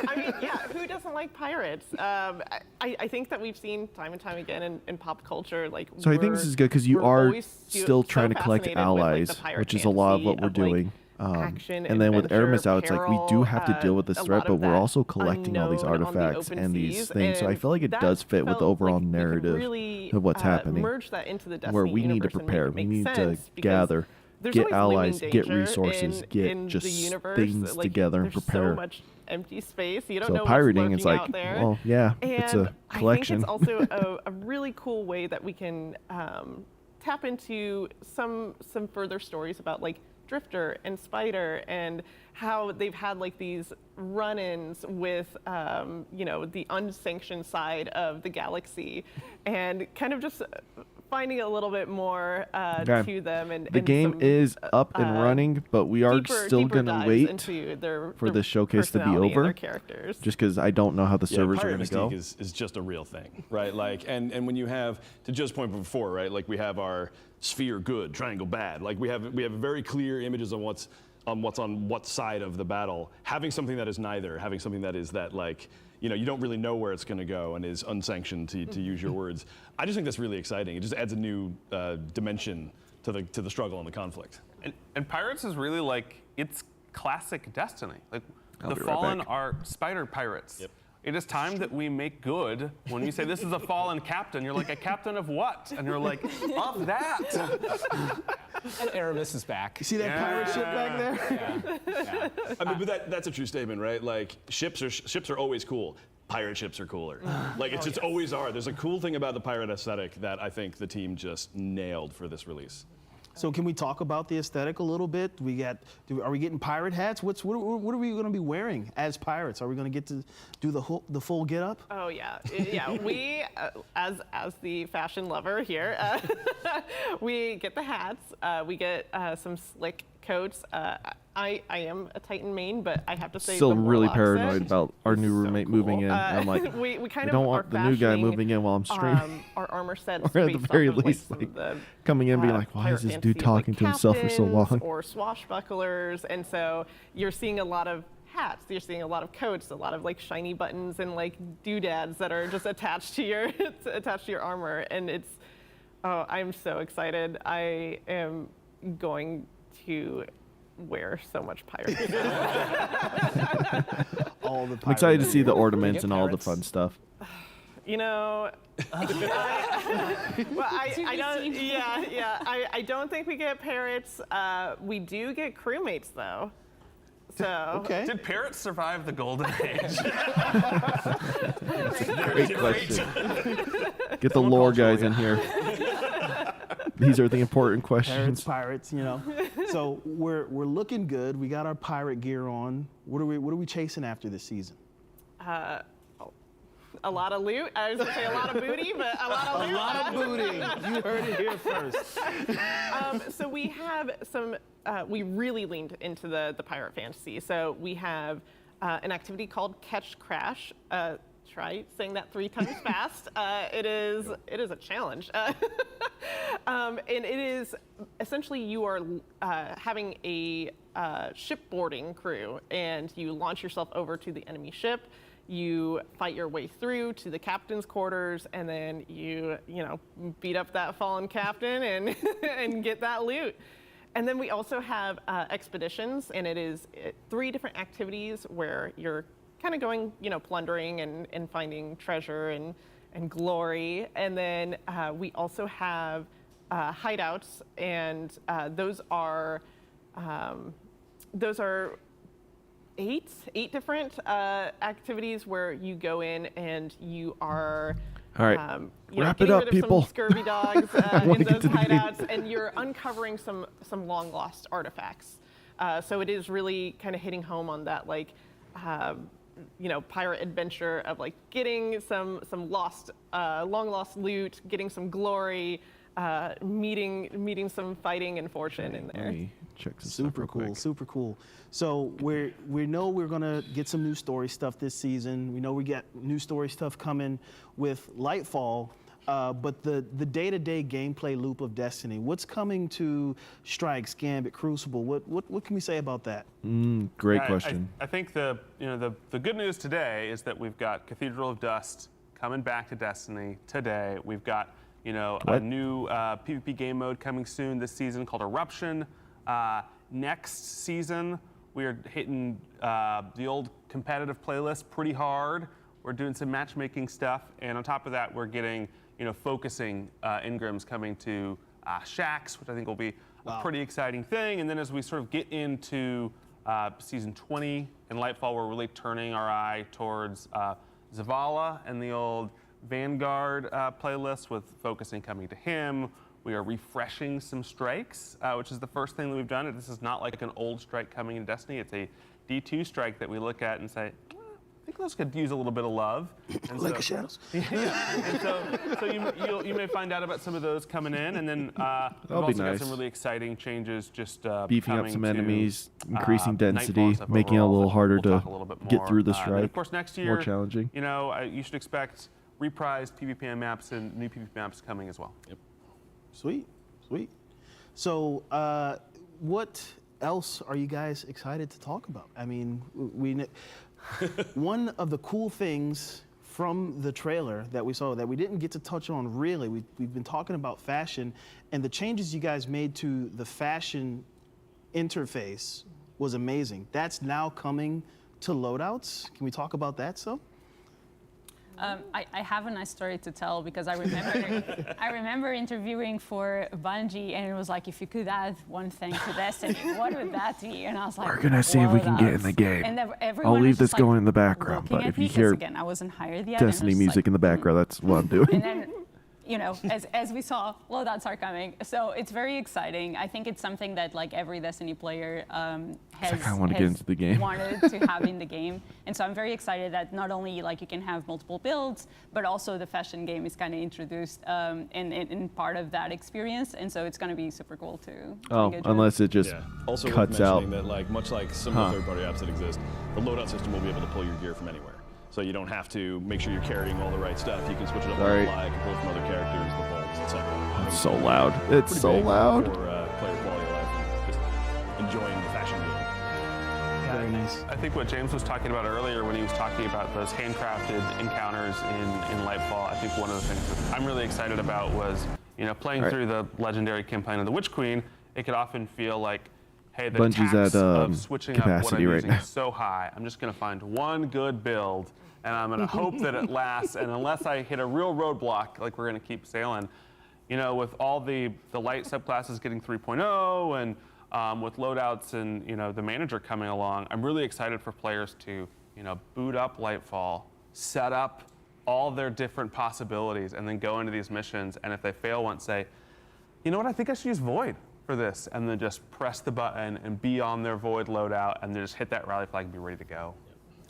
I mean, yeah, who doesn't like pirates? I think that we've seen time and time again in pop culture, like. So I think this is good because you are still trying to collect allies, which is a lot of what we're doing. action, and then with Aramis out, it's like we do have to peril, deal with this a threat, lot but of we're that also collecting all these unknown on the artifacts open and these seas, things. So I and feel like it that does fit with the felt overall like we could narrative really, of what's happening. merge that into the where Destiny we need to universe and make prepare, it we make need to sense, because gather, there's get always allies, looming get danger resources, in get the just universe. things Like, together and there's prepare. so much empty space. You don't So know pirating what's is lurking like, out there. well, yeah, and it's a collection. I think it's also a really cool way that we can tap into some further stories about like Drifter and Spider and how they've had like these run-ins with the unsanctioned side of the galaxy, and kind of just finding a little bit more to them. And the game some, is up and running, but we are still deeper gonna dives wait into for the showcase to be personality and over. their characters. Just because I don't know how the servers are pirate going to go. mystique is just a real thing, right? Like, and when you have, to Joe's point before, right? Like we have our sphere good, triangle bad. Like we have very clear images of what's on what side of the battle. Having something that is neither, having something that is that like, you don't really know where it's going to go and is unsanctioned, to use your words. I just think that's really exciting. It just adds a new dimension to the struggle and the conflict. And Pirates is really like, it's classic Destiny. Like I'll the be right Fallen back. are spider pirates. Yep. it is time that we make good. When you say this is a fallen captain, you're like, a captain of what? And you're like, of that. And Aramis is back. You see that pirate ship back there? Yeah. I mean, but that's a true statement, right? Like, ships are always cool. Pirate ships are cooler. Like, it's just always are. There's a cool thing about the pirate aesthetic that I think the team just nailed for this release. So can we talk about the aesthetic a little bit? Are we getting pirate hats? What are we going to be wearing as pirates? Are we going to get to do the full get up? Oh yeah, yeah. We, as the fashion lover here, we get the hats. We get some slick coats. I am a Titan main, but I have to say, Still the really Warlock paranoid set about our new roommate moving in. I'm like, we kind I of don't are want the new guy fashioning, moving in while I'm streaming. Our armor sets, Or at the based very off of, least, some like, of the, coming in being like, why is pirate this dude fantasy, talking to himself for so long? captains Or swashbucklers, and so you're seeing a lot of hats. You're seeing a lot of coats, a lot of like shiny buttons and like doodads that are just attached to your armor, and it's. Oh, I'm so excited! I am going to wear so much pirate. All the I'm excited to see the ornaments and all the fun stuff. You know, I don't. Yeah. I don't think we get parrots. We do get crewmates though. So. Okay. Did parrots survive the golden age? Great question. Get the lore guys in here. These are the important questions. Pirates, you know. So we're looking good. We got our pirate gear on. What are we chasing after this season? A lot of loot. I was gonna say a lot of booty, but a lot of loot. A lot of booty. You heard it here first. So we have some. We really leaned into the pirate fantasy. So we have an activity called Catch Crash. Try saying that 3 times fast. It is a challenge. And it is essentially you are having a shipboarding crew, and you launch yourself over to the enemy ship. You fight your way through to the captain's quarters, and then you beat up that fallen captain and and get that loot. And then we also have expeditions, and it is 3 different activities where you're kind of going, plundering and finding treasure and glory. And then we also have hideouts, and those are 8 different activities where you go in and you are. All right, wrap it getting up, rid of people. Some scurvy dogs in those hideouts, and you're uncovering some long lost artifacts. So it is really kind of hitting home on that pirate adventure of like getting some lost, long lost loot, getting some glory, meeting some fighting and fortune in there. Let me check this Super cool, super cool. So we know we're gonna get some new story stuff this season. We know we get new story stuff coming with Lightfall, but the day-to-day gameplay loop of Destiny. What's coming to Strikes, Gambit, Crucible? What can we say about that? Great question. I think the good news today is that we've got Cathedral of Dust coming back to Destiny today. We've got a new PvP game mode coming soon this season called Eruption. Next season, we are hitting the old competitive playlist pretty hard. We're doing some matchmaking stuff, and on top of that, we're getting focusing engrams coming to Shacks, which I think will be a pretty exciting thing. And then as we sort of get into season 20 in Lightfall, we're really turning our eye towards Zavala and the old Vanguard playlist with focusing coming to him. We are refreshing some strikes, which is the first thing that we've done. This is not like an old strike coming in Destiny. It's a D2 strike that we look at and say, I think those could use a little bit of love. And like shadows. And so you may find out about some of those coming in, and then we've also got some really exciting changes just beefing up coming some to, enemies, increasing density, Nightfall stuff making it a overall, little which harder we'll to talk a little bit get more. through the And strike. of course, next year, more challenging. You should expect reprised PvP maps and new PvP maps coming as well. Yep. Sweet. So what else are you guys excited to talk about? I mean, one of the cool things from the trailer that we saw that we didn't get to touch on really, we've been talking about fashion, and the changes you guys made to the fashion interface was amazing. That's now coming to loadouts. Can we talk about that some? I have a nice story to tell because I remember interviewing for Bungie, and it was like, if you could add one thing to Destiny, what would that be? And I was like, We're gonna see if we can get in the game. And everyone I'll leave was this just, going in the background, looking but at if me, you 'cause hear again, I wasn't hired yet. and I was Destiny just music like, in the background, that's what I'm doing. And then, you know, as we saw, loadouts are coming. So it's very exciting. I think it's something that like every Destiny player has wanna get into the game. wanted to have in the game. And so I'm very excited that not only like you can have multiple builds, but also the fashion game is kind of introduced in part of that experience. And so it's going to be super cool to Oh, engage unless it just Also cuts worth out. mentioning that, like, much like similar third-party apps that exist, the loadout system will be able to pull your gear from anywhere. So you don't have to make sure you're carrying all the right stuff. You can switch it up on the Sorry. fly, you can pull from other characters, the vaults, etc. It's so loud. It's Pretty so big loud. For player quality of life and just enjoying the fashion game. Very nice. I think what James was talking about earlier when he was talking about those handcrafted encounters in Lightfall, I think one of the things that I'm really excited about was, you know, playing through the legendary campaign of the Witch Queen, it could often feel like, hey, the Bungie's tax at, of switching up what I'm capacity right using now. is so high. I'm just going to find one good build, and I'm going to hope that it lasts. And unless I hit a real roadblock, like we're going to keep sailing. You know, with all the light subclasses getting 3.0 and with loadouts and, you know, the manager coming along, I'm really excited for players to, you know, boot up Lightfall, set up all their different possibilities, and then go into these missions. And if they fail once, say, you know what, I think I should use Void for this, and then just press the button and be on their Void loadout, and then just hit that rally flag and be ready to go.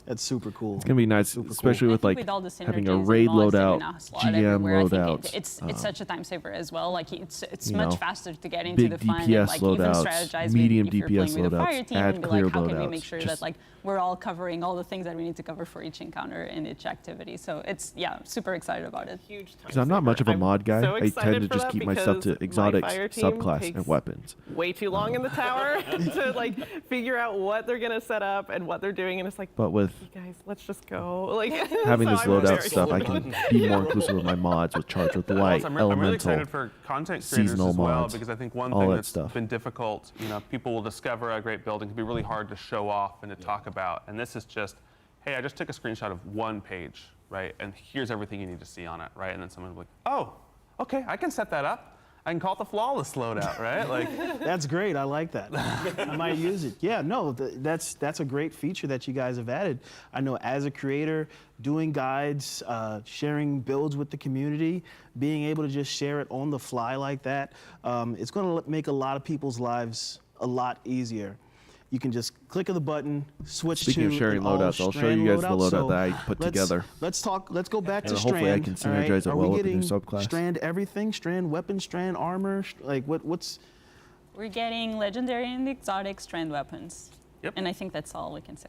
That's super cool. It's gonna be nice, especially with like with all the having a synergies raid and mods that we loadout, now slot GM everywhere, I think loadouts. it's such a time saver as well. Like it's you much know, faster to get into big the fun DPS and like even loadouts, strategize medium with, if you're DPS playing with a fire loadouts, team add and be clear like, how can we loadouts, make sure just- that like we're all covering all the things that we need to cover for each encounter and each activity. So it's super excited about it. Huge time Because I'm not much of a mod guy. so I tend excited to for just that keep my stuff to because my exotics, fire team subclass, takes and weapons. way too long in the tower to like figure out what they're gonna set up and what they're doing, and it's like, But with you guys, let's just go. Like having so this I'm loadout very stuff, I excited. can be more inclusive with my mods with Charge with Light, I'm really Elemental, excited for content creators seasonal as well, mods, because I think one all thing that that's stuff. been difficult, you know, people will discover a great build and it can be really hard to show off and to talk about. And this is just, hey, I just took a screenshot of one page, right? And here's everything you need to see on it, right? And then someone will be like, oh, okay, I can set that up. I can call it the flawless loadout, right? Like, That's great. I like that. I might use it. Yeah, no, that's a great feature that you guys have added. I know as a creator, doing guides, sharing builds with the community, being able to just share it on the fly like that, it's going to make a lot of people's lives a lot easier. You can just click of the button, switch Speaking to of sharing an loadouts, I'll show all-strand you guys the loadout So that I put together. Let's go back And to hopefully I Strand. can all right? synergize it Are well we with the new getting subclass. Strand everything? Strand weapons, Strand armor? Like what's... We're getting legendary and exotic strand weapons. Yep. And I think that's all we can say.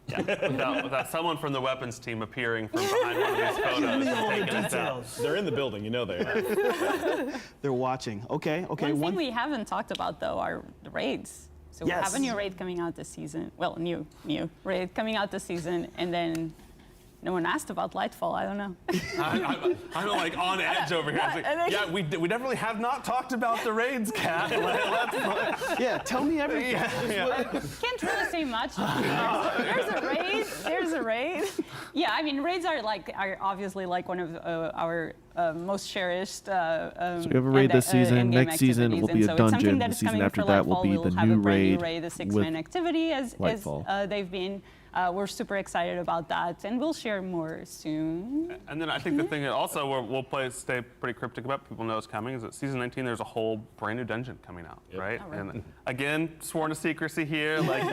Yeah, without someone from the weapons team appearing from behind one of these photos and taking us out. They're in the building, you know they are. They're watching. Okay. One thing we haven't talked about though are the raids. So we have a new raid coming out this season. Well, new raid coming out this season, and then no one asked about Lightfall. I don't know. I'm like on edge over here. I was like, yeah, we definitely have not talked about the raids, Kat. Yeah, tell me everything. Can't really say much. There's a raid. Yeah, I mean, raids are obviously like one of our most cherished. So we have a raid this season. Next season will be a dungeon. The season after that will be the new raid a 6-man activity as Lightfall. they've been. We're super excited about that, and we'll share more soon. And then I think the thing that also we'll stay pretty cryptic about, people know is coming, is that season 19 there's a whole brand new dungeon coming out, right? Oh, right. And again, sworn to secrecy here, like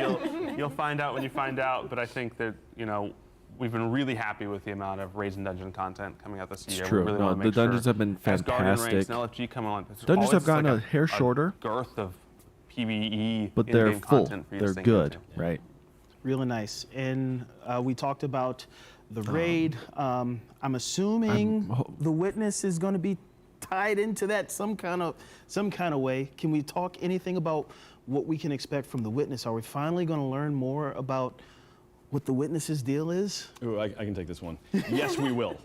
you'll find out when you find out. But I think that, you know, we've been really happy with the amount of Raids and Dungeon content coming out this year. It's true. We really want to The make dungeons sure, have been as Guardian ranks fantastic. and LFG come along, there's Dungeons always have gotten like a hair shorter, girth of PvE, but they're in-game full. content for you to They're sink good, into. right? Really nice. And we talked about the raid. I'm assuming the witness is going to be tied into that some kind of way. Can we talk anything about what we can expect from the witness? Are we finally going to learn more about what the witness's deal is? Ooh, I can take this one. Yes, we will.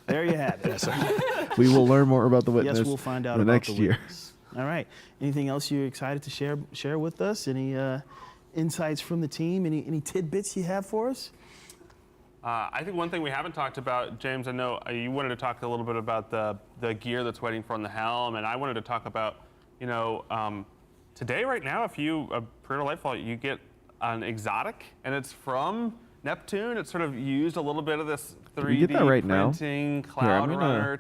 There you have it. Yes, sir. We will learn more about the witness Yes, we'll find out the about next the year. witness. All right. Anything else you're excited to share with us? Any insights from the team? Any tidbits you have for us? I think one thing we haven't talked about, James, I know you wanted to talk a little bit about the gear that's waiting for on the helm, and I wanted to talk about, today, right now, if you pre-order Lightfall, you get an exotic, and it's from Neptune. It's sort of used a little bit of this 3D get that right now? printing, Cloud Runner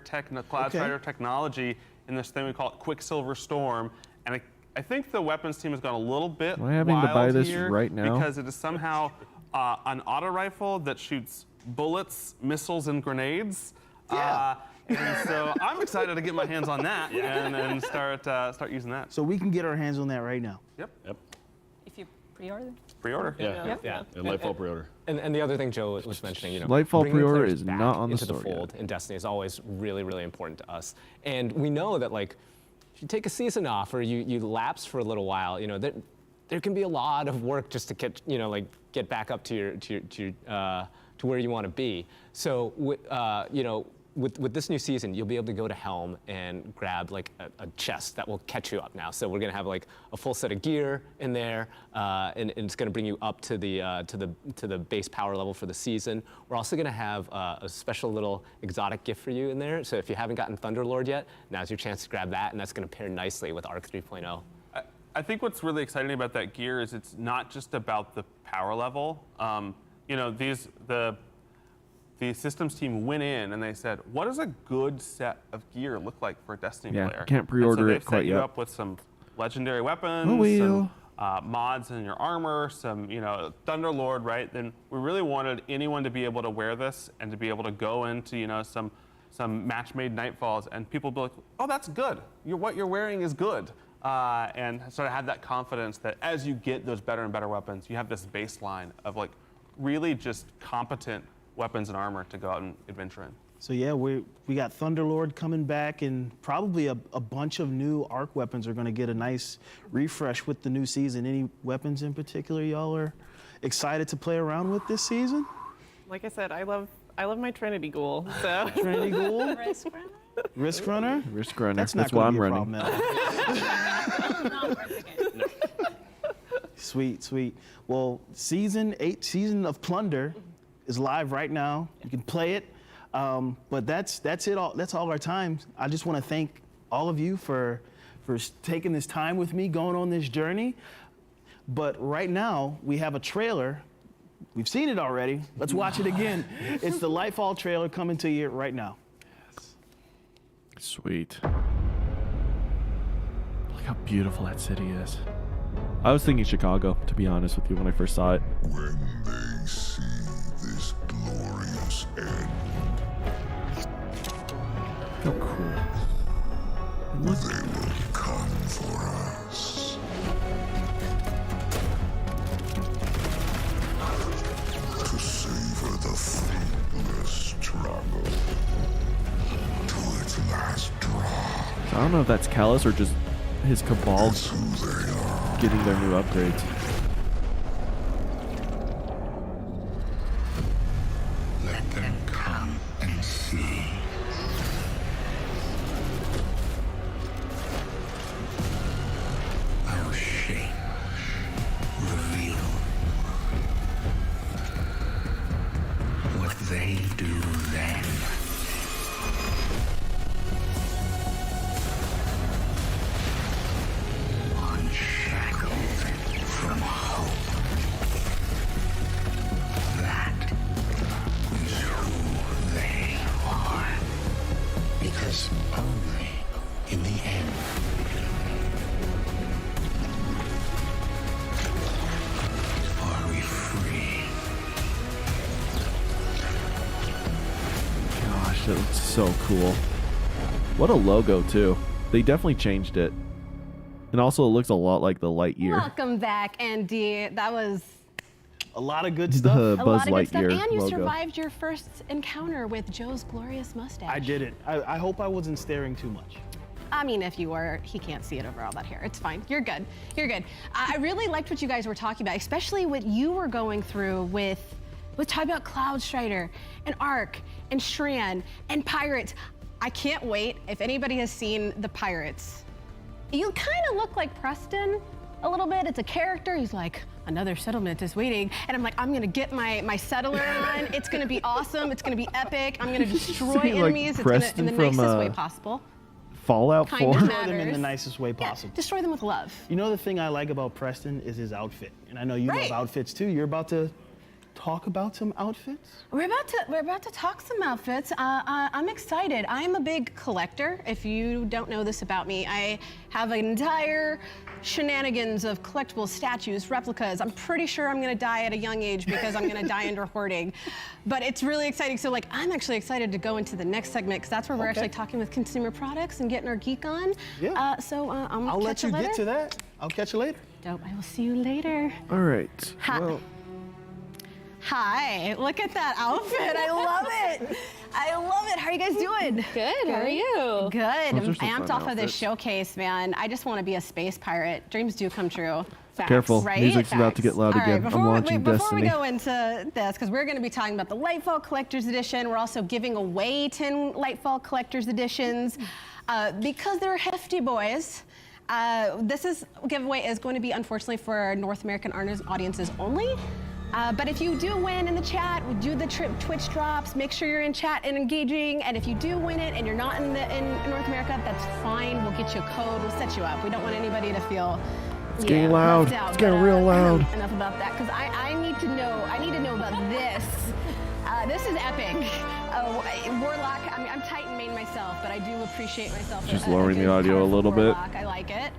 technology in this thing we call it Quicksilver Storm, and I think the weapons team has gone a little bit Am I having to wild buy this here right now? because it is somehow an auto rifle that shoots bullets, missiles, and grenades. And so I'm excited to get my hands on that and start using that. So we can get our hands on that right now. Yep. If you pre-order. Pre-order. Yeah. And Lightfall pre-order. And the other thing Joe was mentioning, Lightfall bringing pre-order players is back not on the into store the fold in Destiny is always really, really important to us. And we know that if you take a season off or you lapse for a little while, there can be a lot of work just to get back up to where you want to be. So with this new season, you'll be able to go to Helm and grab a chest that will catch you up now. So we're gonna have a full set of gear in there, and it's gonna bring you up to the base power level for the season. We're also gonna have a special little exotic gift for you in there. So if you haven't gotten Thunderlord yet, now's your chance to grab that, and that's gonna pair nicely with Arc 3.0. I think what's really exciting about that gear is it's not just about the power level. The systems team went in and they said, what does a good set of gear look like for a Destiny player? Can't pre-order it quite They've set you yet. up with some legendary weapons, some mods in your armor, some Thunderlord, right? Then we really wanted anyone to be able to wear this and to be able to go into some match-made Nightfalls and people be like, oh, that's good. What you're wearing is good. And sort of have that confidence that as you get those better and better weapons, you have this baseline of really just competent weapons and armor to go out and adventure in. So yeah, we got Thunderlord coming back, and probably a bunch of new Arc weapons are going to get a nice refresh with the new season. Any weapons in particular y'all are excited to play around with this season? Like I said, I love my Trinity Ghoul. So Trinity Ghoul? Risk Runner? Risk Runner? That's That's why I'm gonna be a running. problem, Sweet. Well, season of Plunder is live right now. You can play it. But that's it. That's all our time. I just want to thank all of you for taking this time with me, going on this journey. But right now we have a trailer. We've seen it already. Let's watch it again. It's the Lightfall trailer coming to you right now. Sweet. Look how beautiful that city is. I was thinking Chicago, to be honest with you, when I first saw it. When they see this glorious end, How cool. they will come for us. To savor the fruitless struggle to its last drop. I don't know if that's Callus or just his Cabal getting their new upgrades. Let them come and see. Our shape reveal what they do then. Unshackled from hope. That is who they are. Because only in the end are we free. Gosh, that looks so cool. What a logo, too. They definitely changed it. And also, it looks a lot like the Lightyear. Welcome back, Andy. That was a lot of good stuff. The a Buzz lot of good stuff. Lightyear And you logo. survived your first encounter with Joe's glorious mustache. I did it. I hope I wasn't staring too much. I mean, if you were, he can't see it over all that hair. It's fine. You're good. You're good. I really liked what you guys were talking about, especially what you were going through with talking about Cloud Strider and Arc and Shran and Pirates. I can't wait. If anybody has seen the Pirates, you kind of look like Preston a little bit. It's a character. He's like, another settlement is waiting. And I'm like, I'm going to get my settler on. It's going to be awesome. It's going to be epic. I'm going to destroy enemies. It's going to, in the nicest way possible. Fallout 4? Destroy them in the nicest way possible. Destroy them with love. You know the thing I like about Preston is his outfit. And I know you love outfits too. You're about to talk about some outfits? We're about to talk some outfits. I'm excited. I'm a big collector. If you don't know this about me, I have an entire shenanigans of collectible statues, replicas. I'm pretty sure I'm gonna die at a young age because I'm gonna die under hoarding. But it's really exciting. So like, I'm actually excited to go into the next segment because that's where we're actually talking with consumer products and getting our geek on. Yeah. I'll let you get to that. I'll catch you later. Dope. I will see you later. All right. Well. Hi, look at that outfit. I love it. I love it. How are you guys doing? Good. How are you? Good. I'm amped off of this showcase, man. I just want to be a space pirate. Dreams do come true. Facts. Careful, right? music's about to get loud again. I'm watching Destiny. Before we go into this, because we're going to be talking about the Lightfall Collector's Edition, we're also giving away 10 Lightfall Collector's Editions because they're hefty boys. This giveaway is going to be, unfortunately, for North American audiences only. But if you do win in the chat, we do the Twitch drops, make sure you're in chat and engaging. And if you do win it and you're not in North America, that's fine. We'll get you a code. We'll set you up. We don't want anybody to feel it's getting loud. It's getting real loud. Enough about that, because I need to know. I need to know about this. This is epic. Warlock. I mean, I'm Titan main myself, but I do appreciate myself. Just lowering the audio a little bit. I like it.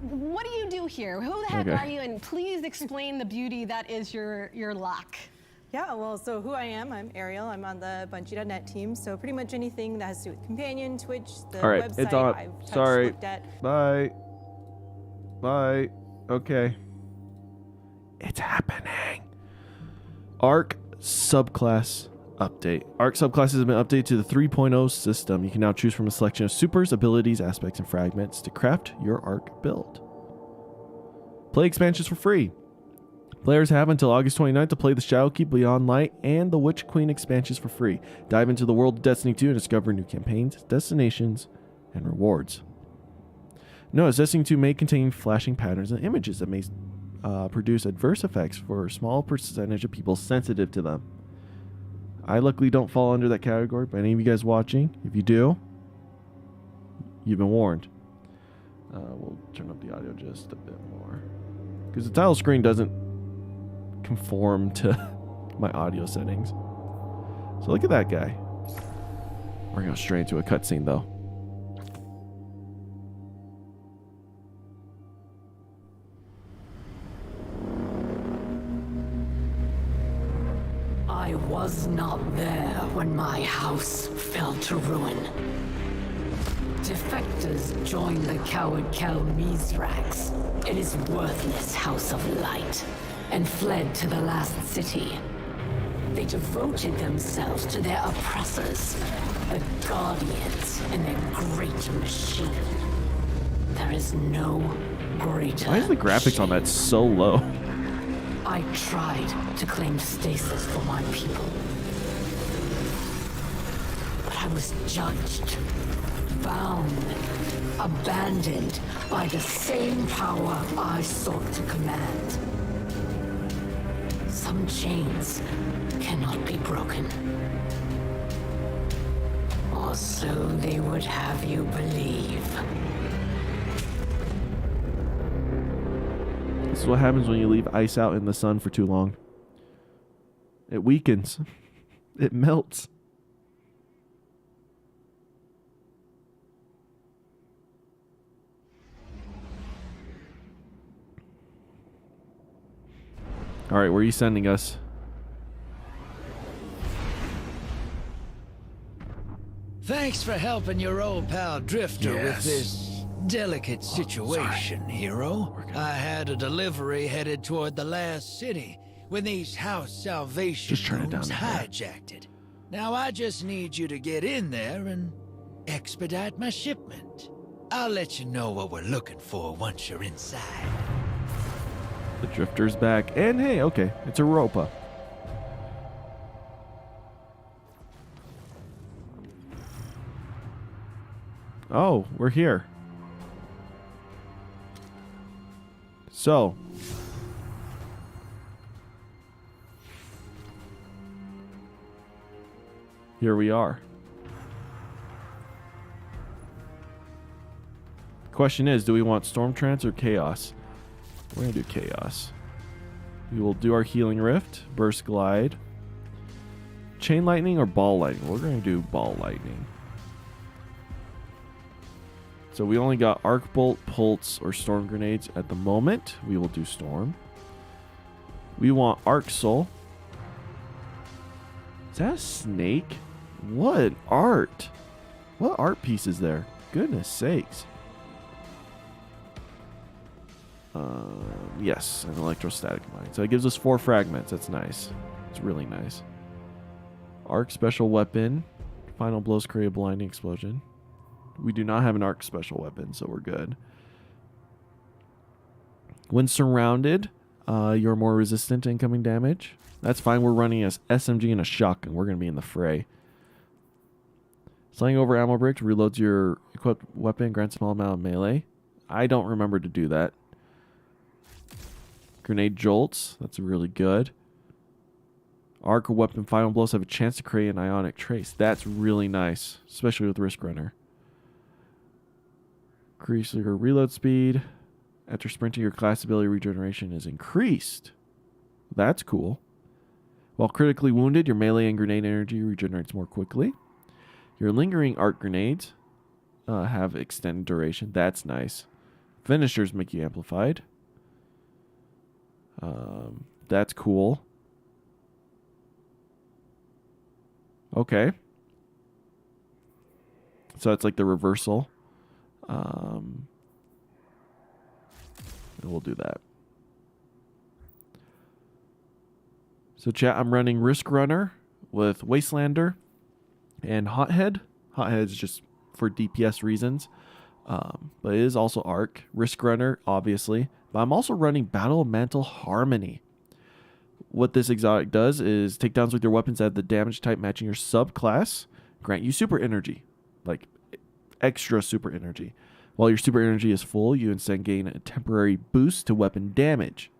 What do you do here? Who the heck are you? And please explain the beauty that is your lock. Yeah, well, so who I am, I'm Ariel. I'm on the Bungie.net team. So pretty much anything that has to do with Companion, Twitch, the website, it's on. I've touched, Sorry. looked at. Bye. Bye. Okay. It's happening. Arc subclass update. Arc subclasses have been updated to the 3.0 system. You can now choose from a selection of supers, abilities, aspects, and fragments to craft your Arc build. Play expansions for free. Players have until August 29th to play the Shadowkeep, Beyond Light, and the Witch Queen expansions for free. Dive into the world of Destiny 2 and discover new campaigns, destinations, and rewards. Notice Destiny 2 may contain flashing patterns and images that may produce adverse effects for a small percentage of people sensitive to them. I luckily don't fall under that category, but any of you guys watching, if you do, you've been warned. We'll turn up the audio just a bit more, because the title screen doesn't conform to my audio settings. So look at that guy. We're going to go straight into a cutscene, though. I was not there when my house fell to ruin. Defectors joined the coward Kel Mizrax in his worthless House of Light and fled to the last city. They devoted themselves to their oppressors, the Guardians, and their great machine. There is no greater. Why is the graphics on that so low? I tried to claim stasis for my people. But I was judged, bound, abandoned by the same power I sought to command. Some chains cannot be broken. Or so they would have you believe. This is what happens when you leave ice out in the sun for too long. It weakens. It melts. All right, where are you sending us? Thanks for helping your old pal Drifter with this delicate situation, hero. I had a delivery headed toward the last city when these house salvation rooms hijacked it. Now I just need you to get in there and expedite my shipment. I'll let you know what we're looking for once you're inside. The Drifter's back. And hey, okay, it's Europa. Oh, we're here. So, here we are. Question is, do we want Storm Trance or Chaos? We're going to do Chaos. We will do our Healing Rift, Burst Glide, Chain Lightning, or Ball Lightning. We're going to do Ball Lightning. So we only got Arc Bolt, Pulse, or Storm Grenades at the moment. We will do Storm. We want Arc Soul. Is that a snake? What art? What art piece is there? Goodness sakes. Yes, an electrostatic mine. So it gives us 4 fragments. That's nice. It's really nice. Arc special weapon. Final blows create a blinding explosion. We do not have an arc special weapon, so we're good. When surrounded, you're more resistant to incoming damage. That's fine. We're running a SMG and a shotgun. We're going to be in the fray. Slaying over ammo brick reloads your equipped weapon, grants a small amount of melee. I don't remember to do that. Grenade jolts. That's really good. Arc weapon final blows have a chance to create an ionic trace. That's really nice, especially with Risk Runner. Increase your reload speed. After sprinting, your class ability regeneration is increased. That's cool. While critically wounded, your melee and grenade energy regenerates more quickly. Your lingering arc grenades have extended duration. That's nice. Finishers make you amplified. That's cool. Okay. So it's like the reversal. And we'll do that. So chat, I'm running Risk Runner with Wastelander and Hothead. Hothead is just for DPS reasons. But it is also Arc. Risk Runner, obviously. But I'm also running Battle of Mantle Harmony. What this exotic does is takedowns with your weapons that have the damage type matching your subclass grant you super energy. Like extra super energy. While your super energy is full, you instead gain a temporary boost to weapon damage.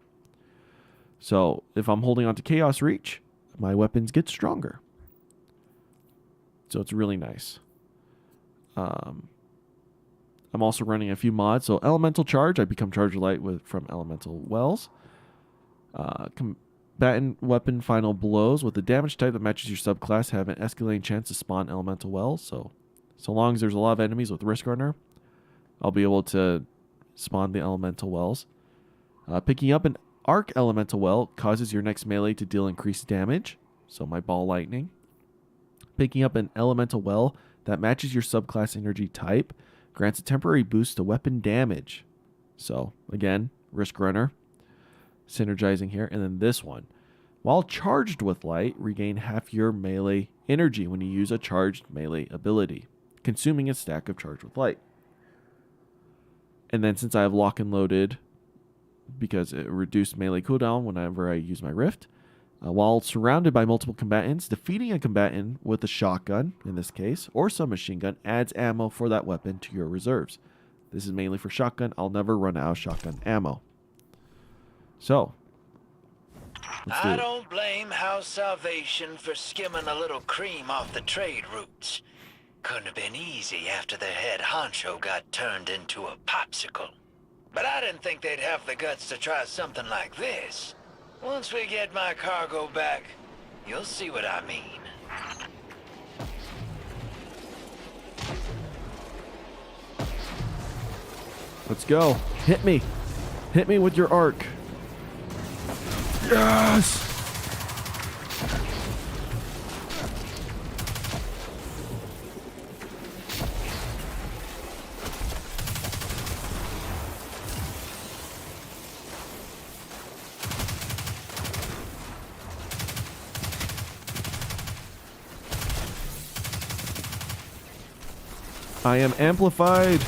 So if I'm holding on to Chaos Reach, my weapons get stronger. So it's really nice. I'm also running a few mods. So Elemental Charge, I become Charger Light from Elemental Wells. Combatant weapon final blows with the damage type that matches your subclass have an escalating chance to spawn Elemental Wells. So long as there's a lot of enemies with Risk Runner, I'll be able to spawn the Elemental Wells. Picking up an Arc Elemental Well causes your next melee to deal increased damage. So my Ball Lightning. Picking up an Elemental Well that matches your subclass energy type grants a temporary boost to weapon damage. So again, Risk Runner. Synergizing here. And then this one. While charged with light, regain half your melee energy when you use a charged melee ability, consuming a stack of charged with light. And then since I have lock and loaded, because it reduced melee cooldown whenever I use my Rift, while surrounded by multiple combatants, defeating a combatant with a shotgun, in this case, or submachine gun, adds ammo for that weapon to your reserves. This is mainly for shotgun. I'll never run out of shotgun ammo. So, I don't blame House Salvation for skimming a little cream off the trade routes. Couldn't have been easy after their head honcho got turned into a popsicle. But I didn't think they'd have the guts to try something like this. Once we get my cargo back, you'll see what I mean. Let's go. Hit me. Hit me with your arc. Yes! I am amplified.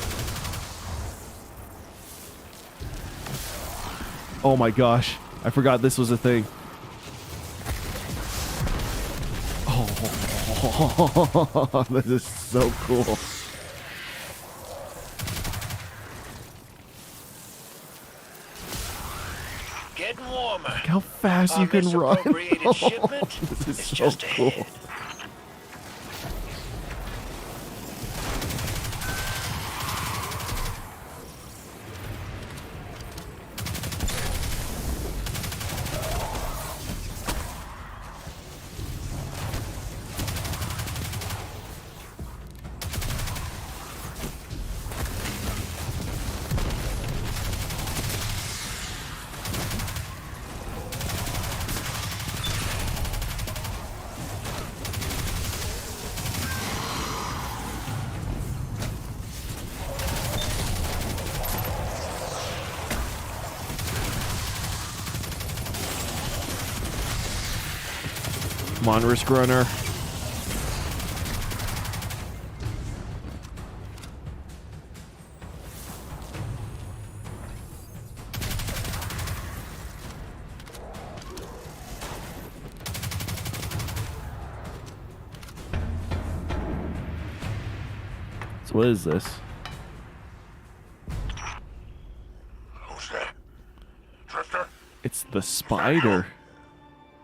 Oh my gosh. I forgot this was a thing. Oh, this is so cool. how fast you can run. Misappropriated shipment This is is so just cool. ahead. Come on, Risk Runner. So what is this? Who's that? Drifter? It's the spider.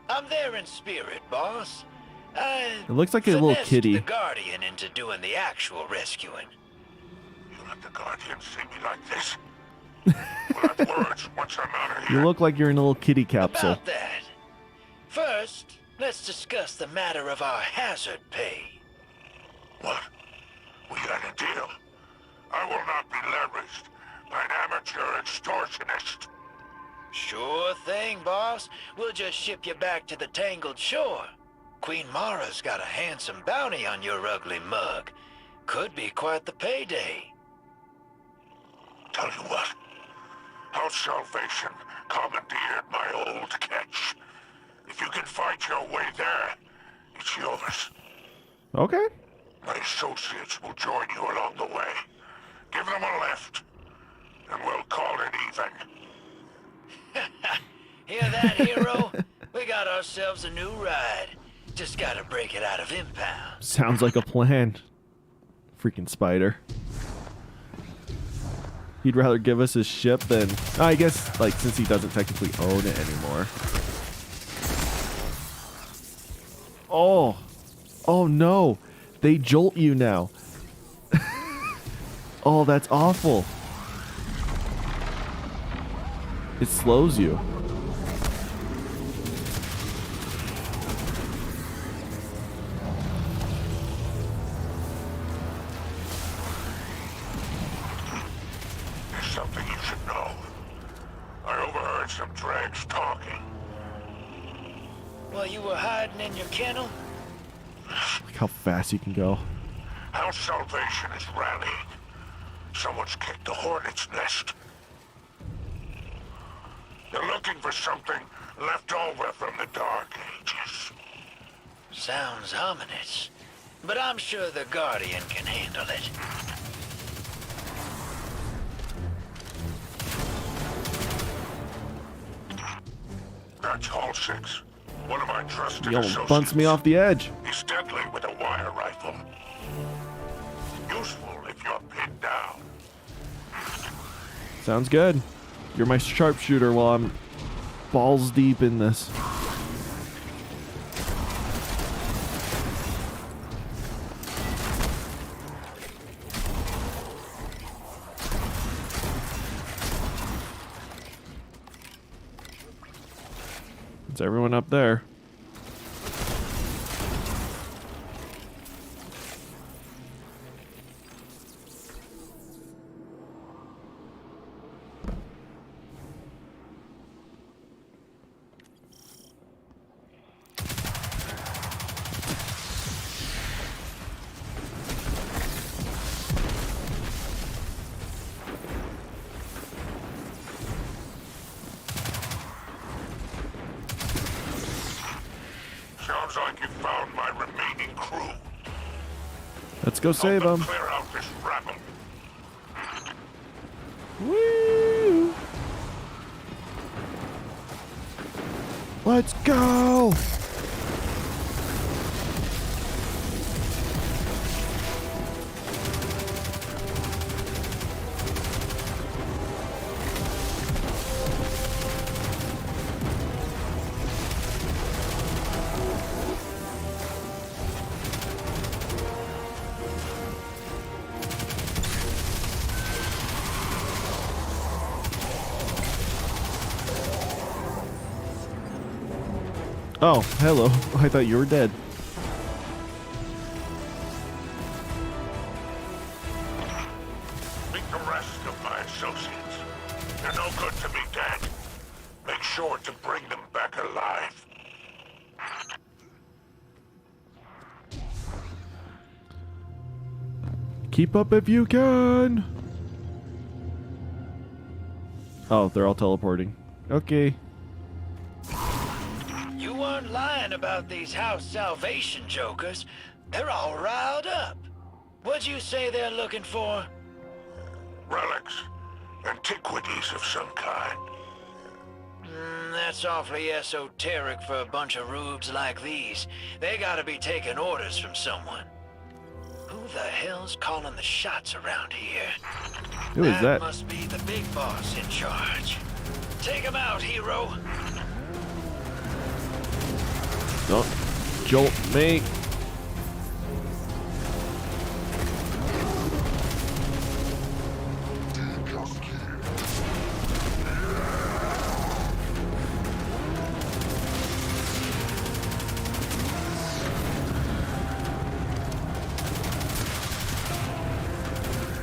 I'm there in spirit, boss. I It looks like a little finessed kitty. the Guardian into doing the actual rescuing. You let the Guardian see me like this? We'll have words once I'm out of here. You look like you're in a little kitty capsule. About that. First, let's discuss the matter of our hazard pay. What? We got a deal. I will not be leveraged by an amateur extortionist. Sure thing, boss. We'll just ship you back to the Tangled Shore. Queen Mara's got a handsome bounty on your ugly mug. Could be quite the payday. Tell you what. House Salvation commandeered my old catch. If you can fight your way there, it's yours. Okay. My associates will join you along the way. Give them a lift, and we'll call it even. Hear that, hero? We got ourselves a new ride. Just gotta break it out of impound. Sounds like a plan. Freaking spider. He'd rather give us his ship than... I guess, like, since he doesn't technically own it anymore. Oh. Oh, no. They jolt you now. Oh, that's awful. It slows you. There's something you should know. I overheard some dregs talking. While you were hiding in your kennel? Look how fast you can go. House Salvation is rallying. Someone's kicked the hornet's nest. They're looking for something left over from the Dark Ages. Sounds ominous. But I'm sure the Guardian can handle it. That's Hall 6. One of my trusted You almost associates. bunts me off the edge. He's deadly with a wire rifle. Useful if you're pinned down. Sounds good. You're my sharpshooter while I'm balls deep in this. Is everyone up there? Sounds like you found my remaining crew. Let's go save Help them. clear out this rabble. Woo! Let's go! Oh, hello. I thought you were dead. Meet the rest of my associates. They're no good to me dead. Make sure to bring them back alive. Keep up if you can. Oh, they're all teleporting. Okay. You weren't lying about these house salvation jokers. They're all riled up. What'd you say they're looking for? Relics. Antiquities of some kind. That's awfully esoteric for a bunch of rubes like these. They gotta be taking orders from someone. Who the hell's calling the shots around here? Who is that? Must be the big boss in charge. Take him out, hero. Don't jolt me.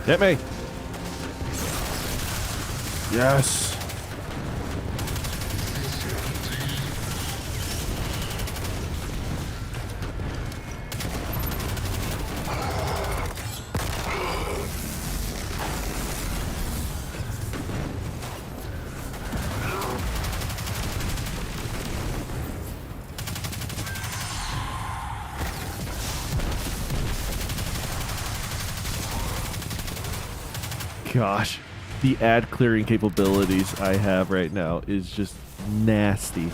Hit me. Yes. Gosh, the ad clearing capabilities I have right now is just nasty.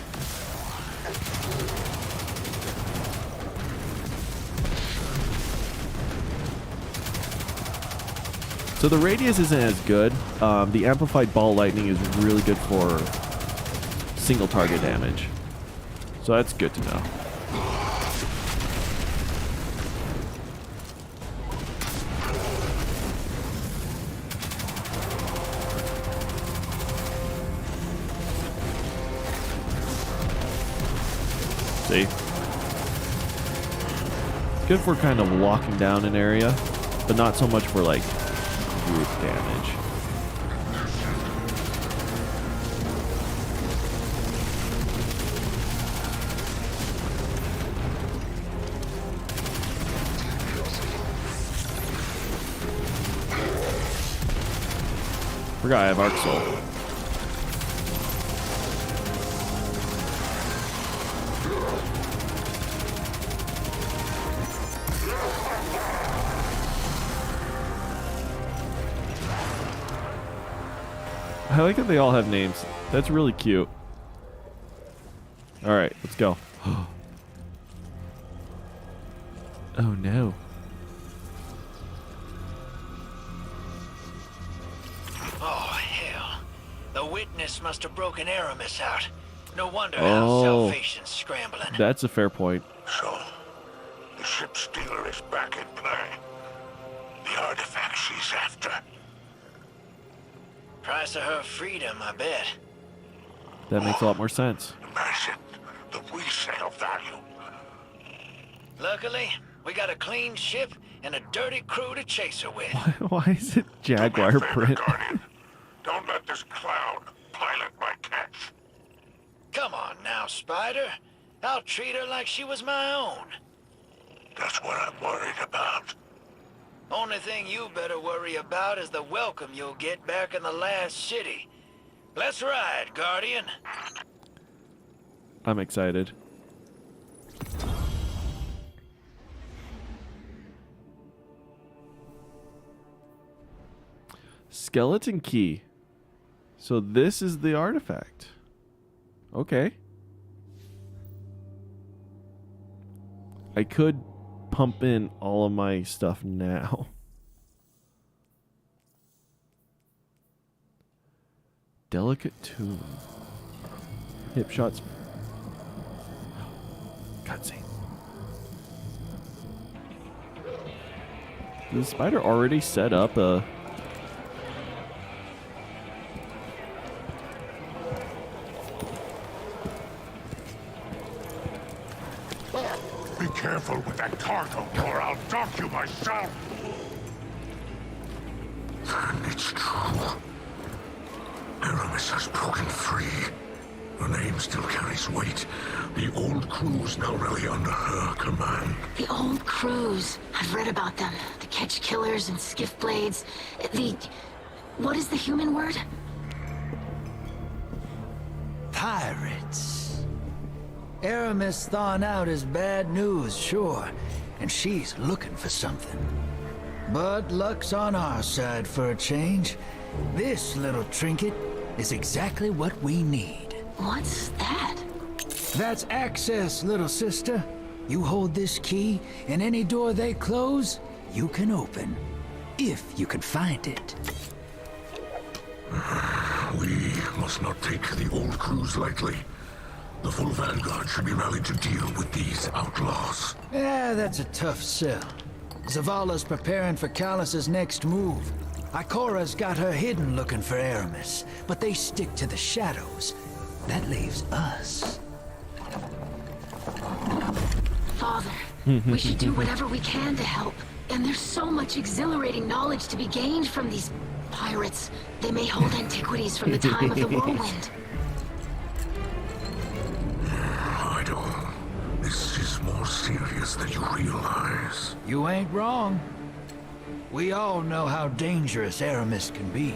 So the radius isn't as good. The amplified ball lightning is really good for single target damage. So that's good to know. See? Good for kind of locking down an area, but not so much for like group damage. Forgot I have Arc Soul. I like that they all have names. That's really cute. Alright, let's go. Oh no. Oh, hell. The witness must have broken Aramis out. No wonder how Salvation's scrambling. That's a fair point. So, the ship stealer is back in play. The artifact she's after. Price of her freedom, I bet. That makes a lot more sense. Imagine the resale value. Luckily, we got a clean ship and a dirty crew to chase her with. Why is it Jaguar print? Don't let this clown pilot my catch. Come on now, Spider. I'll treat her like she was my own. That's what I'm worried about. Only thing you better worry about is the welcome you'll get back in the last city. Let's ride, Guardian. I'm excited. Skeleton key. So this is the artifact. Okay. I could pump in all of my stuff now. Delicate tune. Hip shots. Cutscene. Did the spider already set up a... startled, or I'll dock you myself. And it's true. Aramis has broken free. Her name still carries weight. The old crew's now really under her command. The old crews. I've read about them. The Ketch Killers and Skiff Blades. What is the human word? Pirates. Aramis thawing out is bad news, sure. And she's looking for something. But luck's on our side for a change. This little trinket is exactly what we need. What's that? That's access, little sister. You hold this key, and any door they close, you can open. If you can find it. We must not take the old crews lightly. The full vanguard should be rallied to deal with these outlaws. Yeah, that's a tough sell. Zavala's preparing for Callus's next move. Ikora's got her hidden looking for Aramis, but they stick to the shadows. That leaves us. Father, we should do whatever we can to help. And there's so much exhilarating knowledge to be gained from these pirates. They may hold antiquities from the time of the whirlwind. Ido, this is more serious than you realize. You ain't wrong. We all know how dangerous Aramis can be.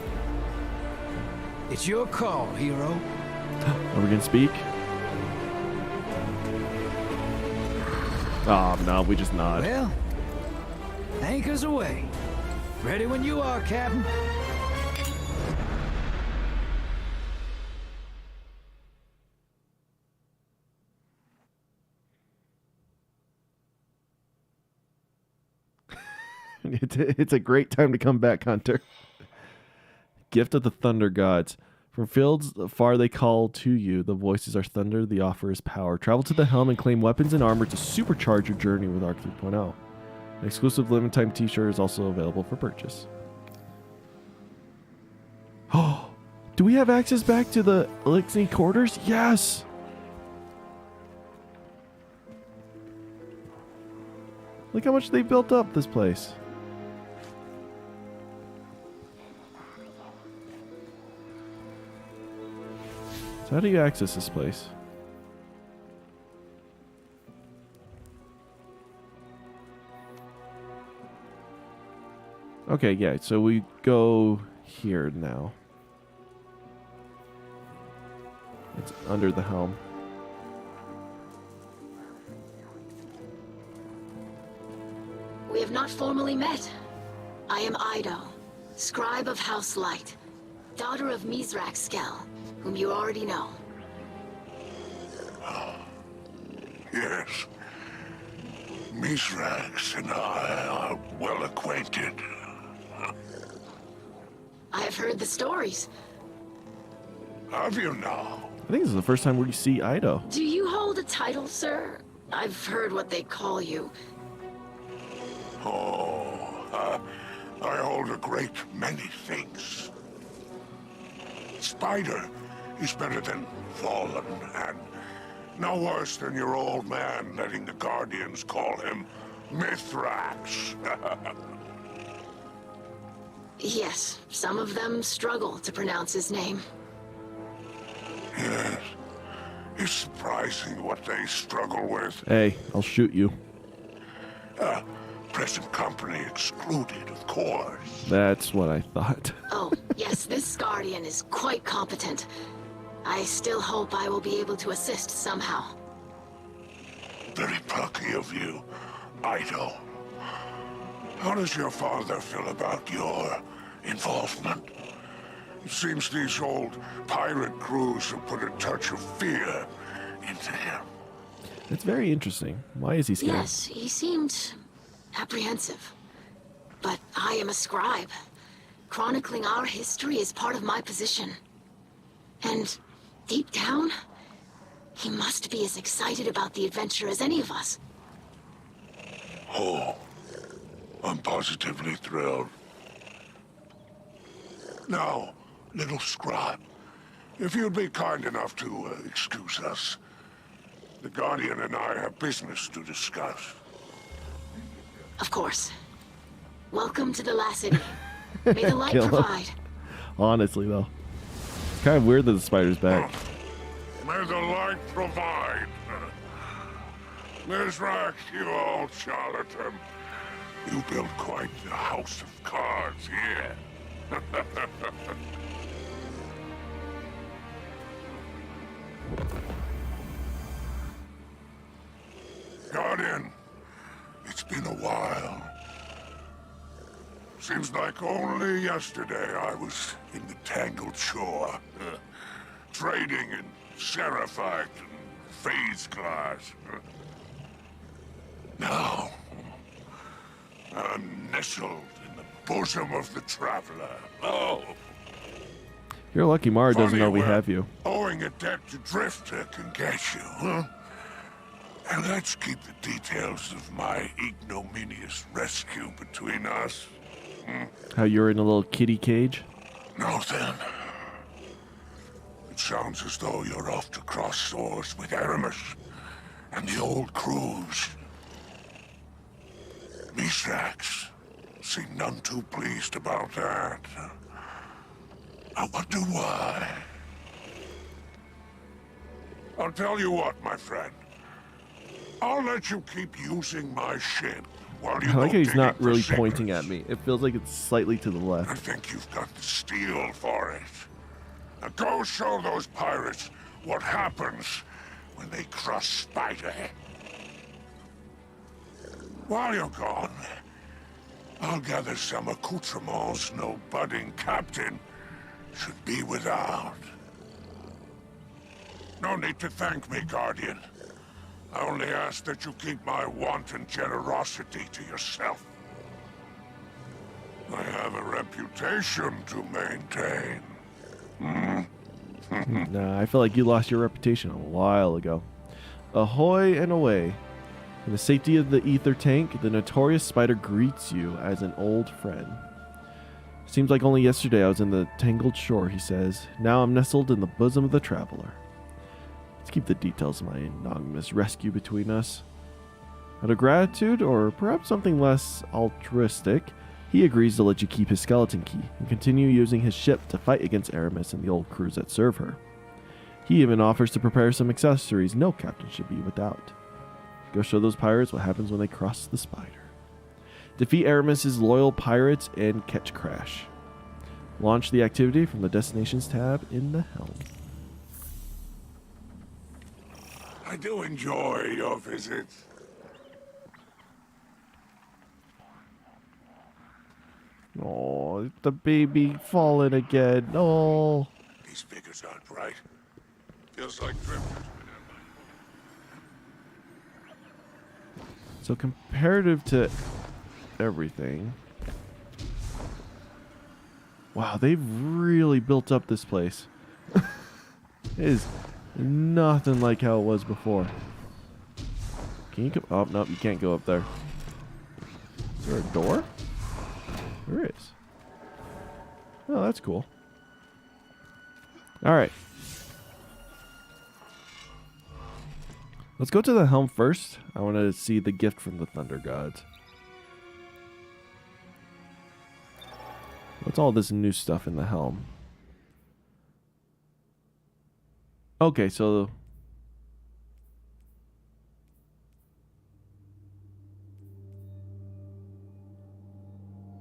It's your call, hero. Are we gonna speak? Oh, no, we just nod. Well, anchors away. Ready when you are, Captain. It's a great time to come back, Hunter. Gift of the Thunder Gods. From fields far they call to you. The voices are thunder, the offer is power. Travel to the helm and claim weapons and armor to supercharge your journey with Arc 3.0. An exclusive limited time t-shirt is also available for purchase. Oh, do we have access back to the Elixir quarters? Yes! Look how much they built up this place. How do you access this place? Okay, yeah, so we go here now. It's under the helm. We have not formally met. I am Ido, scribe of House Light, daughter of Mizrak Skell, whom you already know. Yes. Mizrax and I are well acquainted. I have heard the stories. Have you now? I think this is the first time we see Ido. Do you hold a title, sir? I've heard what they call you. I hold a great many things. Spider is better than Fallen, and no worse than your old man letting the Guardians call him Mithrax. Yes, some of them struggle to pronounce his name. Yes. It's surprising what they struggle with. Hey, I'll shoot you. Present company excluded, of course. That's what I thought. Oh, yes, this Guardian is quite competent. I still hope I will be able to assist somehow. Very plucky of you, Ido. How does your father feel about your involvement? It seems these old pirate crews have put a touch of fear into him. It's very interesting. Why is he scared? Yes, he seemed apprehensive. But I am a scribe. Chronicling our history is part of my position. And deep down, he must be as excited about the adventure as any of us. Oh, I'm positively thrilled. Now, little scribe, if you'd be kind enough to excuse us. The Guardian and I have business to discuss. Of course. Welcome to the last city. May the light Kill him. provide. Honestly, though. It's kind of weird that the spider's back. May the light provide. Mizrak, you old charlatan. You built quite the house of cards here. Guardian, it's been a while. Seems like only yesterday I was in the Tangled Shore, trading in Seraphite and phase glass. Now, I'm nestled in the bosom of the Traveler. Oh, You're lucky Mara doesn't know we where have you. owing a debt to Drifter can get you, huh? And let's keep the details of my ignominious rescue between us. How you're in a little kitty cage. No, then. It sounds as though you're off to cross swords with Aramis and the old crews. Mithrax seem none too pleased about that. I wonder why. I'll tell you what, my friend. I'll let you keep using my ship while you I like go how he's not digging for really secrets. pointing at me. It feels like it's slightly to the I left. think you've got the steel for it. Now go show those pirates what happens when they cross Spider. While you're gone, I'll gather some accoutrements no budding captain should be without. No need to thank me, Guardian. I only ask that you keep my wanton generosity to yourself. I have a reputation to maintain. Nah, I feel like you lost your reputation a while ago. Ahoy and away. In the safety of the ether tank, the notorious spider greets you as an old friend. Seems like only yesterday I was in the Tangled Shore, he says. Now I'm nestled in the bosom of the Traveler. Let's keep the details of my anonymous rescue between us. Out of gratitude, or perhaps something less altruistic, he agrees to let you keep his skeleton key and continue using his ship to fight against Aramis and the old crews that serve her. He even offers to prepare some accessories no captain should be without. Go show those pirates what happens when they cross the Spider. Defeat Aramis' loyal pirates and catch Crash. Launch the activity from the Destinations tab in the helm. I do enjoy your visits. Oh, the baby falling again. Oh. These figures aren't right. Feels like drifters. So comparative to everything. Wow, they've really built up this place. It is nothing like how it was before. Can you come? Oh, no, you can't go up there. Is there a door? There is. Oh, that's cool. All right. Let's go to the helm first. I want to see the gift from the Thunder Gods. What's all this new stuff in the helm? Okay, so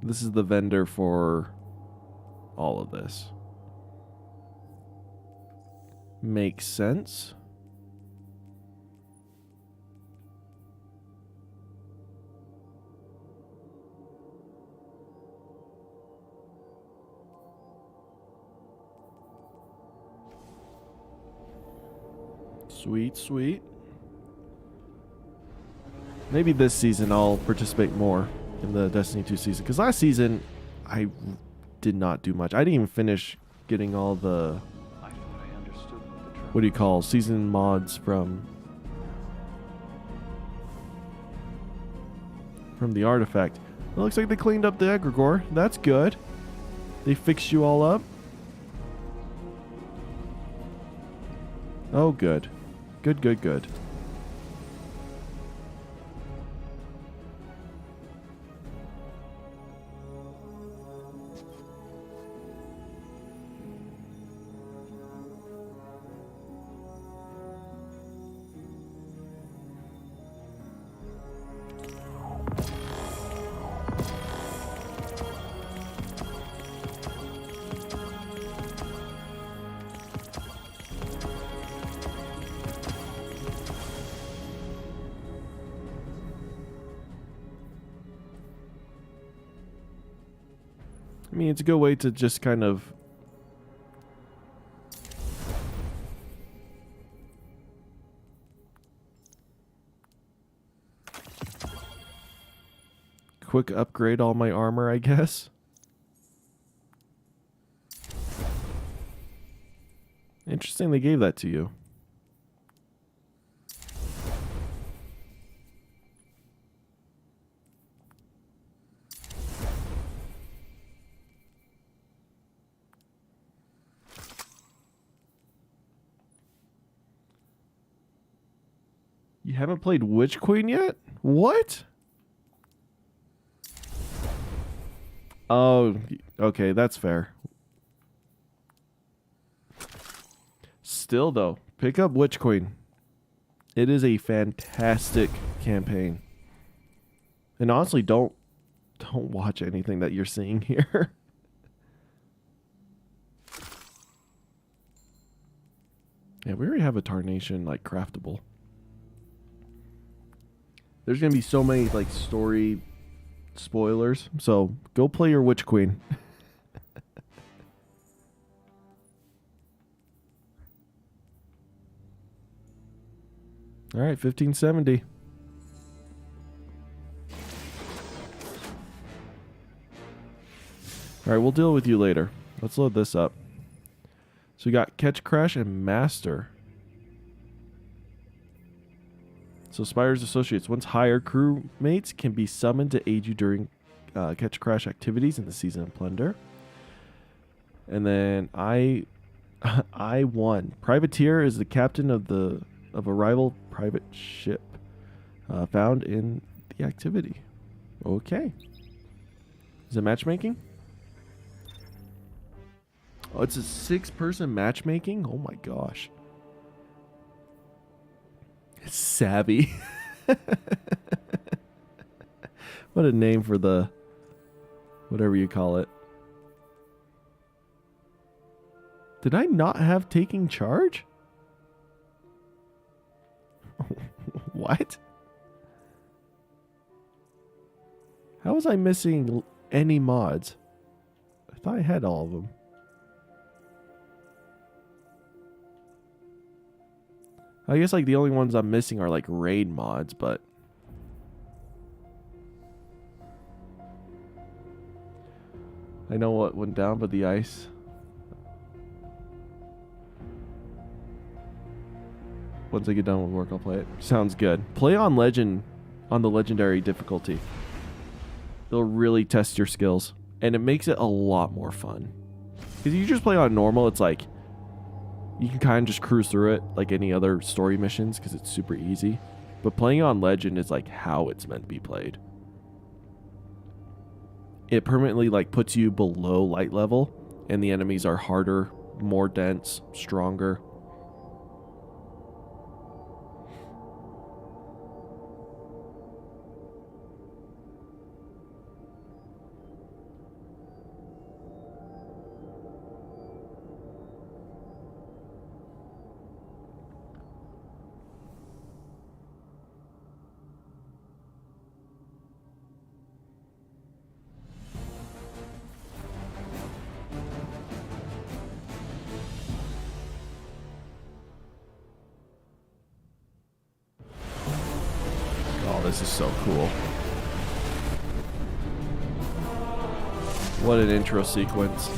this is the vendor for all of this. Makes sense. Sweet, sweet. Maybe this season I'll participate more in the Destiny 2 season. Because last season, I did not do much. I didn't even finish getting all the... What do you call season mods from the artifact. It looks like they cleaned up the egregore. That's good. They fixed you all up. Oh, good. Good, good, good. I mean, it's a good way to just kind of quick upgrade all my armor, I guess. Interesting they gave that to you. You haven't played Witch Queen yet? What? Oh, okay, that's fair. Still, though, pick up Witch Queen. It is a fantastic campaign. And honestly, don't watch anything that you're seeing here. Yeah, we already have a Tarnation, like, craftable. There's going to be so many, like, story spoilers. So, go play your Witch Queen. All right, 1570. All right, we'll deal with you later. Let's load this up. So we got Catch, Crash, and Master. So Spider's Associates. Once hired crewmates can be summoned to aid you during Catch, Crash activities in the season of Plunder. And then I won. Privateer is the captain of a rival private ship found in the activity. Okay. Is it matchmaking? Oh, it's a 6-person matchmaking? Oh my gosh. It's Savvy. What a name for the whatever you call it. Did I not have Taking Charge? What? How was I missing any mods? I thought I had all of them. I guess like the only ones I'm missing are like raid mods, but I know what went down, but the ice. Once I get done with work, I'll play it. Sounds good. Play on Legend, on the legendary difficulty. They'll really test your skills, and it makes it a lot more fun. Because you just play on normal, it's like you can kind of just cruise through it like any other story missions because it's super easy. But playing on Legend is like how it's meant to be played. It permanently like puts you below light level, and the enemies are harder, more dense, stronger. This is so cool. What an intro sequence.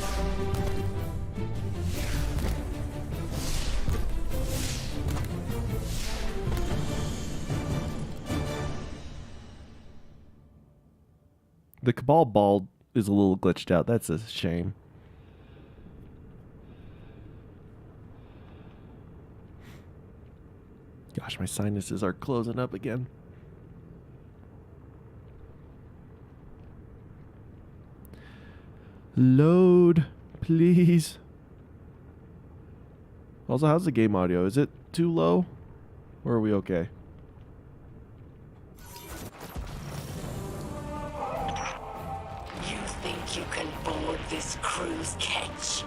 The Cabal ball is a little glitched out. That's a shame. Gosh, my sinuses are closing up again. Load, please. Also, how's the game audio? Is it too low? Or are we okay? You think you can board this crew's catch?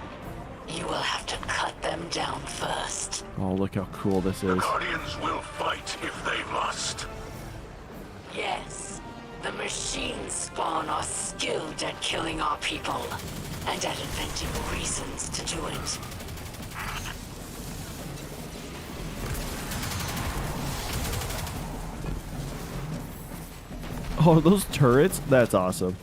You will have to cut them down first. Oh, look how cool this is. The Guardians will fight if they must. Yes, The machine spawn are skilled at killing our people and at inventing reasons to do it. Oh, those turrets? That's awesome.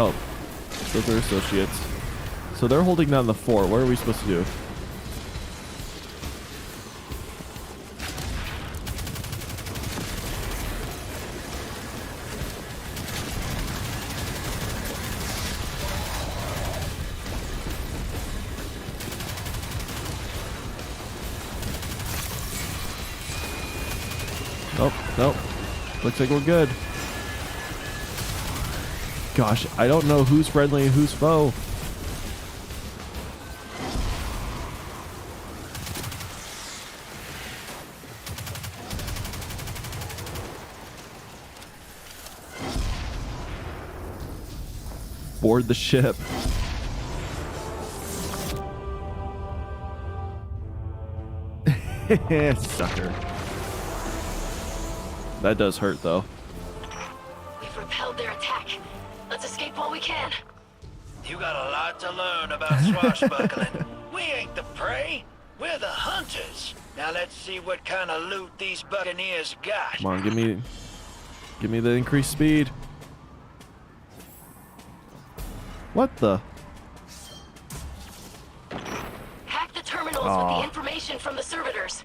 Oh, those are associates. So they're holding down the fort. What are we supposed to do? Nope, nope. Looks like we're good. Gosh, I don't know who's friendly and who's foe. Board the ship. Sucker. That does hurt though. We've repelled their attack. Let's escape while we can. You got a lot to learn about swashbuckling. We ain't the prey. We're the hunters. Now let's see what kind of loot these buccaneers got. Come on, give me the increased speed. What the? Hack the terminals with the information from the servitors.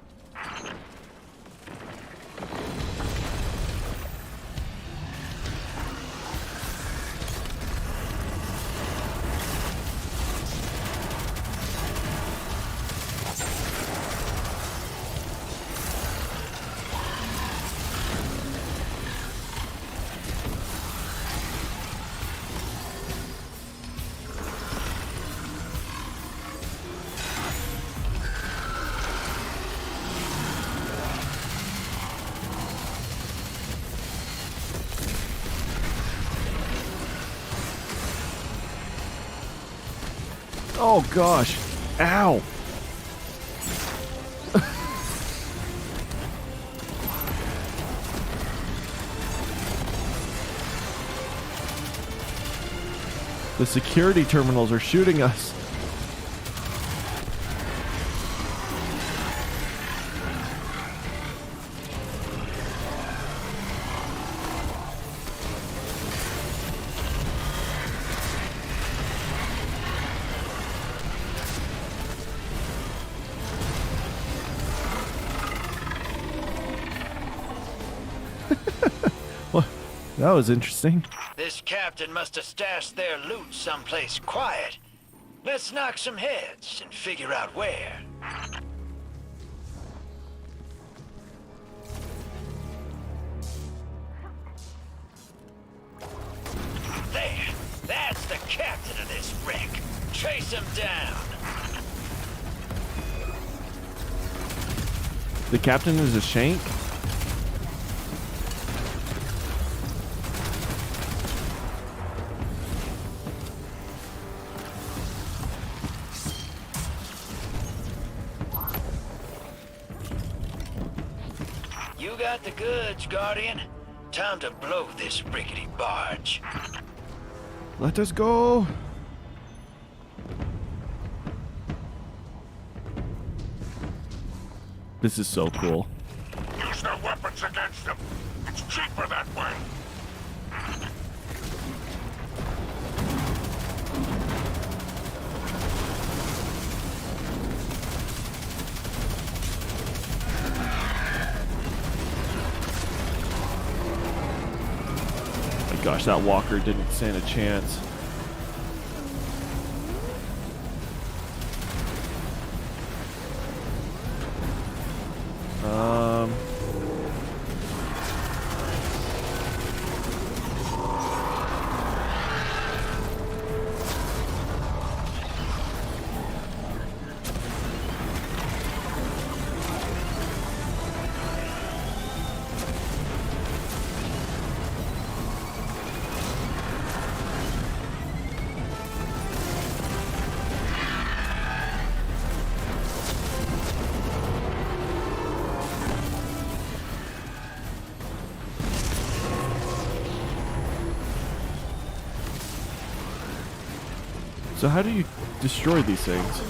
Oh gosh. Ow. The security terminals are shooting us. That was interesting. This captain must have stashed their loot someplace quiet. Let's knock some heads and figure out where. There! That's the captain of this wreck. Chase him down. The captain is a shank? You got the goods, Guardian. Time to blow this rickety barge. Let us go. This is so cool. Use their weapons against them. It's cheaper that way. My gosh, that walker didn't stand a chance. So how do you destroy these things?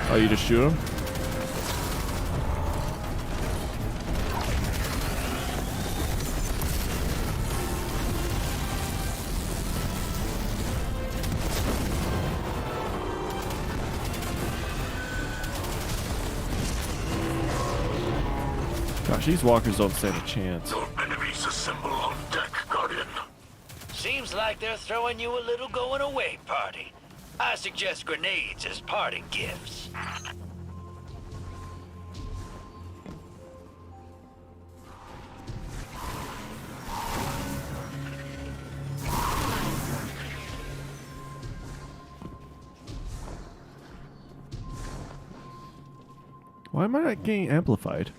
Oh, you just shoot them? Gosh, these walkers don't stand a chance. Your enemies assemble on deck, Guardian. Seems like they're throwing you a little going away party. I suggest grenades as parting gifts. Why am I not getting amplified?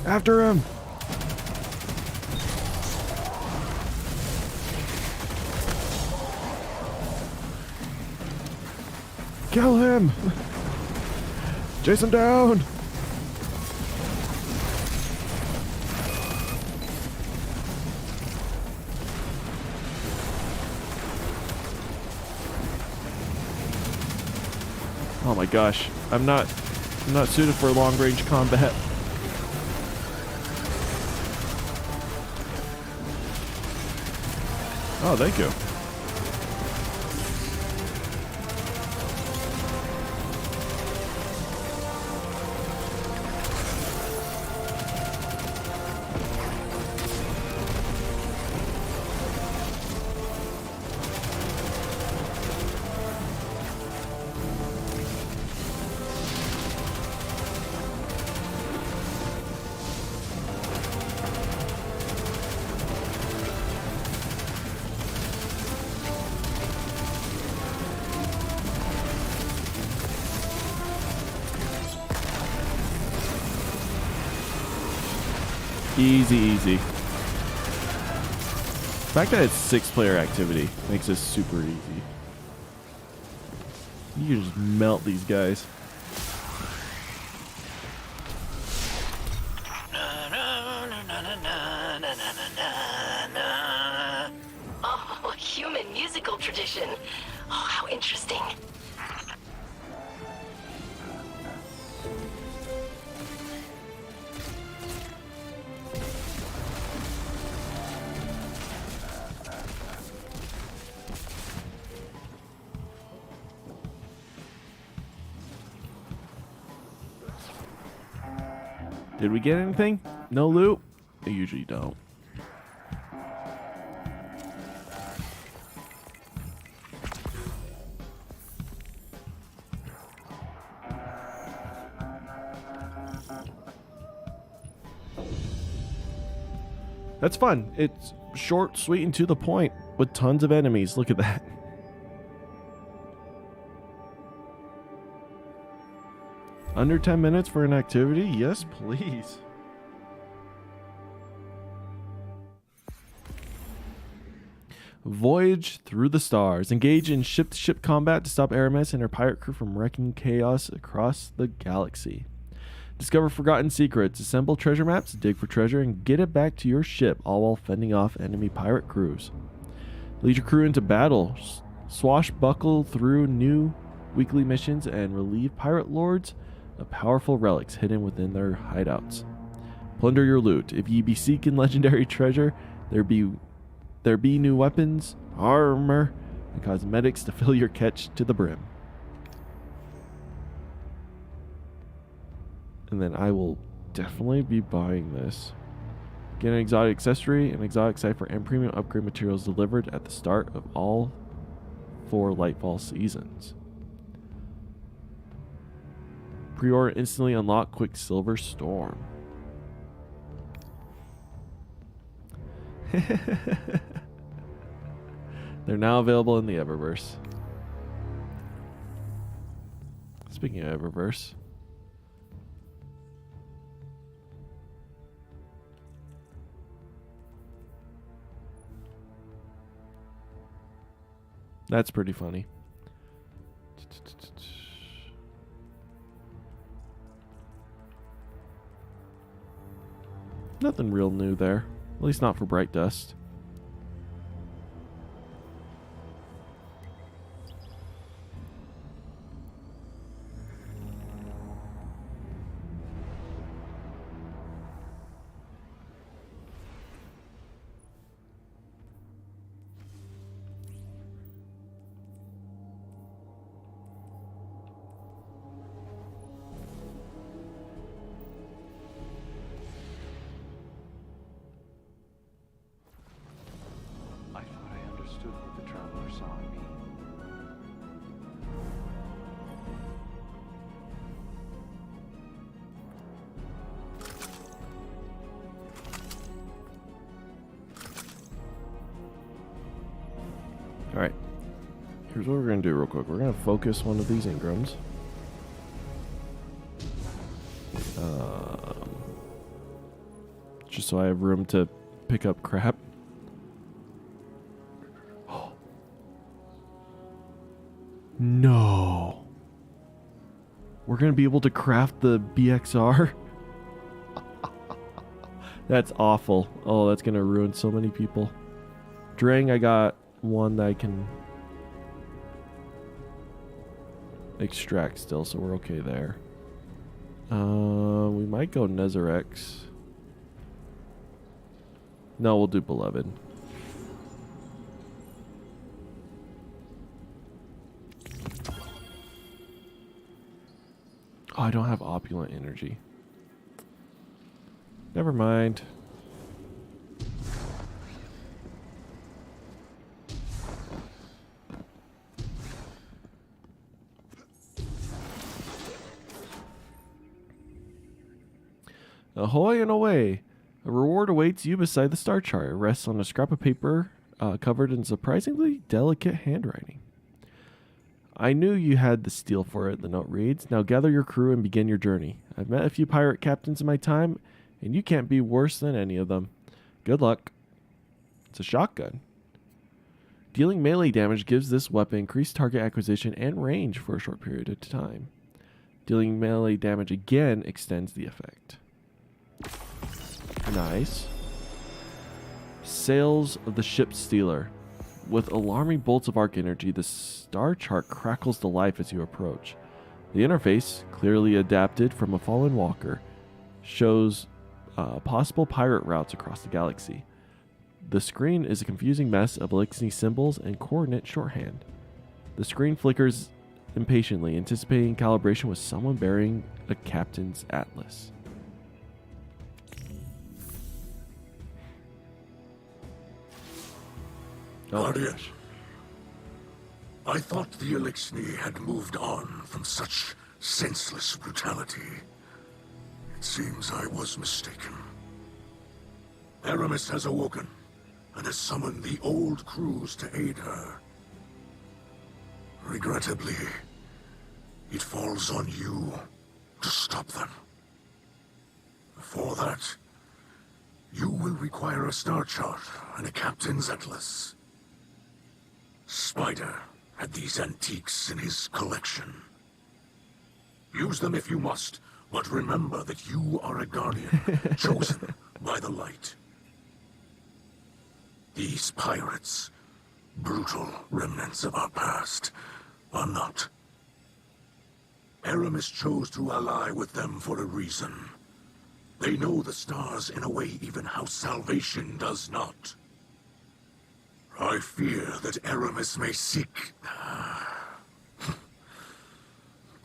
After him! Kill him! Chase him down! Oh my gosh, I'm not suited for long range combat. Oh, thank you. Easy, easy. The fact that it's 6-player activity makes this super easy. You can just melt these guys. Oh, human musical tradition. Oh, how interesting. Did we get anything? No loot? They usually don't. That's fun. It's short, sweet, and to the point with tons of enemies. Look at that. Under 10 minutes for an activity? Yes, please. Voyage through the stars. Engage in ship-to-ship combat to stop Aramis and her pirate crew from wrecking chaos across the galaxy. Discover forgotten secrets, assemble treasure maps, dig for treasure, and get it back to your ship, all while fending off enemy pirate crews. Lead your crew into battle. Swashbuckle through new weekly missions and relieve pirate lords of powerful relics hidden within their hideouts. Plunder your loot. If ye be seeking legendary treasure, there be new weapons, armor, and cosmetics to fill your catch to the brim. And then I will definitely be buying this. Get an exotic accessory, an exotic cipher, and premium upgrade materials delivered at the start of all 4 Lightfall seasons. Pre-order instantly unlock Quicksilver Storm. They're now available in the Eververse. Speaking of Eververse, That's pretty funny. Nothing real new there. At least not for Bright Dust. Alright. Here's what we're going to do real quick. We're going to focus one of these engrams. Just so I have room to pick up crap. No. We're going to be able to craft the BXR? That's awful. Oh, that's going to ruin so many people. Drang, I got one that I can extract still, so we're okay there. We might go Nezarex. No, we'll do Beloved. Oh, I don't have Opulent Energy. Never mind. Ahoy and away! A reward awaits you beside the star chart. It rests on a scrap of paper covered in surprisingly delicate handwriting. I knew you had the steel for it, the note reads. Now gather your crew and begin your journey. I've met a few pirate captains in my time, and you can't be worse than any of them. Good luck. It's a shotgun. Dealing melee damage gives this weapon increased target acquisition and range for a short period of time. Dealing melee damage again extends the effect. Nice. Sails of the Ship Stealer. With alarming bolts of arc energy, the star chart crackles to life as you approach. The interface, clearly adapted from a fallen walker, shows possible pirate routes across the galaxy. The screen is a confusing mess of Elixir symbols and coordinate shorthand. The screen flickers impatiently, anticipating calibration with someone bearing a captain's atlas. Guardian, I thought the Elixir had moved on from such senseless brutality. It seems I was mistaken. Aramis has awoken and has summoned the old crews to aid her. Regrettably, it falls on you to stop them. For that, you will require a star chart and a captain's atlas. Spider had these antiques in his collection. Use them if you must, but remember that you are a guardian, chosen by the light. These pirates, brutal remnants of our past, are not. Aramis chose to ally with them for a reason. They know the stars in a way even House Salvation does not. I fear that Aramis may seek...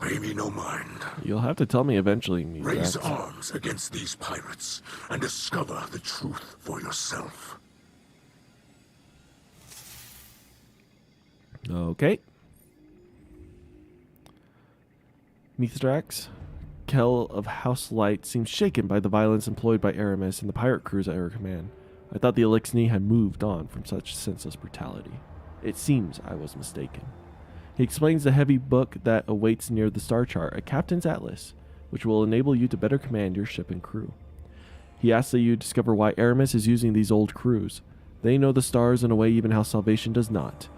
Pay me no mind. You'll have to tell me eventually, Raise arms against these pirates and discover the truth for yourself. Okay. Mithrax, Kel of House Light, seems shaken by the violence employed by Aramis and the pirate crews at her command. I thought the Elixir had moved on from such senseless brutality. It seems I was mistaken. He explains the heavy book that awaits near the star chart, a captain's atlas, which will enable you to better command your ship and crew. He asks that you discover why Aramis is using these old crews. They know the stars in a way even House Salvation does not.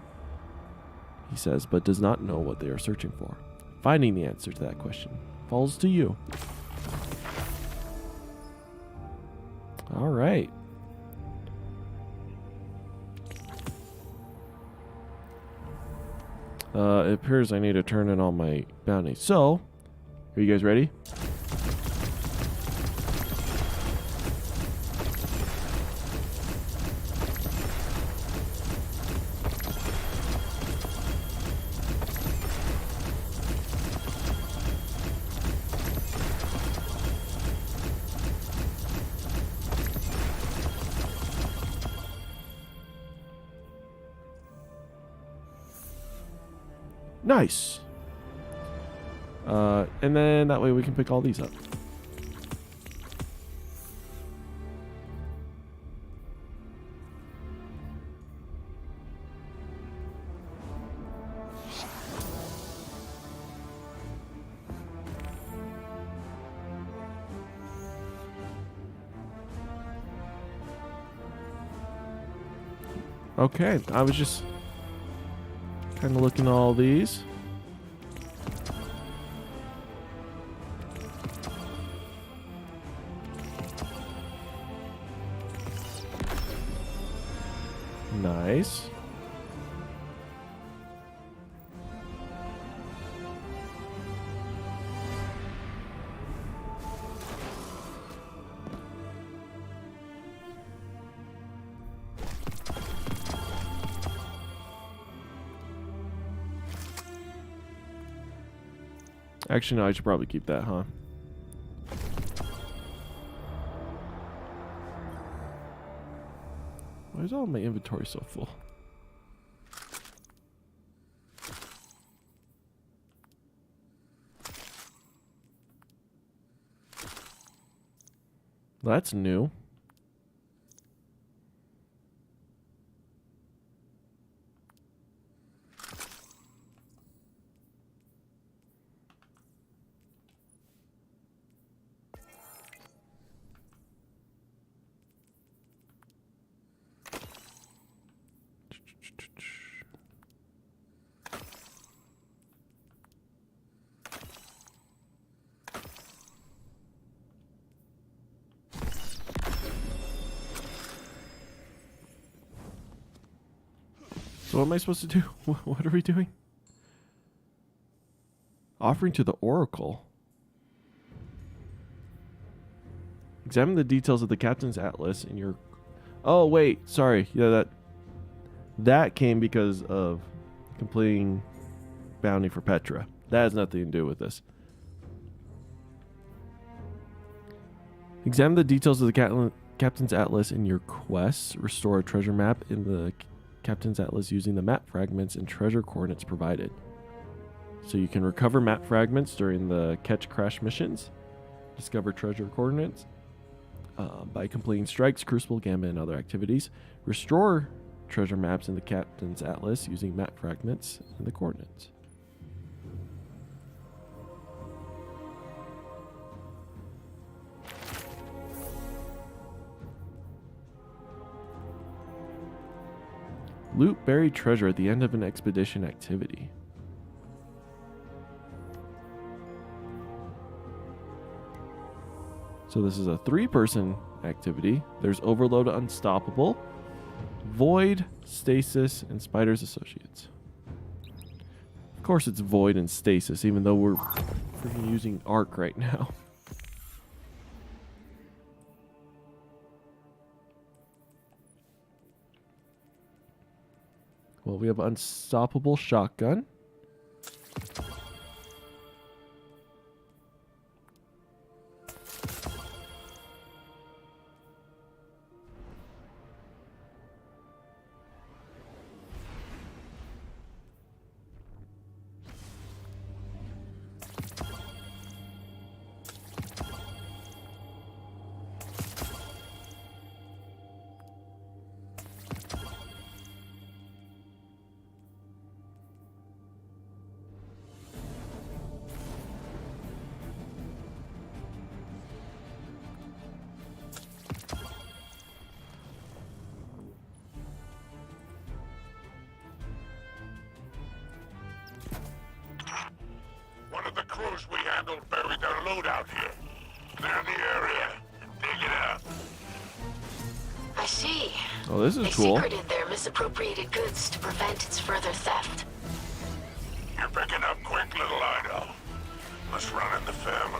he says, but does not know what they are searching for. Finding the answer to that question falls to you. All right. It appears I need to turn in all my bounties. So, are you guys ready? Nice. And then that way we can pick all these up. Okay, I was just kind of looking at all these. Nice. Actually, no, I should probably keep that, huh? Why is all my inventory so full? That's new. So what am I supposed to do? What are we doing? Offering to the Oracle. Examine the details of the Captain's Atlas in your... Oh, wait. Sorry. Yeah, that came because of completing bounty for Petra. That has nothing to do with this. Examine the details of the Captain's Atlas in your quests. Restore a treasure map in the Captain's Atlas using the map fragments and treasure coordinates provided. So you can recover map fragments during the catch crash missions. Discover treasure coordinates by completing strikes, Crucible, Gambit, and other activities. Restore treasure maps in the Captain's Atlas using map fragments and the coordinates. Loot buried treasure at the end of an expedition activity. So this is a 3-person activity. There's Overload Unstoppable, Void, Stasis, and Spider's Associates. Of course it's Void and Stasis, even though we're freaking using Arc right now. Well, we have Unstoppable Shotgun. Those we handled buried their loot out here. Clear the area and dig it out. I see. Oh, this is They cool. secreted their misappropriated goods to prevent its further theft. You're picking up quick, little Ido. Must run in the family.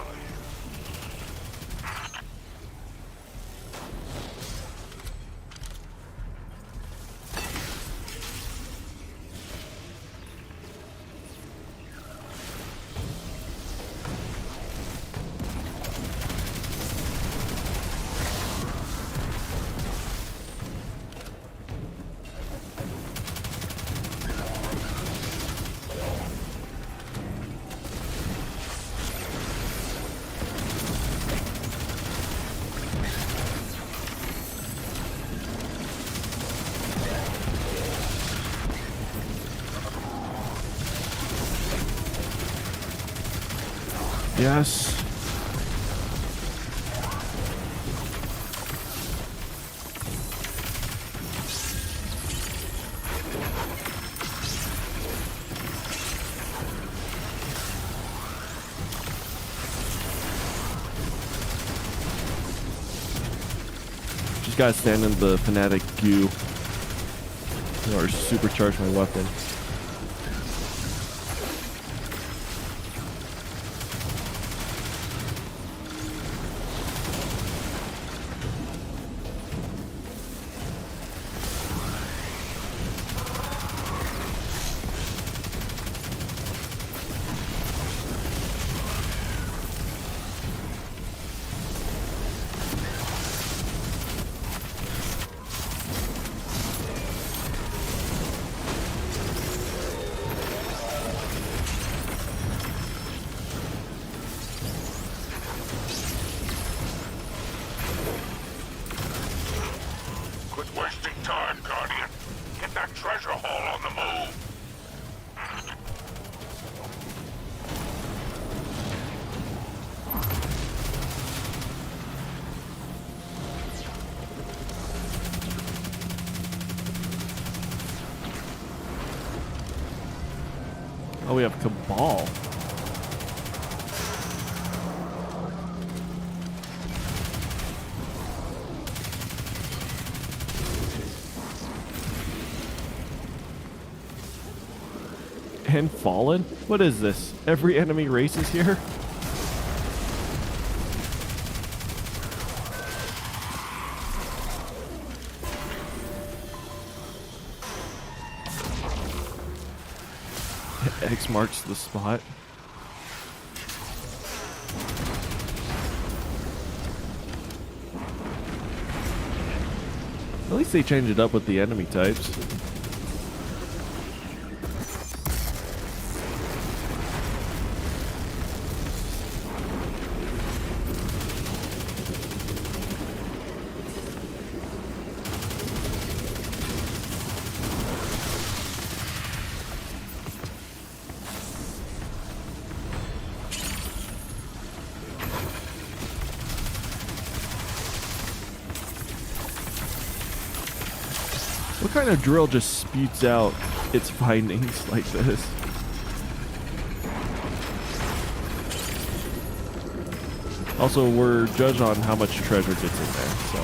Yes. Just gotta stand in the fanatic goo or supercharge my weapon. Quit wasting time, Guardian. Get that treasure haul on the move. Oh, we have Cabal. And Fallen? What is this? Every enemy race is here? X marks the spot. At least they changed it up with the enemy types. What kind of drill just spewts out its findings like this? Also, we're judged on how much treasure gets in there, so.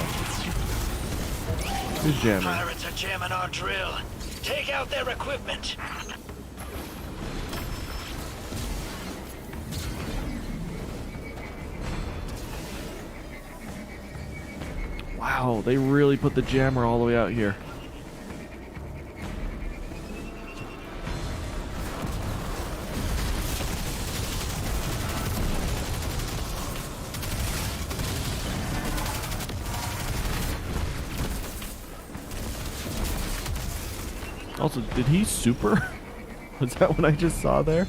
Who's jamming? Pirates are jamming our drill. Take out their equipment. Wow, they really put the jammer all the way out here. Also, did he super? Was that what I just saw there?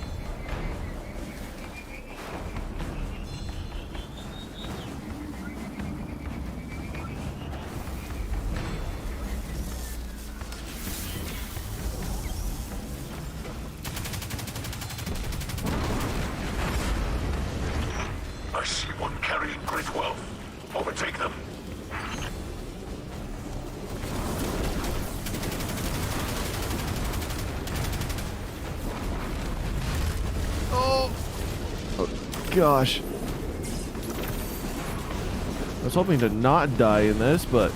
I see one carrying great wealth. Overtake them. gosh. I was hoping to not die in this, but...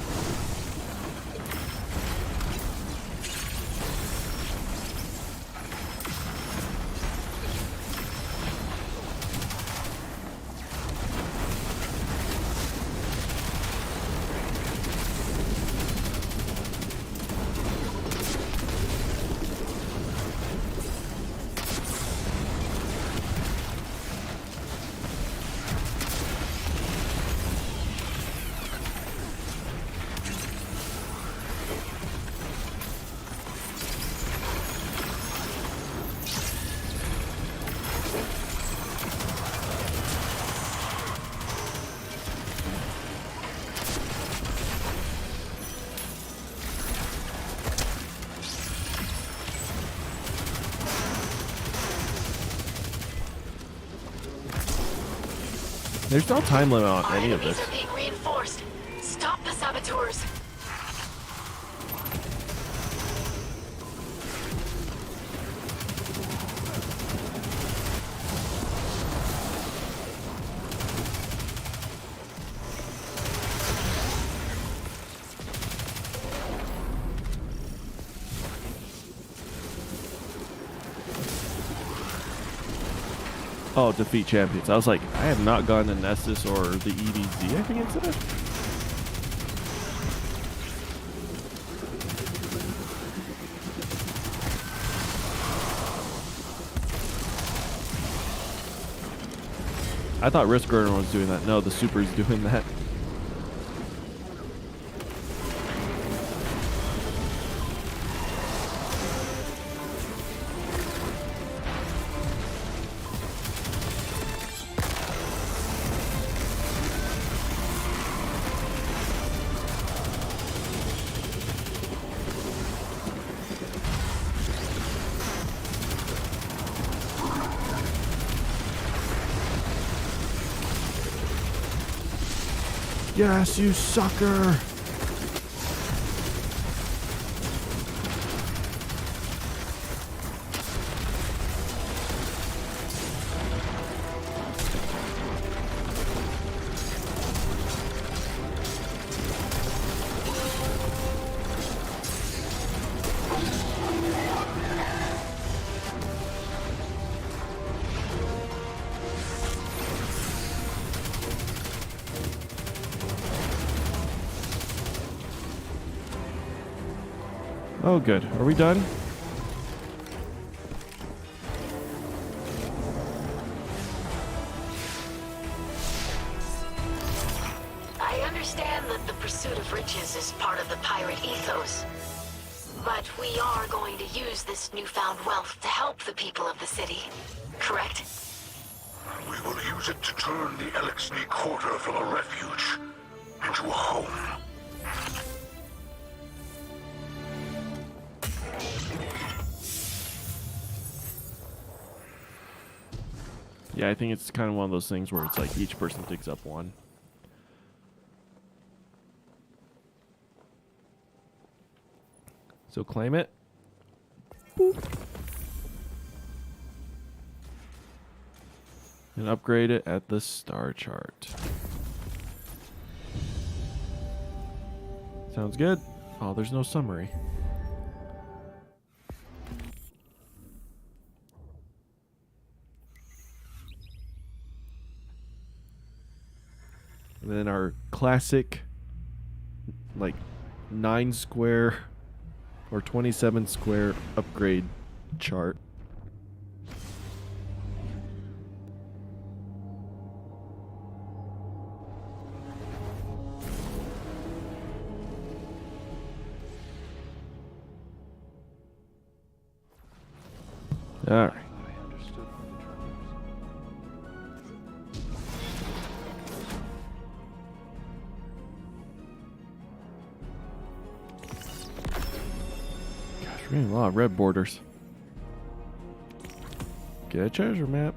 There's no time limit on any of this. Our enemies are being reinforced. Stop the saboteurs. Oh, defeat champions. I was like, I have not gotten an Estus or the EDZ, I think it said. I thought Risk Burner was doing that. No, the Super's doing that. Yes, you sucker! Oh, good. Are we done? I understand that the pursuit of riches is part of the pirate ethos. But we are going to use this newfound wealth to help the people of the city, correct? We will use it to turn the Elixir Quarter from a refuge into a home. Yeah, I think it's kind of one of those things where it's like each person digs up one. So claim it. Boop. And upgrade it at the star chart. Sounds good. Oh, there's no summary. And then our classic, like 9 square or 27 square upgrade chart. All right. Gosh, we're getting a lot of red borders. Get a treasure map.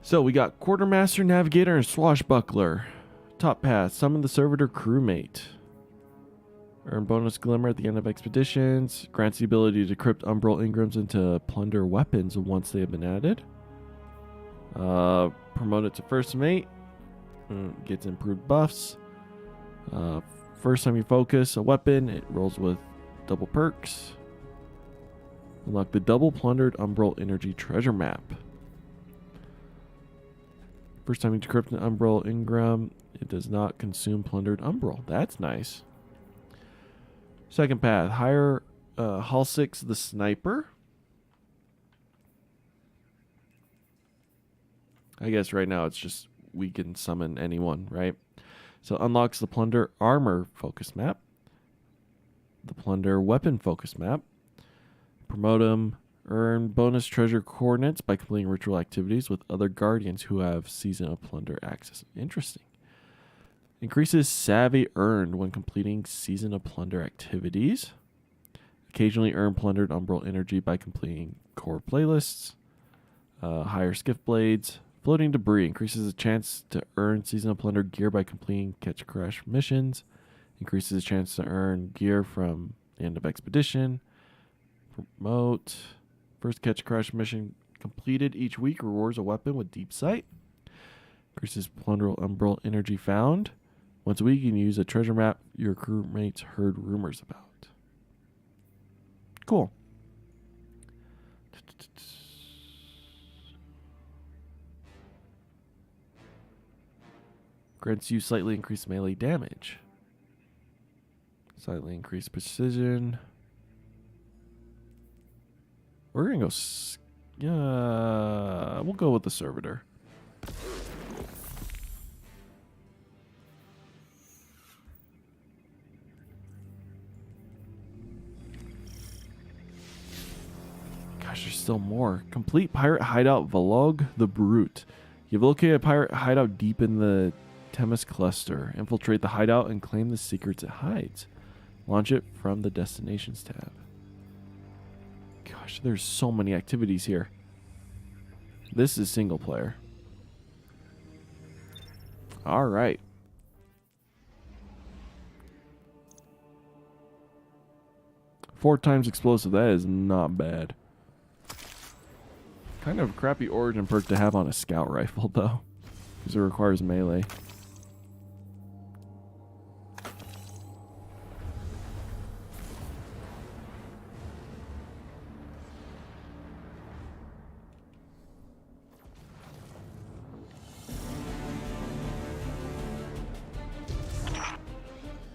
So we got Quartermaster, Navigator, and Swashbuckler. Top path, summon the servitor crewmate. Earn bonus glimmer at the end of expeditions. Grants the ability to crypt umbral engrams into plunder weapons once they have been added. Promote it to first mate. Gets improved buffs. First time you focus a weapon, it rolls with double perks. Unlock the double plundered umbral energy treasure map. First time you decrypt an umbral engram, it does not consume plundered umbral. That's nice. Second path, hire Hall 6 the Sniper. I guess right now it's just we can summon anyone, right? So unlocks the Plunder Armor focus map. The Plunder Weapon focus map. Promote him. Earn bonus treasure coordinates by completing ritual activities with other guardians who have Season of Plunder access. Interesting. Increases savvy earned when completing Season of Plunder activities. Occasionally earn plundered umbral energy by completing core playlists. Higher skiff blades. Floating debris increases the chance to earn Season of Plunder gear by completing catch crash missions. Increases the chance to earn gear from the end of expedition. Promote. First catch crash mission completed each week rewards a weapon with deep sight. Increases plunder umbral energy found. Once a week, you can use a treasure map your crewmates heard rumors about. Cool. Grants you slightly increased melee damage. Slightly increased precision. We're going to go... we'll go with the Servitor. Gosh, there's still more. Complete Pirate Hideout Volog the Brute. You've located a pirate hideout deep in the Temis Cluster. Infiltrate the hideout and claim the secrets it hides. Launch it from the Destinations tab. Gosh, there's so many activities here. This is single player. All right. Four times explosive. That is not bad. Kind of a crappy origin perk to have on a scout rifle, though, because it requires melee.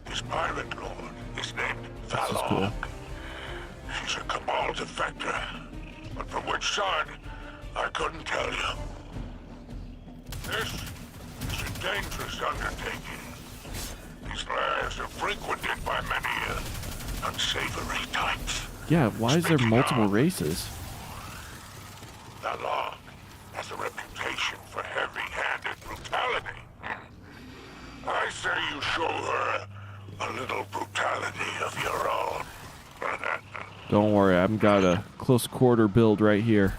This pirate lord is named Warlock. She's a Cabal defector, but from which side, I couldn't tell you. This is a dangerous undertaking. These lands are frequented by many unsavory types. Yeah, why is there multiple races? Warlock has a reputation for heavy-handed brutality. I say you show her a little brutality of your own. Don't worry, I've got a close quarter build right here.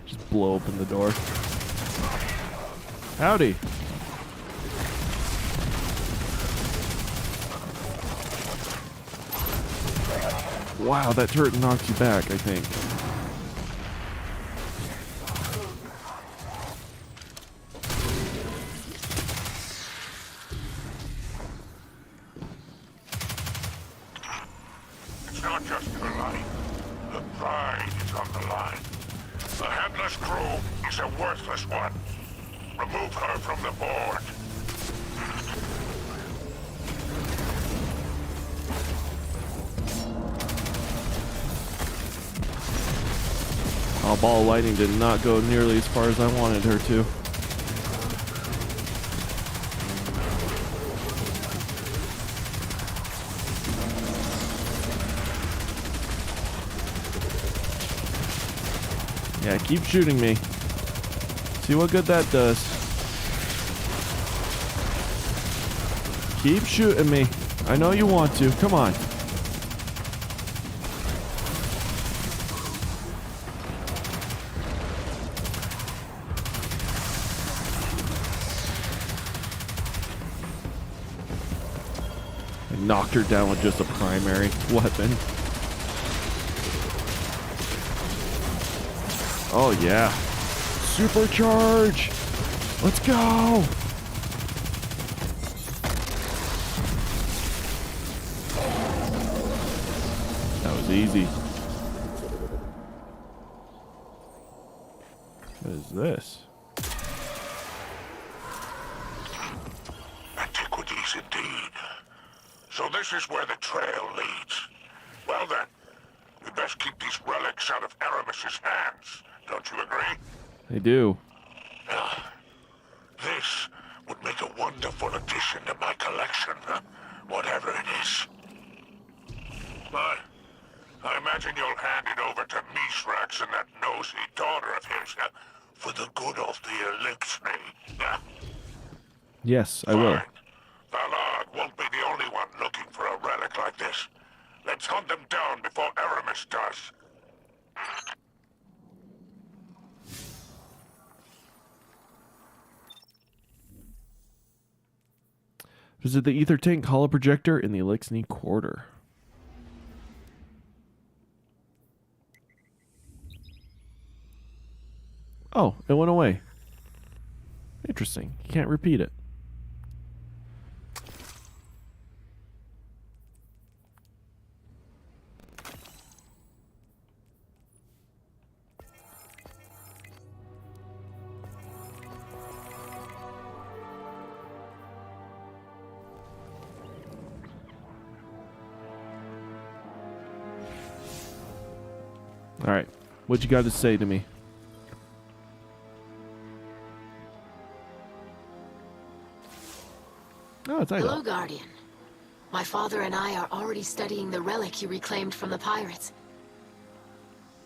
Just blow open the door. Howdy. Wow, that turret knocks you back, I think. It's not just her life. Her pride is on the line. The headless crew is a worthless one. Remove her from the board. Oh, ball of lightning did not go nearly as far as I wanted her to. Yeah, keep shooting me. See what good that does. Keep shooting me. I know you want to. Come on. I knocked her down with just a primary weapon. Oh yeah. Supercharge! Let's go! That was easy. What is this? Antiquities indeed. So this is where the trail leads. Well then, we best keep these relics out of Aramis's hands. Don't you agree? They do. This would make a wonderful addition to my collection, whatever it is. But I imagine you'll hand it over to Mithrax and that nosy daughter of his for the good of the elixir. Yes, I will. Ballard won't be the only one looking for a relic like this. Let's hunt them down before Aramis does. Visit the ether tank holo projector in the Elixir Quarter. Oh, it went away. Interesting. You can't repeat it. All right. What you got to say to me? Oh, it's Ido. Hello, Guardian. My father and I are already studying the relic you reclaimed from the pirates.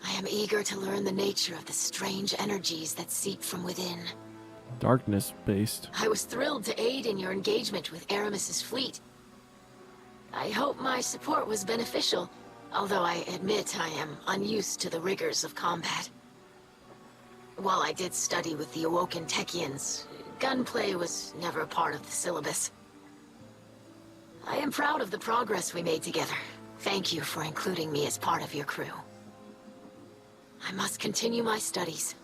I am eager to learn the nature of the strange energies that seep from within. Darkness-based. I was thrilled to aid in your engagement with Aramis's fleet. I hope my support was beneficial, although I admit I am unused to the rigors of combat. While I did study with the Awoken Techians, gunplay was never a part of the syllabus. I am proud of the progress we made together. Thank you for including me as part of your crew. I must continue my studies.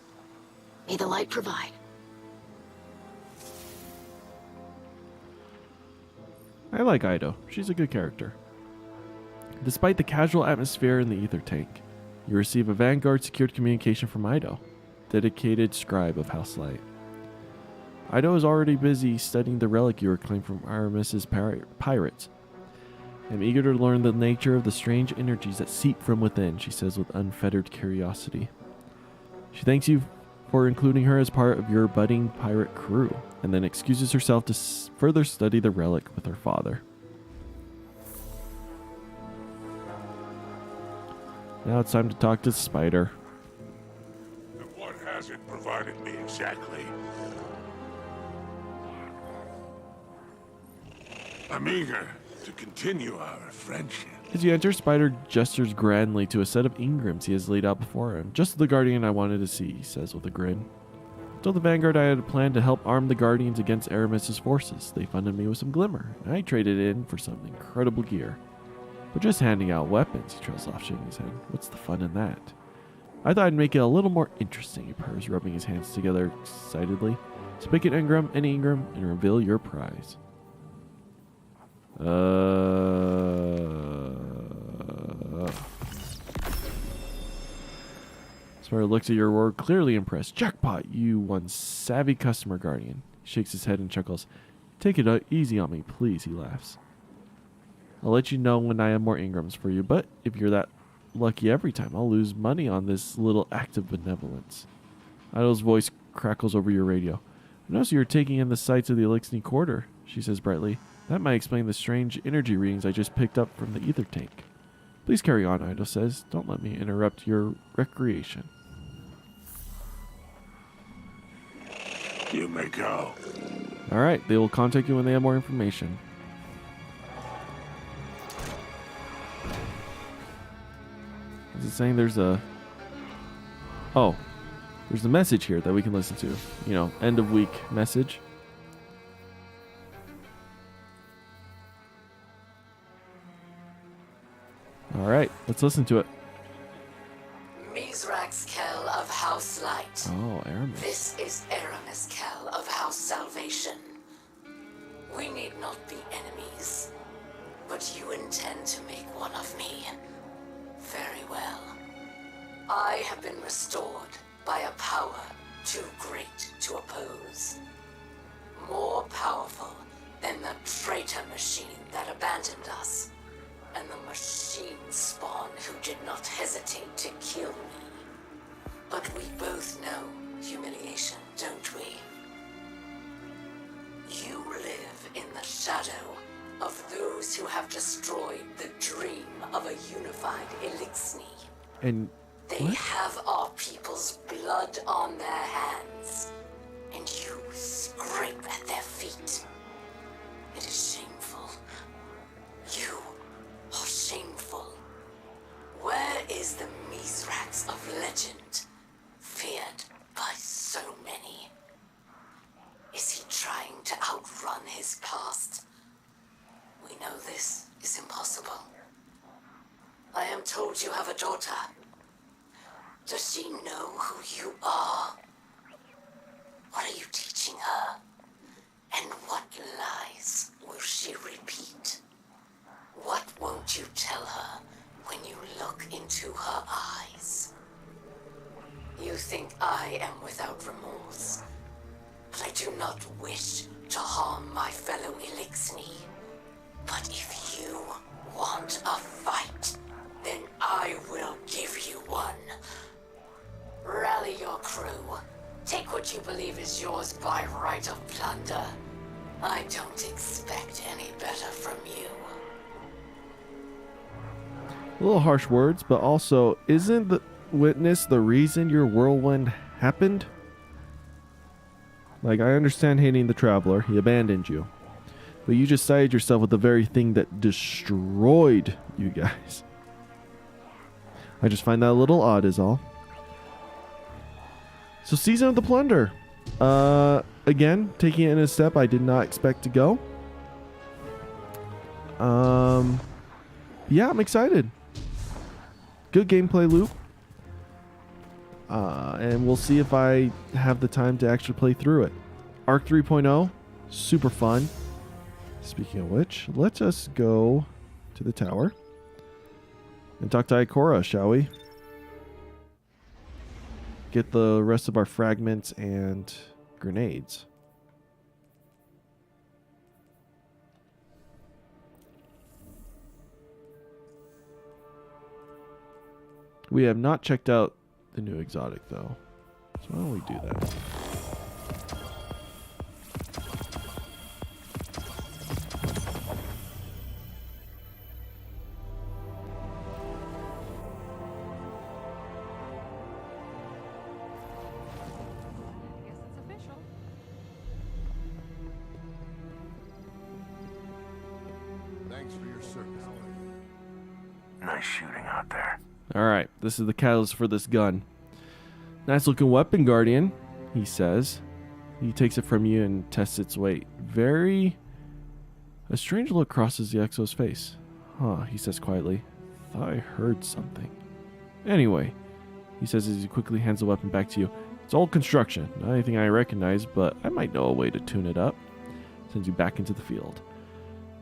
May the light provide. I like Ido. She's a good character. Despite the casual atmosphere in the ether tank, you receive a Vanguard secured communication from Ido, dedicated scribe of House Light. Ido is already busy studying the relic you reclaimed from Aramis's pirates. I'm eager to learn the nature of the strange energies that seep from within, she says with unfettered curiosity. She thanks you for including her as part of your budding pirate crew, and then excuses herself to further study the relic with her father. Now it's time to talk to Spider. What has it provided me exactly? I'm eager to continue our friendship. As you enter, Spider gestures grandly to a set of engrams he has laid out before him. Just the Guardian I wanted to see, he says with a grin. Told the Vanguard I had a plan to help arm the Guardians against Aramis's forces. They funded me with some glimmer, and I traded it in for some incredible gear. But just handing out weapons, he trails off, shaking his head. What's the fun in that? I thought I'd make it a little more interesting, he purrs, rubbing his hands together excitedly. So pick an engram, and reveal your prize. Sawyer looks at your work, clearly impressed. Jackpot, you one savvy customer guardian. He shakes his head and chuckles. Take it easy on me, please, he laughs. I'll let you know when I have more Ingrams for you, but if you're that lucky every time, I'll lose money on this little act of benevolence. Idle's voice crackles over your radio. I notice you're taking in the sights of the Elixni Quarter, she says brightly. That might explain the strange energy readings I just picked up from the ether tank. Please carry on, Idle says. Don't let me interrupt your recreation. You may go. Alright, they will contact you when they have more information. Is it saying there's a... Oh, there's a message here that we can listen to. You know, end of week message. Alright, let's listen to it. Mizrax Kell of House Light. Oh, Aramis. This is Aramis Kell of House Salvation. We need not be enemies, but you intend to make one of me. Very well. I have been restored by a power too great to oppose. More powerful than the traitor machine that abandoned us, and the machine spawn who did not hesitate to kill me. But we both know humiliation, don't we? You live in the shadow of those who have destroyed the dream of a unified Elixni. And they have our people's blood on their hands, and you scrape at their feet. It is shameful. You are shameful. Where is the Mizrax of legend, feared by so many? Is he trying to outrun his past? We know this is impossible. I am told you have a daughter. Does she know who you are? What are you teaching her? And what lies will she repeat? What won't you tell her when you look into her eyes? You think I am without remorse, but I do not wish to harm my fellow Elixni. But if you want a fight, then I will give you one. Rally your crew. Take what you believe is yours by right of plunder. I don't expect any better from you. A little harsh words, but also, isn't the witness the reason your whirlwind happened? Like, I understand hating the Traveler. He abandoned you. But you just sided yourself with the very thing that destroyed you guys. I just find that a little odd is all. So Season of the Plunder. Again, taking it in a step I did not expect to go. Yeah, I'm excited. Good gameplay loop. And we'll see if I have the time to actually play through it. Arc 3.0, super fun. Speaking of which, let us go to the tower and talk to Ikora, shall we? Get the rest of our fragments and grenades. We have not checked out the new exotic, though. So why don't we do that? Thanks for your service. Nice shooting out there. Alright, this is the catalyst for this gun. Nice looking weapon, Guardian, he says. He takes it from you and tests its weight. A strange look crosses the Exo's face. Huh, he says quietly. Thought I heard something. Anyway, he says as he quickly hands the weapon back to you. It's old construction, not anything I recognize, but I might know a way to tune it up. Sends you back into the field.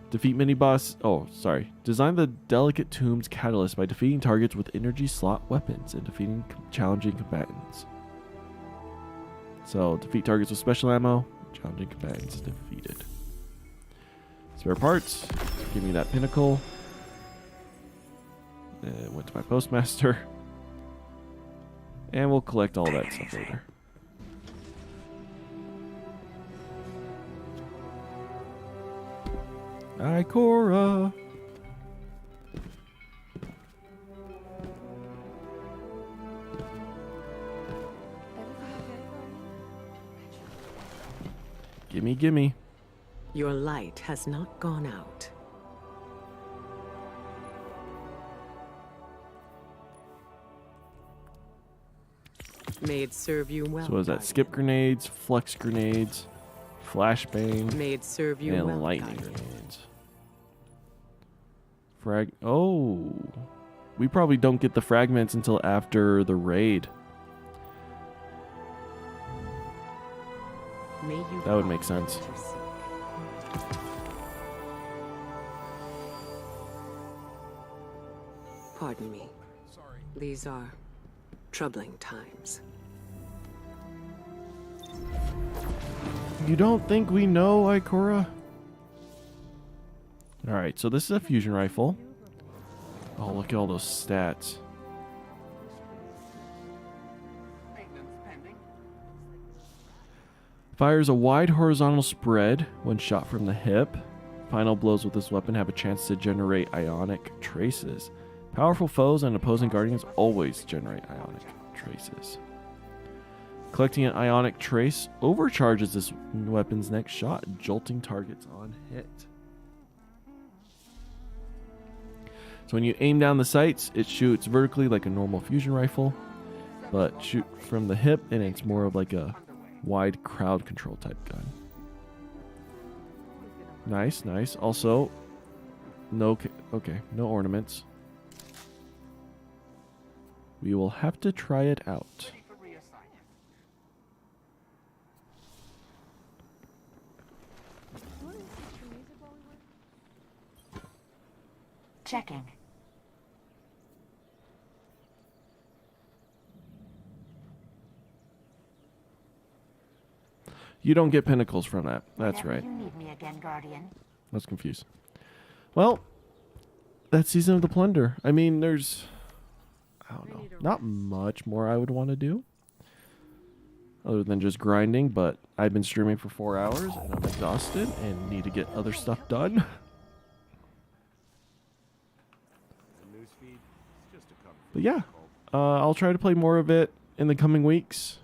Defeat mini-boss... Oh, sorry. Design the Delicate Tombs Catalyst by defeating targets with energy slot weapons and defeating challenging combatants. So, defeat targets with special ammo. Challenging combatants defeated. Spare parts. Give me that pinnacle. Went to my postmaster. And we'll collect all that stuff later. Ikora. Gimme, gimme. Your light has not gone out. May it serve you well. So what is that? Skip grenades, flex grenades, flashbang, May it serve you and well, lightning guardian. grenades. Oh, we probably don't get the fragments until after the raid. May you That would make sense. what you seek. Pardon me. Sorry. These are troubling times. You don't think we know, Ikora? Alright, so this is a fusion rifle. Oh, look at all those stats. Fires a wide horizontal spread when shot from the hip. Final blows with this weapon have a chance to generate ionic traces. Powerful foes and opposing guardians always generate ionic traces. Collecting an ionic trace overcharges this weapon's next shot, jolting targets on hit. So when you aim down the sights, it shoots vertically like a normal fusion rifle, but shoot from the hip and it's more of like a wide crowd control type gun. Nice, nice. Also, no ornaments. We will have to try it out. Checking. You don't get pinnacles from that. That's Whenever right. You need me again, Guardian. I was confused. Well, that's Season of the Plunder. I mean, there's... I don't know. Not much more I would want to do. Other than just grinding, but I've been streaming for 4 hours and I'm exhausted and need to get other stuff done. But yeah, I'll try to play more of it in the coming weeks.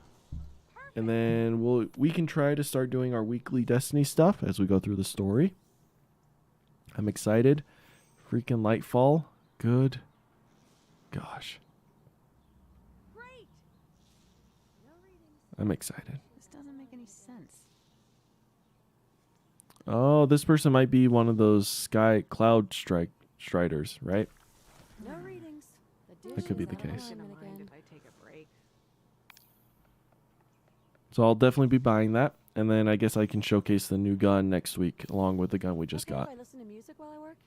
And then we can try to start doing our weekly Destiny stuff as we go through the story. I'm excited. Freaking Lightfall. Good. Gosh. I'm excited. This doesn't make any sense. Oh, this person might be one of those cloud striders, right? No readings. That could be the case. If I take a break. So I'll definitely be buying that. And then I guess I can showcase the new gun next week along with the gun we just got. Do I listen to music while I work?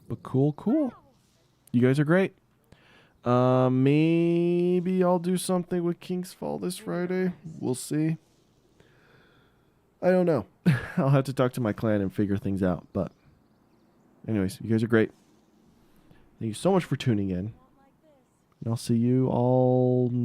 But cool. You guys are great. Maybe I'll do something with King's Fall this Friday. We'll see. I don't know. I'll have to talk to my clan and figure things out. But anyways, you guys are great. Thank you so much for tuning in. And I'll see you all